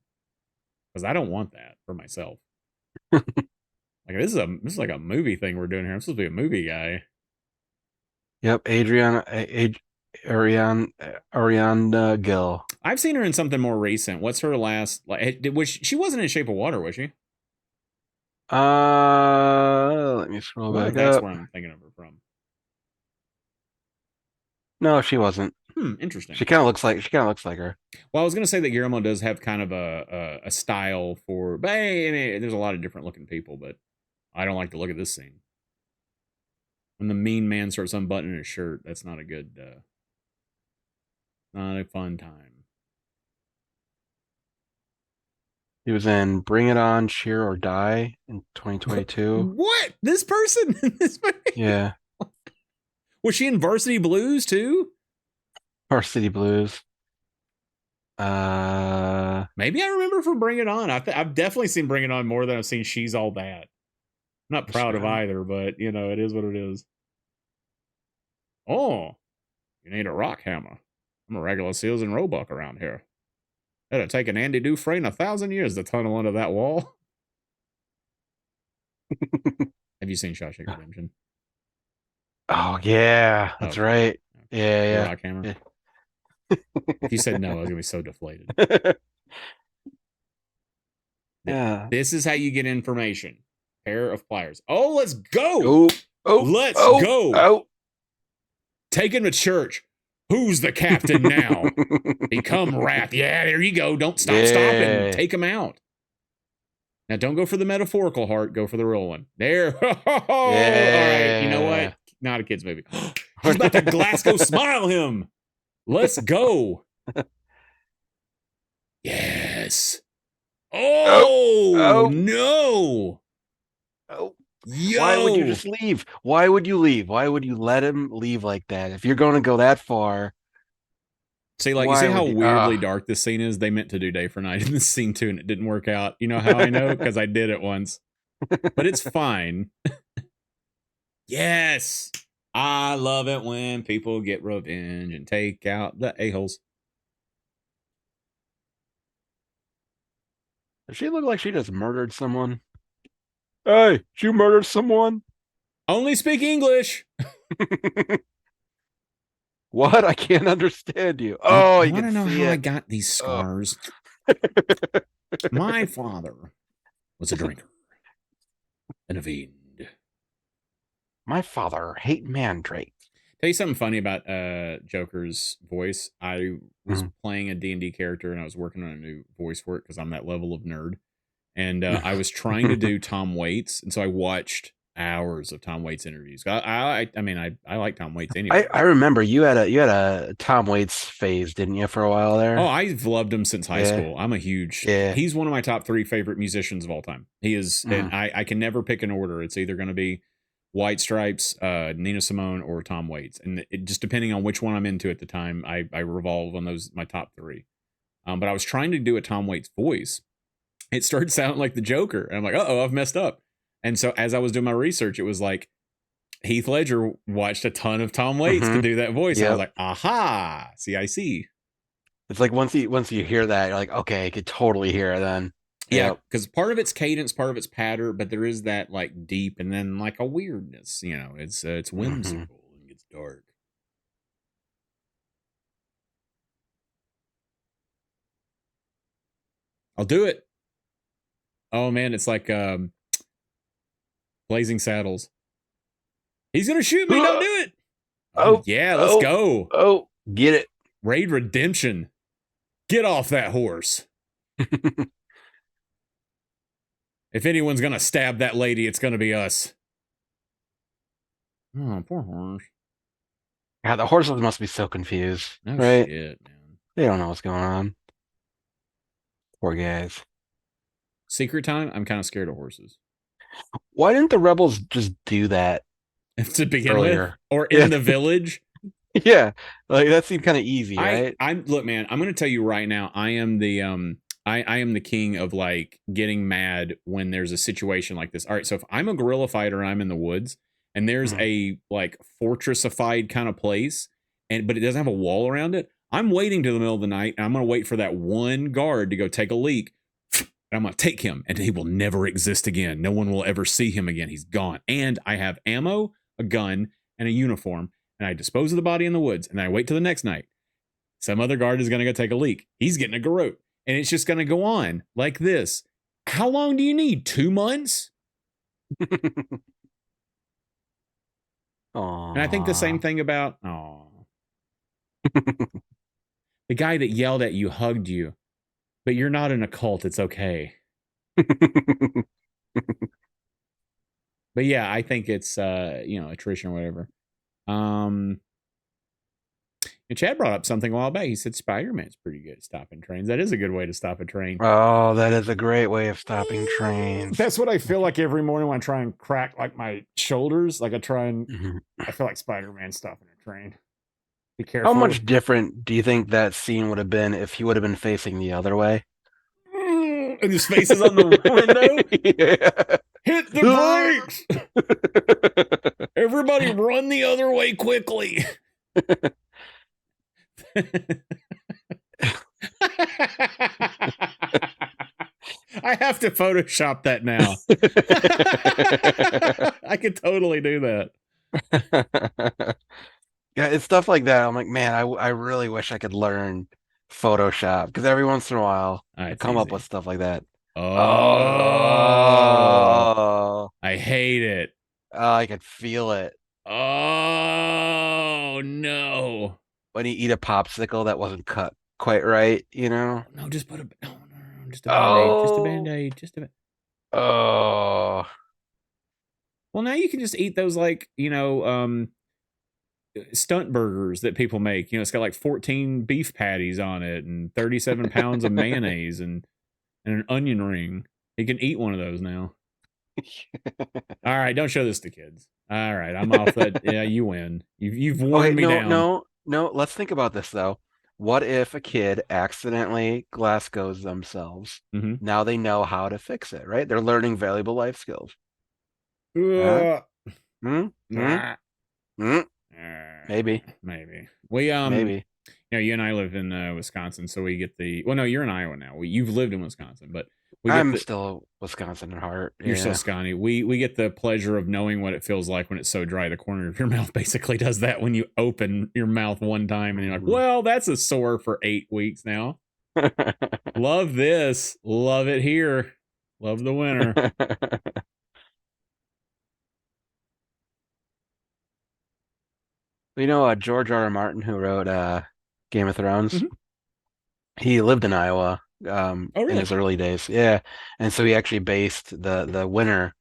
Because I don't want that for myself. Like this is like a movie thing we're doing here. I'm supposed to be a movie guy. Yep, Ariana Gill. I've seen her in something more recent. What's her last? Like, she wasn't in Shape of Water, was she? Let me I scroll wonder if back that's up. where I'm thinking of her from. No, she wasn't. Interesting. She kind of looks like her. Well, I was gonna say that Guillermo does have kind of a style for, but hey, I mean, there's a lot of different looking people, but I don't like to look at this scene. When the mean man starts unbuttoning his shirt, that's not a good, not a fun time. He was in Bring It On, Cheer or Die in 2022. What? This person in this movie? Yeah, Was she in Varsity Blues too? Varsity Blues. Maybe I remember from Bring It On. I've definitely seen Bring It On more than I've seen She's All That. I'm not proud of either, but it is what it is. Oh, you need a rock hammer. I'm a regular Seals and Roebuck around here. It'll take an Andy Dufresne 1,000 years to tunnel under that wall. Have you seen Shawshank Redemption? Oh yeah, Oh, that's okay. right. Okay. The Yeah, Rock Hammer. yeah. If you said no, I was gonna be so deflated. Yeah. This is how you get information. Pair of pliers. Oh, let's go. Oh, oh, Let's oh, go. oh. Take him to church. Who's the captain now? Become Wrath. Yeah, there you go. Don't stop stopping. Yeah. Take him out. Now, don't go for the metaphorical heart. Go for the real one. There. All right. You know what? Yeah. Not a kid's movie. He's about to Glasgow smile him. Let's go. Yes. Oh, Oh, oh, no. oh. Why would you Yo. just leave? Why would you leave? Why would you let him leave like that? If you're going to go that far, See, like, you see why how would you? weirdly dark this scene is? They meant to do day for night in this scene too, and it didn't work out. You know how I know? Because I did it once. But it's fine. Yes. I love it when people get revenge and take out the a-holes. Does she look like she just murdered someone? Hey, you murdered someone? Only speak English. What? I can't understand you. You Oh, you want can to know see how I it. got these Oh. scars? My father was a drinker and a fiend. My father hate mandrake. Tell you something funny about Joker's voice. I was playing a D&D character and I was working on a new voice for it because I'm that level of nerd. And I was trying to do Tom Waits, and so I watched hours of Tom Waits interviews. I mean, I like Tom Waits anyway. I remember you had a Tom Waits phase, didn't you, for a while Oh, there? I've loved him since high Yeah, school. I'm a huge. yeah. He's one of my top 3 favorite musicians of all time. He is, and Mhm. I can never pick an order. It's either going to be White Stripes, Nina Simone, or Tom Waits, and it just depending on which one I'm into at the time, I revolve on those my top 3. But I was trying to do a Tom Waits voice. It started sounding like the Joker, and I'm like, oh, I've messed up. And so as I was doing my research, it was like Heath Ledger watched a ton of Tom Waits to Mhm. do that voice. And I was Yep. like, aha, see, I see. It's like once you hear that, you're like, okay, I could totally hear it then. Yeah, Yep. because part of it's cadence, part of it's patter, but there is that like deep and then like a weirdness. It's Mhm. whimsical and it's dark. I'll do it. Oh man, it's like Blazing Saddles. He's gonna shoot me. Don't do it. Oh Oh, yeah, let's oh, go. oh, get it. Raid Redemption. Get off that horse. If anyone's gonna stab that lady, it's gonna be us. Oh, poor horse. God, the horses must be so confused, No right? shit, man. They don't know what's going on. Poor guys. Secret time, I'm kind of scared of horses. Why didn't the rebels just do that To begin with, earlier? or Yeah, in the village. yeah. Like that seemed kind of easy, I right? I'm look, man. I'm gonna tell you right now. I am the I am the king of like getting mad when there's a situation like this. All right, so if I'm a guerrilla fighter and I'm in the woods and there's Mhm. a like fortressified kind of place, and but it doesn't have a wall around it, I'm waiting to the middle of the night and I'm gonna wait for that one guard to go take a leak. And I'm gonna take him, and he will never exist again. No one will ever see him again. He's gone. And I have ammo, a gun, and a uniform, and I dispose of the body in the woods. And then I wait till the next night. Some other guard is gonna go take a leak. He's getting a garrote, and it's just gonna go on like this. How long do you need? 2 months? And I think the same Aw. thing about the guy that yelled at you hugged you, but you're not in a cult. It's okay. But yeah, I think it's attrition or whatever. And Chad brought up something a while back. He said Spider-Man's pretty good at stopping trains. That is a good way to stop a train. Oh, that is a great way of stopping trains. That's what I feel like every morning when I try and crack like my shoulders. Like Mhm. I feel like Spider-Man stopping a train. Be How careful. much different do you think that scene would have been if he would have been facing the other way? And his face is on the window. Yeah. Hit the brakes. Everybody run the other way quickly. I have to Photoshop that now. I could totally do that. Yeah, it's stuff like that. I'm like, man, I really wish I could learn Photoshop because every once in a while I It's come up with easy. stuff like that. Oh, Oh, I hate it. I could feel it Oh no. when you eat a popsicle that wasn't cut quite right, you know? No, just put a no, just a band-aid. Just a Oh, band-aid. Just a oh. well, now you can just eat those like, stunt burgers that people make. It's got like 14 beef patties on it and 37 pounds of mayonnaise and an onion ring. You can eat one of those now. All right, don't show this to kids. All right, I'm off that. Yeah, you win. You've Okay, worn me no, down. no, no. Let's think about this though. What if a kid accidentally Glasgow's themselves? Mm-hmm. Now they know how to fix it, right? They're learning valuable life skills. Huh? Uh, Hmm? Hmm? ah, Hmm? Maybe. maybe we Maybe. you and I live in Wisconsin, so we get the. Well, no, you're in Iowa now. You've lived in Wisconsin, but we get I'm the. still Wisconsin at heart. You're so Yeah. scrawny. We get the pleasure of knowing what it feels like when it's so dry. The corner of your mouth basically does that when you open your mouth one time, and you're like, Mhm. "Well, that's a sore for 8 weeks now." Love this. Love it here. Love the winter. George R. R. Martin, who wrote Game of Thrones, Mm-hmm. he lived in Iowa Oh, in really? his early days. Yeah. And so he actually based the winter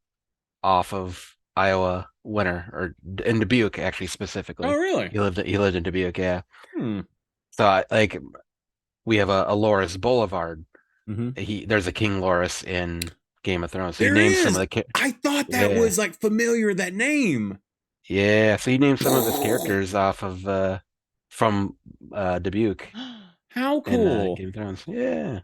off of Iowa winter or in Dubuque actually Oh, specifically. really? He lived in Dubuque, yeah. Hmm. So like we have a Loras Boulevard. Mm-hmm. There's a King Loras in Game of Thrones. So he There named some of is. the I thought that yeah. was like familiar. That name. Yeah, so he named some of his characters off of from Dubuque How in cool. Game of Thrones. Yeah.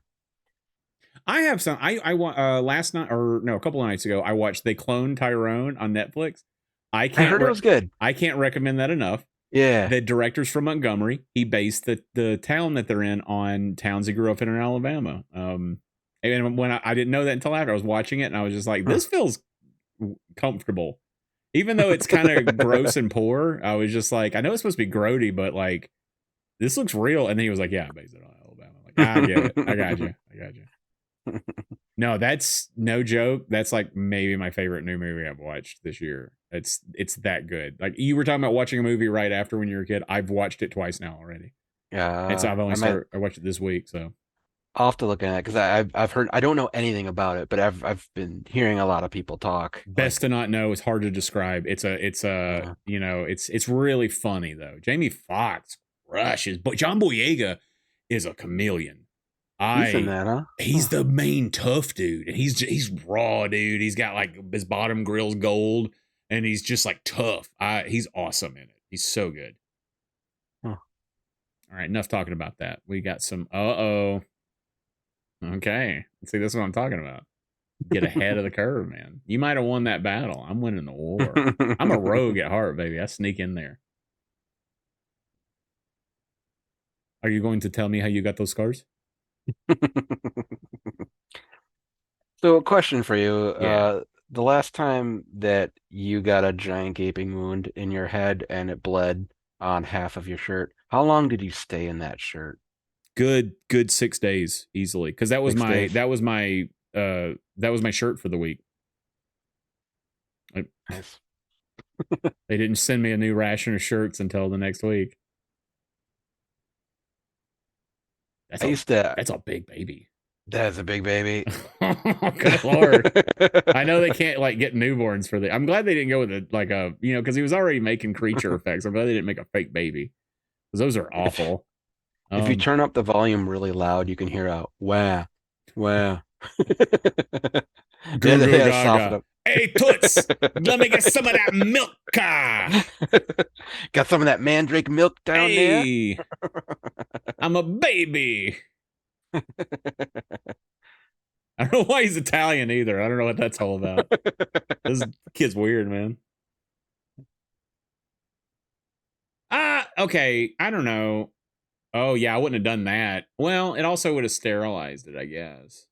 I have some. I want last night or no, a couple of nights ago. I watched They Clone Tyrone on Netflix. I I can't. heard it was good. I can't recommend that enough. Yeah. The director's from Montgomery. He based the town that they're in on towns he grew up in Alabama. And when I didn't know that until after I was watching it, and I was just like, Huh. this feels comfortable, even though it's kind of gross and poor. I was just like, I know it's supposed to be grody, but like this looks real. And then he was like, yeah, I based it on Alabama. I'm like, I get it. I got you. I got you. No, that's no joke. That's like maybe my favorite new movie I've watched this year. It's that good. Like you were talking about watching a movie right after when you were a kid. I've watched it twice now already. And so I've only I watched it this week. So I'll have to look at it because I've heard I don't know anything about it, but I've been hearing a lot of people talk. best Like to not know. It's hard to describe. It's really funny though. Jamie Foxx crushes, but John Boyega is a chameleon. he's in I that, huh? He's the main tough dude, and he's raw, dude. He's got like his bottom grill's gold, and he's just like tough. He's awesome in it. He's so good. Huh. All right, enough talking about that. We got some. Oh, okay. See, this is what I'm talking about. Get ahead of the curve, man. You might have won that battle. I'm winning the war. I'm a rogue at heart, baby. I sneak in there. Are you going to tell me how you got those scars? So, a question for you. Yeah. The last time that you got a giant gaping wound in your head and it bled on half of your shirt, how long did you stay in that shirt? Good 6 days easily. Because that was 6 days? that was my shirt for the week. Nice. They didn't send me a new ration of shirts until the next week. That's I a used to, that's a big baby. that's a big baby. Good lord. I know they can't like get newborns for the. I'm glad they didn't go with because he was already making creature effects. I'm glad they didn't make a fake baby because those are If awful. if you Um, turn up the volume really loud, you can hear a wah, wah. Goo They goo had to soften gaga. up. Hey Toots, let me get some of that milk. Got some of that mandrake milk down there? Hey, I'm a baby. I don't know why he's Italian either. I don't know what that's all about. This kid's weird, man. Okay. I don't know. Oh yeah, I wouldn't have done that. Well, it also would have sterilized it, I guess.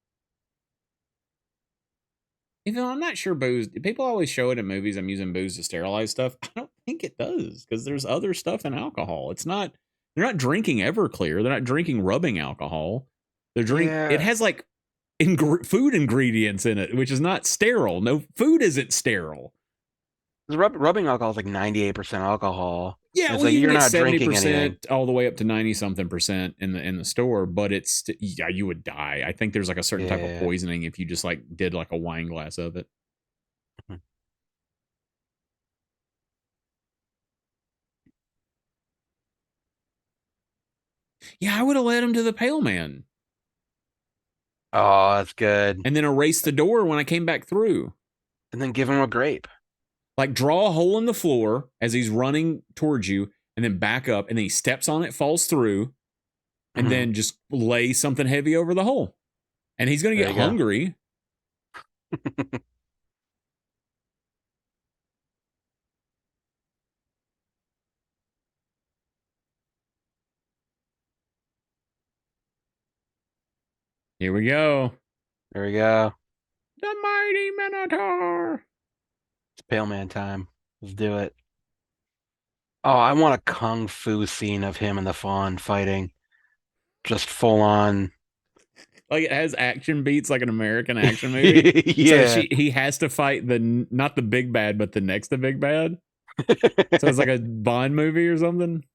Even though I'm not sure booze. People always show it in movies. I'm using booze to sterilize stuff. I don't think it does because there's other stuff in alcohol. It's not. They're not drinking Everclear. They're not drinking rubbing alcohol. They're drink. It Yeah, has like food ingredients in it, which is not sterile. No food isn't sterile. rubbing alcohol is like 98% alcohol. Yeah, And it's well, like you can you're get not seventy drinking anything. percent all the way up to 90 something percent in the store, but it's yeah, you would die. I think there's like a certain type of Yeah. poisoning if you just like did like a wine glass of it. Yeah, I would have led him to the Pale Man Oh, that's good. and then erase the door when I came back through. And then give him a grape. Like draw a hole in the floor as he's running towards you, and then back up, and then he steps on it, falls through, and Mhm. then just lay something heavy over the hole. And he's gonna There get you go. hungry. Here we go. There we go. The mighty Minotaur. It's Pale Man time. Let's do it. Oh, I want a kung fu scene of him and the fawn fighting. Just full on. Like it has action beats like an American action movie. So Yeah. he has to fight the not the big bad, but the next to big bad. So it's like a Bond movie or something.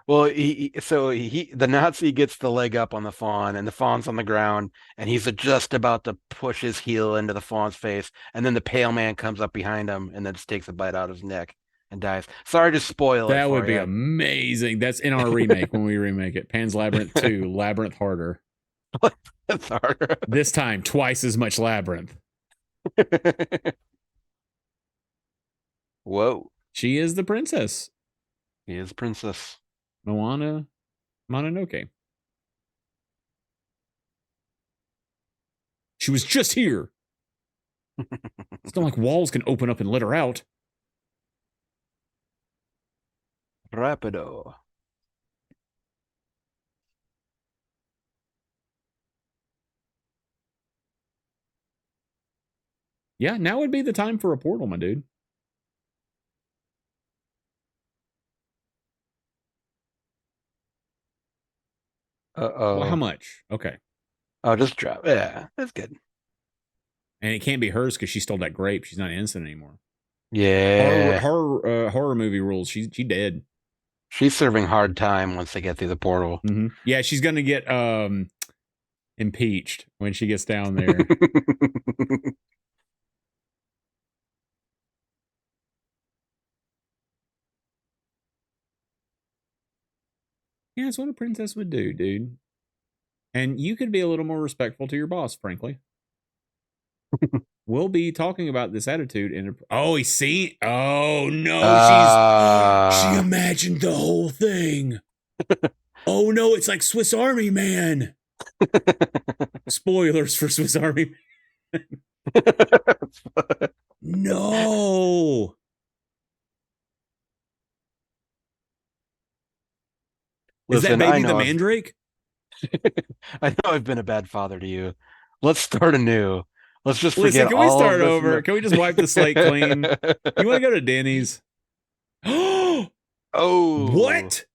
Well, the Nazi gets the leg up on the fawn, and the fawn's on the ground, and he's just about to push his heel into the fawn's face, and then the pale man comes up behind him and then just takes a bite out of his neck and dies. Sorry to spoil it That would for be you. amazing. That's in our remake when we remake it. Pan's Labyrinth 2, Labyrinth Harder. That's hard. This time, twice as much Labyrinth. Whoa. She is the princess, He is princess. Moana Mononoke. She was just here. It's not like walls can open up and let her out. Rapido. Yeah, now would be the time for a portal, my dude. Well, how Uh-oh. much? Okay. Oh, just drop. Yeah, that's good. And it can't be hers because she stole that grape. She's not innocent anymore. Yeah. Horror movie rules. She dead. She's serving hard time once they get through the portal. Mm-hmm. Yeah, she's gonna get impeached when she gets down there. Yeah, that's what a princess would do, dude. And you could be a little more respectful to your boss, frankly. We'll be talking about this attitude in a, oh, he's seen. Oh no, she Uh, imagined the whole thing. Oh no, it's like Swiss Army Man. Spoilers for Swiss Army. No. Is that Listen, baby the Mandrake? I know I've been a bad father to you. Let's start anew. Let's just Listen, forget can we all of start this. over? Can we just wipe the slate clean? You want to go to Denny's? Oh, What?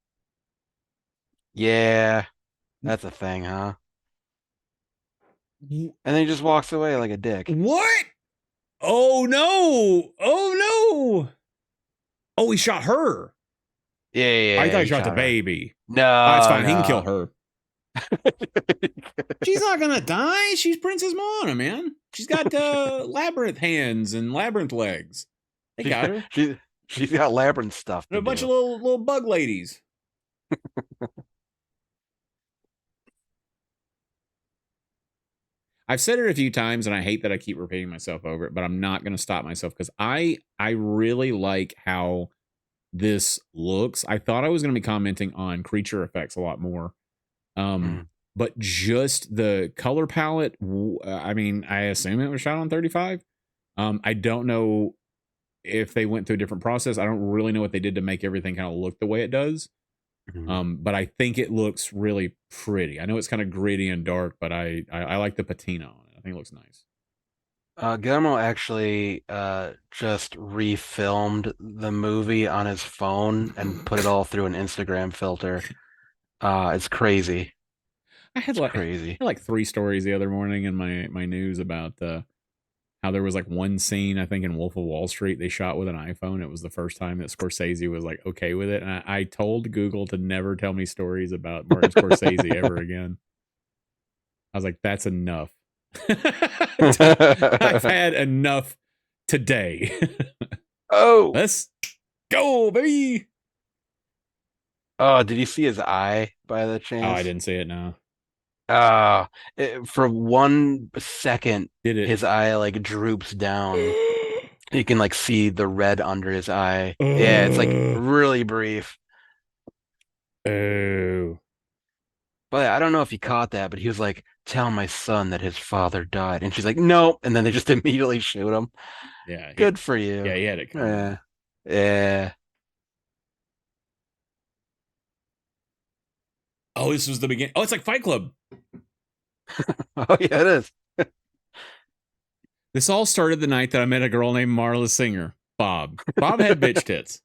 yeah, that's a thing, huh? And then he just walks away like a dick. What? Oh no! Oh no! Oh, he shot her. Yeah, yeah, I yeah, thought he he shot the shot her. baby. Oh, it's No, fine. He can kill no. her. She's not gonna die. She's Princess Moana, man. She's got labyrinth hands and labyrinth legs. They She, got her. she's got labyrinth stuff And to a bunch do. of little bug ladies. I've said it a few times, and I hate that I keep repeating myself over it, but I'm not going to stop myself because I really like how this looks. I thought I was going to be commenting on creature effects a lot more, Mm. but just the color palette. I mean, I assume it was shot on 35. I don't know if they went through a different process. I don't really know what they did to make everything kind of look the way it does. Mhm. But I think it looks really pretty. I know it's kind of gritty and dark, but I like the patina on it. I think it looks nice. Guillermo actually just refilmed the movie on his phone and put it all through an Instagram filter. It's crazy. I had It's like I crazy. had like three stories the other morning in my news about how there was like one scene I think in Wolf of Wall Street they shot with an iPhone. It was the first time that Scorsese was like okay with it, and I told Google to never tell me stories about Martin Scorsese ever again. I was like, that's enough. I've had enough today. Oh, Let's go, baby. oh, did you see his eye by the Oh, I chance? didn't see it now. Uh, for 1 second, Did it? his eye like droops down. You can like see the red under his eye. Yeah, it's like Oh. really brief. Oh. But I don't know if he caught that, but he was like, "Tell my son that his father died." And she's like, "No." And then they just immediately shoot him. Yeah, Good for you. he had it coming. Yeah. Yeah. Oh, this was the beginning. Oh, it's like Fight Club. Oh, yeah, it is. This all started the night that I met a girl named Marla Singer. Bob. Bob had bitch tits.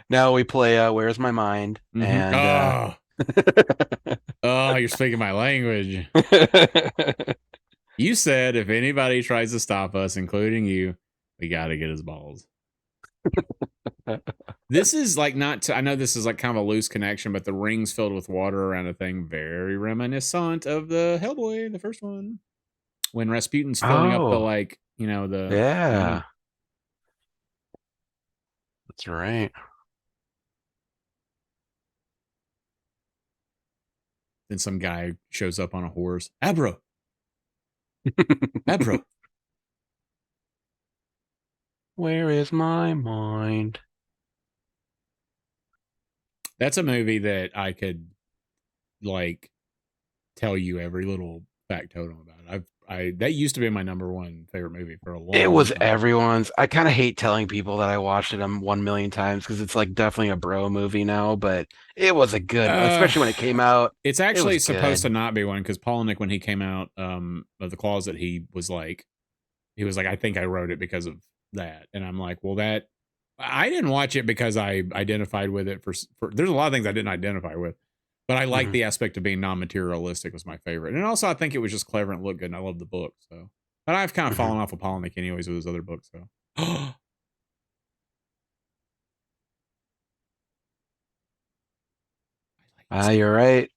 Now we play Where's My Mind? Mm-hmm. And Oh, oh, you're speaking my language. You said if anybody tries to stop us, including you, we got to get his balls. This is like not to, I know this is like kind of a loose connection, but the rings filled with water around a thing very reminiscent of the Hellboy, the first one. When Rasputin's filling up the Oh, like, you know, the yeah. yeah, that's right. Then some guy shows up on a horse. Abra, Abra. Where is my mind? That's a movie that I could like tell you every little factotum about. I that used to be my number one favorite movie for a It long was time. everyone's. I kind of hate telling people that I watched it 1 million times because it's like definitely a bro movie now, but it was a good, Uh, especially when it came out. it's It was actually supposed to good. not be one because Palahniuk, when he came out of the closet, he was like, I think I wrote it because of that, and I'm like, well, that I didn't watch it because I identified with it for. There's a lot of things I didn't identify with, but I like Mhm. the aspect of being non-materialistic was my favorite, and also I think it was just clever and looked good, and I love the book. So, but I've kind of Mhm. fallen off of Palahniuk anyways with his other books. So, I like Ah, you're right.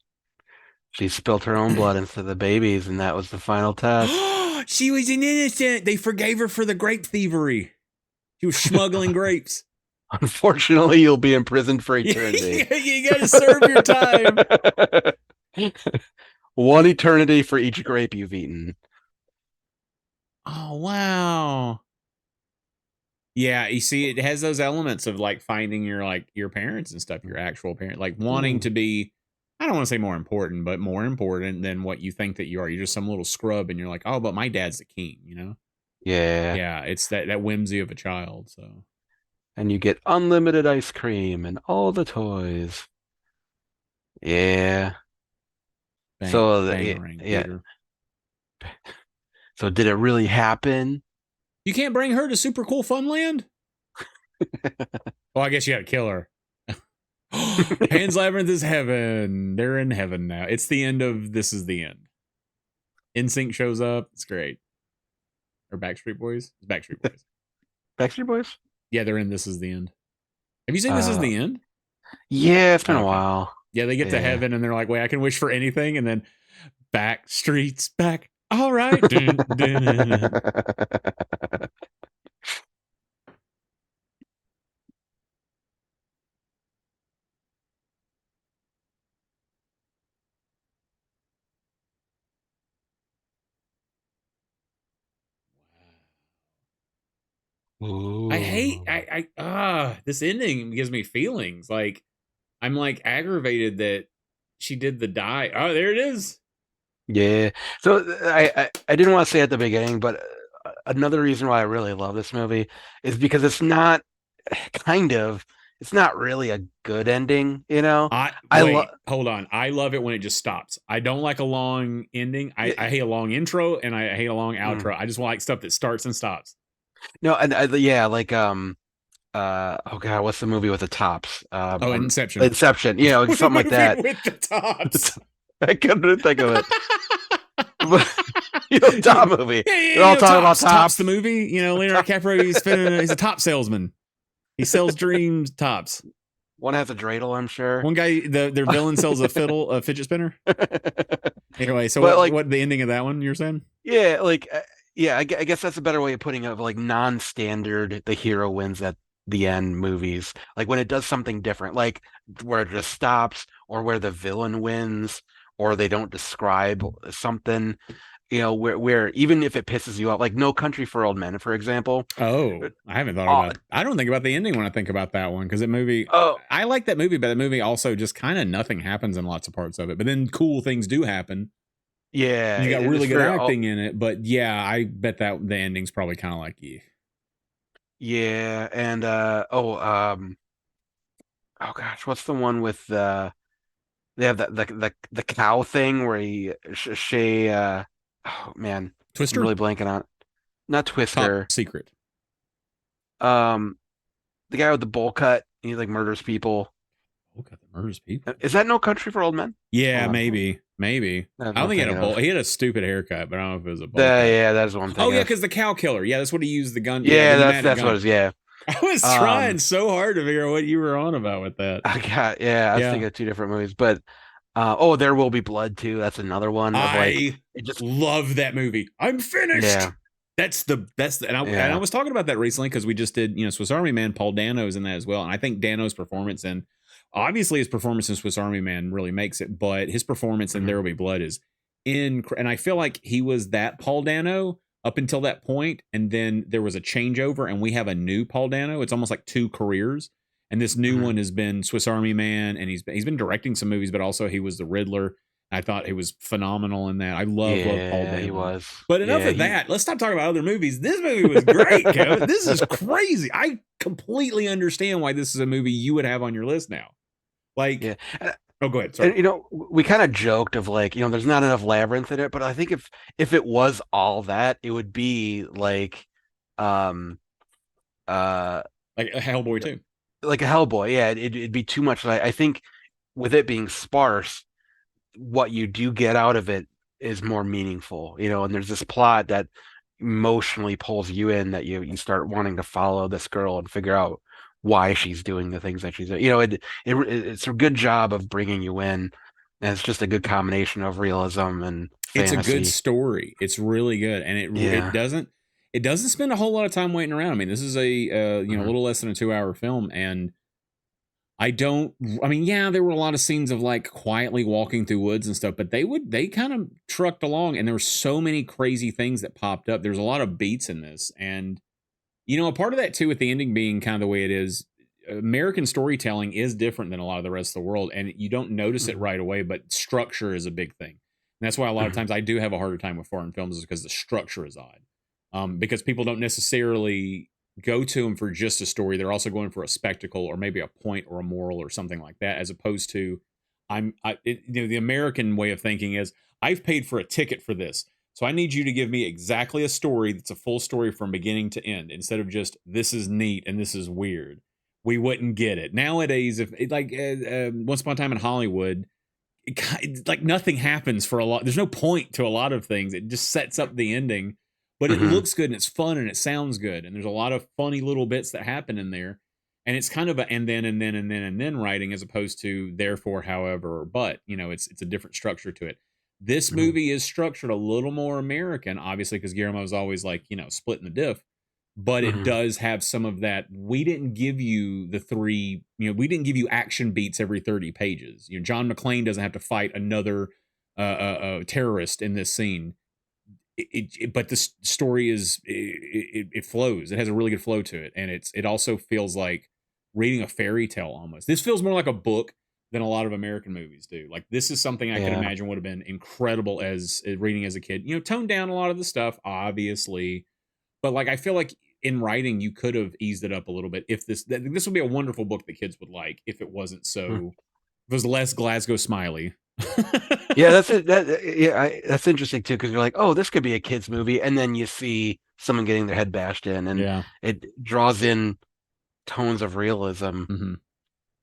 She spilled her own blood instead of the babies, and that was the final test. she was an innocent. They forgave her for the grape thievery. She was smuggling grapes. Unfortunately, you'll be imprisoned for eternity. You got to serve your time. One eternity for each grape you've eaten. Oh wow. Yeah, you see, it has those elements of like finding your like your parents and stuff, your actual parent, like wanting Mm. to be. I don't want to say more important, but more important than what you think that you are. You're just some little scrub, and you're like, oh, but my dad's the king, you know? Yeah. Yeah, it's that whimsy of a child. So And you get unlimited ice cream and all the toys. Yeah. bang So, yeah, bangarang, yeah. Peter. So did it really happen? You can't bring her to super cool Funland. Well, I guess you got to kill her. Pan's Labyrinth is heaven. They're in heaven now. It's the end of This Is the End. NSYNC shows up. It's great. Or Backstreet Boys? It's Backstreet Boys. Backstreet Boys? Yeah, they're in This Is the End. Have you seen This Is Uh, the End? yeah, it's been a Okay. while. Yeah, they get to Yeah. heaven and they're like, wait, I can wish for anything. And then Backstreet's back. All right. Dun, dun, dun, dun. I hate Ooh. this ending gives me feelings. Like I'm like aggravated that she did the die. Oh, there it is. Yeah. So I didn't want to say at the beginning, but another reason why I really love this movie is because it's not kind of it's not really a good ending, you know. I I love wait, hold on. I love it when it just stops. I don't like a long ending. I hate a long intro and I hate a long outro. I just like stuff that starts and stops. no, and yeah, like oh god, what's the movie with the tops? Oh, Inception. Inception, you know, The something like movie that. with the tops. I couldn't think of it. But, you know, top movie. Yeah, yeah, They're all talking about Tops. Tops the tops. movie. Leonardo DiCaprio, he's a top salesman. He sells dreams tops. One has a dreidel, I'm sure. One guy, their villain sells a fiddle, a fidget spinner. Anyway, so But like, what the ending of that one you're saying? yeah, like, yeah, I guess that's a better way of putting it. Of like non-standard, the hero wins at the end movies. Like when it does something different, like where it just stops, or where the villain wins, or they don't describe something. You know, where even if it pisses you off, like No Country for Old Men, for example. Oh, I haven't thought Uh, about. I don't think about the ending when I think about that one because that movie. oh, I like that movie, but that movie also just kind of nothing happens in lots of parts of it. But then cool things do happen. yeah, You got it's really good very. acting in it, but yeah, I bet that the ending's probably kind of like you. Yeah, and oh gosh, what's the one with they have the cow thing where she oh man, I'm Twister, really blanking on not Top Twister. Secret. Um the guy with the bowl cut, he like murders people. Oh, God, the murders people. Is that No Country for Old Men? Yeah, Hold on. maybe. That's I what don't I'm think he had a thinking bowl. of. He had a stupid haircut, but I don't know if it was a bowl The cut. yeah, that's what I'm Oh thinking yeah, of. because the cow killer. Yeah, that's what he used the gun. Yeah, the Yeah, pneumatic that's what gun. it is, yeah. I was trying Um so hard to figure out what you were on about with that. I was Yeah, thinking of two different movies, but oh, There Will Be Blood too. That's another one of like I it just love that movie. I'm finished. yeah, And I yeah. was talking about that recently because we just did Swiss Army Man. Paul Dano's in that as well, and I think Dano's performance and obviously his performance in Swiss Army Man really makes it, but his performance in Mhm. There Will Be Blood is and I feel like he was that Paul Dano up until that point, and then there was a changeover, and we have a new Paul Dano. It's almost like two careers, and this new Mhm. one has been Swiss Army Man, and he's been directing some movies, but also he was the Riddler. I thought he was phenomenal in that. I love Paul Yeah, he Dano. was. But enough Yeah, of he that. Let's stop talking about other movies. This movie was great, Kevin. This is crazy. I completely understand why this is a movie you would have on your list now. Like, yeah. oh, go ahead. Sorry. And you know, we kind of joked of like, you know, there's not enough labyrinth in it, but I think if it was all that, it would be um uh Like Hellboy too. like a Hellboy. Yeah, it'd be too much. I think with it being sparse, what you do get out of it is more meaningful, you know, and there's this plot that emotionally pulls you in that you start wanting to follow this girl and figure out why she's doing the things that she's doing. You know, it's a good job of bringing you in, and it's just a good combination of realism and It's a good fantasy. story. It's really good, and Yeah. it doesn't spend a whole lot of time waiting around. I mean, this is a a Hmm. little less than a 2 hour film, and I don't. I mean, yeah, there were a lot of scenes of like quietly walking through woods and stuff, but they kind of trucked along, and there were so many crazy things that popped up. There's a lot of beats in this, and a part of that too, with the ending being kind of the way it is. American storytelling is different than a lot of the rest of the world, and you don't notice it Hmm. right away. But structure is a big thing, and that's why a lot of Hmm. times I do have a harder time with foreign films, is because the structure is odd. Because people don't necessarily go to them for just a story; they're also going for a spectacle, or maybe a point, or a moral, or something like that. As opposed to, the American way of thinking is, I've paid for a ticket for this. So I need you to give me exactly a story that's a full story from beginning to end, instead of just this is neat and this is weird. We wouldn't get it nowadays. If Once Upon a Time in Hollywood, like nothing happens for a lot. There's no point to a lot of things. It just sets up the ending, but it Hmm. looks good and it's fun and it sounds good, and there's a lot of funny little bits that happen in there. And it's kind of a and then writing, as opposed to therefore, however, or but. It's a different structure to it. This Hmm. movie is structured a little more American, obviously, because Guillermo's always like, splitting the diff, but it Hmm. does have some of that. We didn't give you we didn't give you action beats every 30 pages. John McClane doesn't have to fight another terrorist in this scene. But the story it flows. It has a really good flow to it, and it also feels like reading a fairy tale almost. This feels more like a book than a lot of American movies do. Like, this is something I could Yeah. imagine would have been incredible as reading as a kid. Toned down a lot of the stuff, obviously, but like I feel like in writing, you could have eased it up a little bit. If this would be a wonderful book that kids would like if it wasn't Mhm. so, if it was less Glasgow Smiley. Yeah, that's it. That's interesting too, because you're like, oh, this could be a kids movie, and then you see someone getting their head bashed in, and Yeah. it draws in tones of realism, Hmm.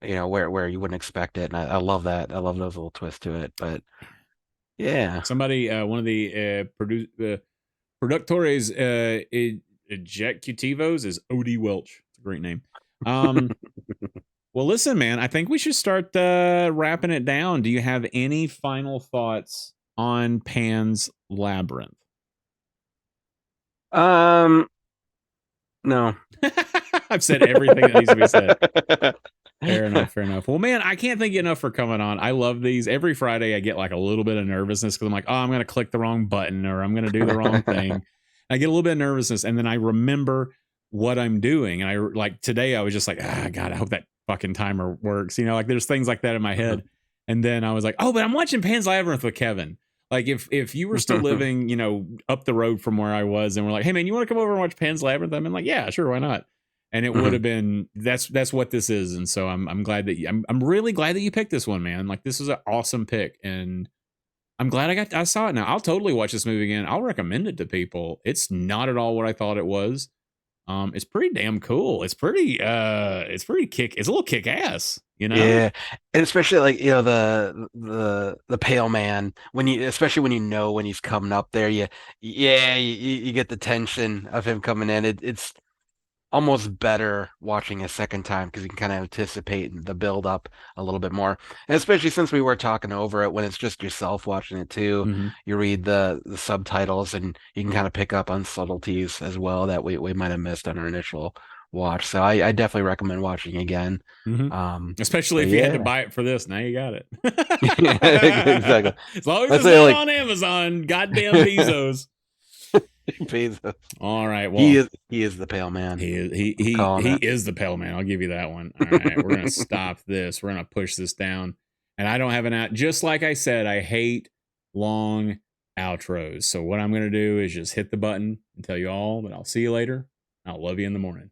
where you wouldn't expect it, and I love that. I love those little twists to it. But yeah, Somebody, one of the productores executivos is Odie Welch. It's a great name. Well, listen, man, I think we should start wrapping it down. Do you have any final thoughts on Pan's Labyrinth? no. I've said everything that needs to be said. Fair enough. Fair enough. Well, man, I can't thank you enough for coming on. I love these. Every Friday, I get like a little bit of nervousness because I'm like, oh, I'm going to click the wrong button or I'm going to do the wrong thing. I get a little bit of nervousness and then I remember what I'm doing. And I like today, I was just like, God, I hope that fucking timer works. Like there's things like that in my head. And then I was like, oh, but I'm watching Pan's Labyrinth with Kevin. Like if you were still living, up the road from where I was and we're like, hey, man, you want to come over and watch Pan's Labyrinth? I'm like, yeah, sure. Why not? And it would have been that's what this is, and so I'm glad that I'm really glad that you picked this one, man. Like this is an awesome pick, and I'm glad I saw it now. I'll totally watch this movie again. I'll recommend it to people. It's not at all what I thought it was. It's pretty damn cool. It's a little kick ass, you know. Yeah, and especially like the pale man especially when when he's coming up there, you get the tension of him coming in. It's almost better watching a second time because you can kind of anticipate the build up a little bit more. And especially since we were talking over it when it's just yourself watching it too, Mm-hmm. you read the subtitles and you can kind of pick up on subtleties as well that we might have missed on our initial watch. So I definitely recommend watching again. Mm-hmm. Especially But if you had to yeah, buy it for this. Now you got it. exactly. As long as Let's it's say not like on Amazon, goddamn Bezos. Bezos. All right. He Well, is the pale man. he is he I'm he calling he it. is the pale man. I'll give you that one. All right, we're gonna stop this. We're gonna push this down. And I don't have an out. Just like I said, I hate long outros. So what I'm gonna do is just hit the button and tell you all that I'll see you later. I'll love you in the morning.